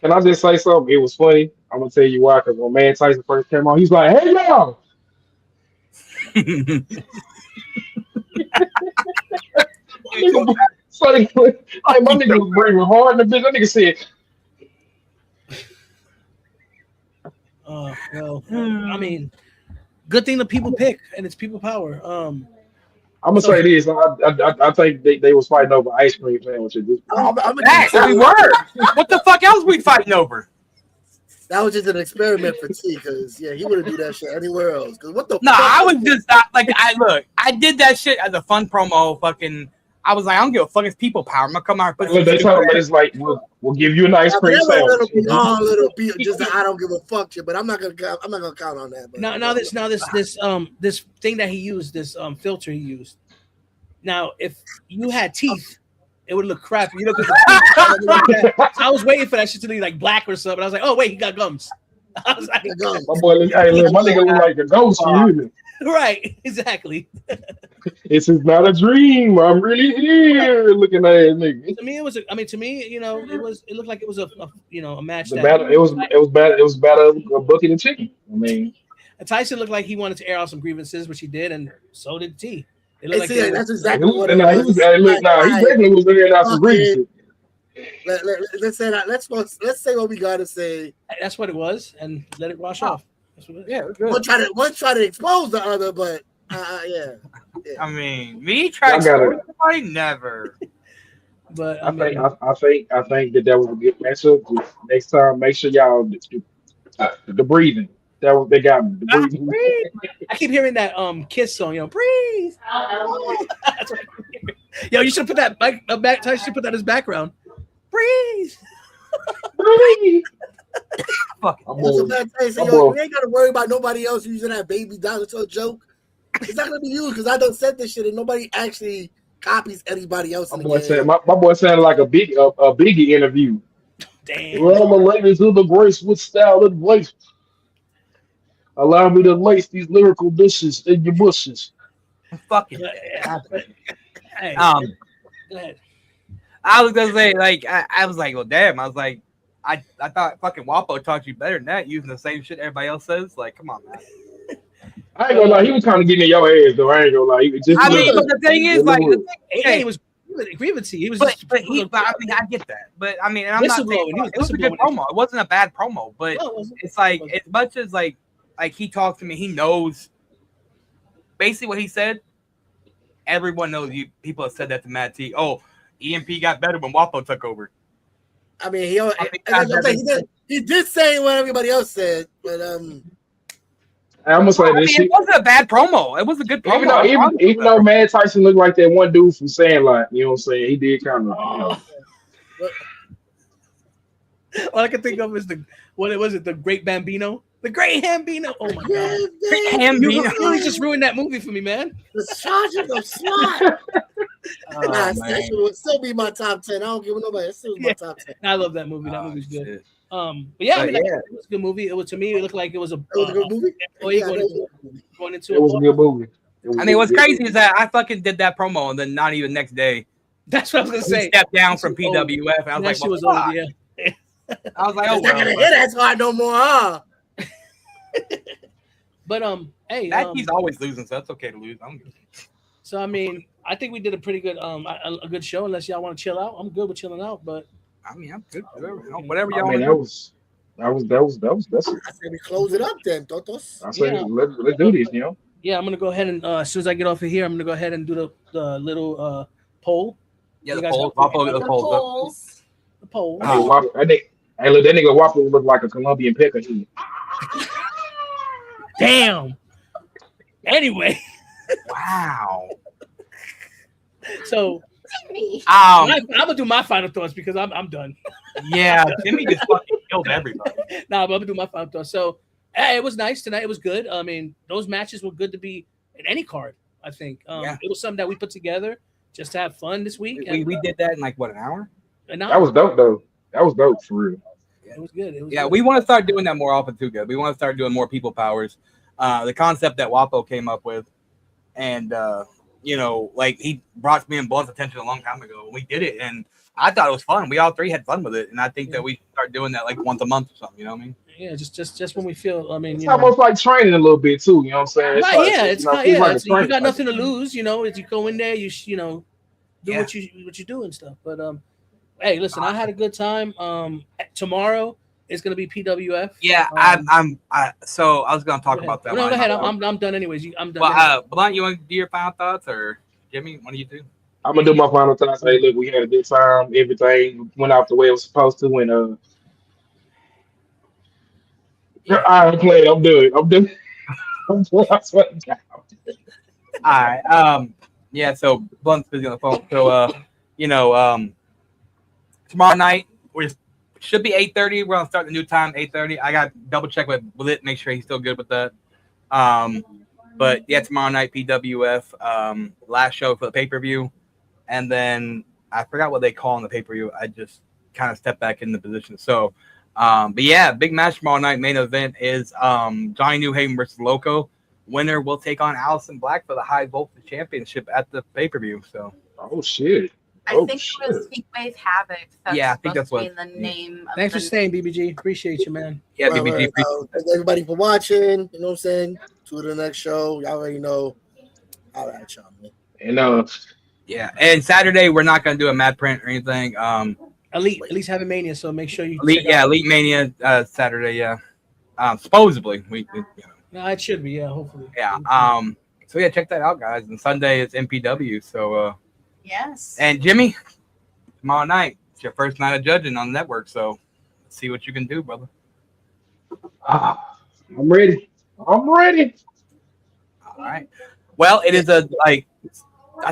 Can I just say something? It was funny. I'm gonna tell you why. Because when Man Tyson first came on, he's like, "Hey y'all." It's like my nigga was breathing hard in the bitch. That nigga said, Well, I mean, good thing the people pick, and it's people power. I'm gonna say this. I think they was fighting over ice cream sandwiches. We were. What the fuck else we fighting over? That was just an experiment for T, because he wouldn't do that shit anywhere else. Because what the? No, fuck I was just not like I did that shit as a fun promo. Fucking, I was like, I don't give a fuck. It's people power. I'm gonna come out. Look, they tell me it's like we'll give you an ice cream sandwich. Little bit, just I don't give a fuck shit. But I'm not gonna count on that. But Now this thing that he used, this filter he used. Now, if you had teeth, it would look crappy. You look at the teeth. I was waiting for that shit to be like black or something. I was like, oh wait, he got gums. I was like, my boy, my nigga look like a ghost. Right, exactly. This is not a dream. I'm really here. Looking at it, nigga. To me, it was. To me, it looked like it was a match. It was bad. It was better booking and chicken. I mean, Tyson looked like he wanted to air out some grievances, which he did, and so did T. It Hey, looked see, like that's exactly what it was. He definitely was there out some grievances. Let's say that. Let's say what we gotta say. That's what it was, and let it wash off. That's what it is. Yeah, good. One try to expose the other, but yeah. I mean, me try to I never. But I think that was a good matchup. Just next time, make sure y'all the breathing. That was they got me. The breathing. I keep hearing that Kiss song, breathe. Yo, you should put that back. Tyson should put that as background. Breathe. Breathe. Fuck. You ain't gotta worry about nobody else using that baby dinosaur joke. It's not gonna be used because I don't said this shit and nobody actually copies anybody else. My boy sounded like a Biggie interview. Damn. Well, the ladies of the grace with style and grace. Allow me to lace these lyrical dishes in your bushes. Fucking. Hey, I was gonna say, like, I was like, well, damn. I was like, I thought fucking Wapo taught you better than that, using the same shit everybody else says. Like, come on, man. I ain't gonna lie, he was kind of getting in your ass though. I ain't gonna lie. But the thing is, like, he was grievancy. He was, I get that. But I mean, and I'm not saying it was a good promo. It wasn't a bad promo, but it's like as much as like he talked to me, he knows basically what he said, everyone knows you. People have said that to Matt T. Oh, EMP got better when Wapo took over. I mean, he did say what everybody else said, but I'm gonna say this shit. It wasn't a bad promo. It was a good promo. Even though Mad Tyson looked like that one dude from Sandlot, you know what I'm saying? He did kind of. All I can think of is the Great Bambino. The Great Hambino. Oh my god. Great Hambino. You really just ruined that movie for me, man. The Sergeant of SWAT. That shit would still be my top 10. I don't give a nobody. It still was my top 10. I love that movie. That movie's good. But yeah, it was a good movie. It was, to me, it looked like it was a good movie. Going into It was a good movie. I mean, what's crazy is that I fucking did that promo and then not even next day. That's what I was gonna say. Stepped down from PWF. And I was like, well, yeah. I was like, oh, it's not gonna hit as hard no more, huh? But hey, he's always losing, so that's okay to lose. So I mean, I think we did a pretty good a good show. Unless y'all want to chill out, I'm good with chilling out. But I mean, I'm good. Whatever y'all. I mean, that was. That's I said we close it up then, Totos. I say let's do this, you know. Yeah, I'm gonna go ahead and as soon as I get off of here, I'm gonna go ahead and do the little poll. Yeah, the polls. The polls. Hey, look, that nigga Waffle look like a Colombian picker. Damn. Anyway. Wow. So I'm gonna do my final thoughts because I'm done. Yeah, Jimmy just fucking killed everybody. Nah, but I'm gonna do my final thoughts. So hey, it was nice tonight. It was good. I mean, those matches were good to be in any card. I think it was something that we put together just to have fun this week. We did that in like what, an hour? That was dope though. That was dope for real. It was good. We want to start doing that more often too, good. We want to start doing more people powers. The concept that Wapo came up with, and like he brought me and Blunt's attention a long time ago when we did it, and I thought it was fun. We all three had fun with it, and I think that we should start doing that like once a month or something. You know what I mean? Yeah, just when we feel. I mean, it's almost like training a little bit too. You know what I'm saying? You got nothing to lose. You know, if you go in there, you do what you do and stuff. But hey, listen, I had a good time. Tomorrow it's gonna be PWF. Yeah, so I was gonna talk about that. No, go ahead. I'm done anyways. I'm done. Well, Blunt, you want to do your final thoughts, or Jimmy? One of you two? I'm gonna do my final thoughts. Hey, look, we had a good time. Everything went out the way it was supposed to. And I'm playing. I'm doing. I swear to God. All right. Yeah. So Blunt's busy on the phone. So tomorrow night we should be 8:30. We're gonna start the new time, 8:30. I got to double check with it, make sure he's still good with that. But yeah, tomorrow night PWF. Last show for the pay-per-view, and then I forgot what they call in the pay-per-view. I just kind of stepped back in the position. So, but yeah, big match tomorrow night. Main event is Johnny Newhaven versus Loco. Winner will take on Allison Black for the High Voltage Championship at the pay-per-view. So, oh shit. I think it was Heatwave Havoc. Yeah, I think that's what. The name. Thanks for staying, BBG. Appreciate you, man. Yeah, BBG. Thanks everybody for watching. You know what I'm saying? To the next show. Y'all already know. All right, y'all, man. And yeah, and Saturday we're not gonna do a mad print or anything. At least having Mania, so make sure you. Elite Mania Saturday. Yeah, supposedly we No, it should be. Yeah, hopefully. Yeah. So yeah, check that out, guys. And Sunday is MPW. So. Yes. And Jimmy, tomorrow night, it's your first night of judging on the network, so let's see what you can do, brother. I'm ready. I'm ready. All right. Well, it is I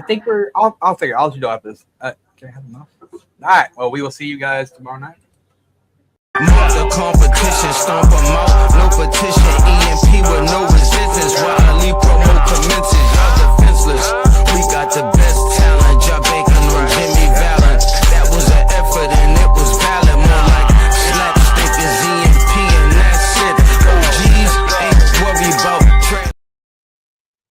think I'll figure. I'll let you know after this. Can I have enough? All right. Well, we will see you guys tomorrow night. Not the competition, stomp 'em out. No petition, EMP with no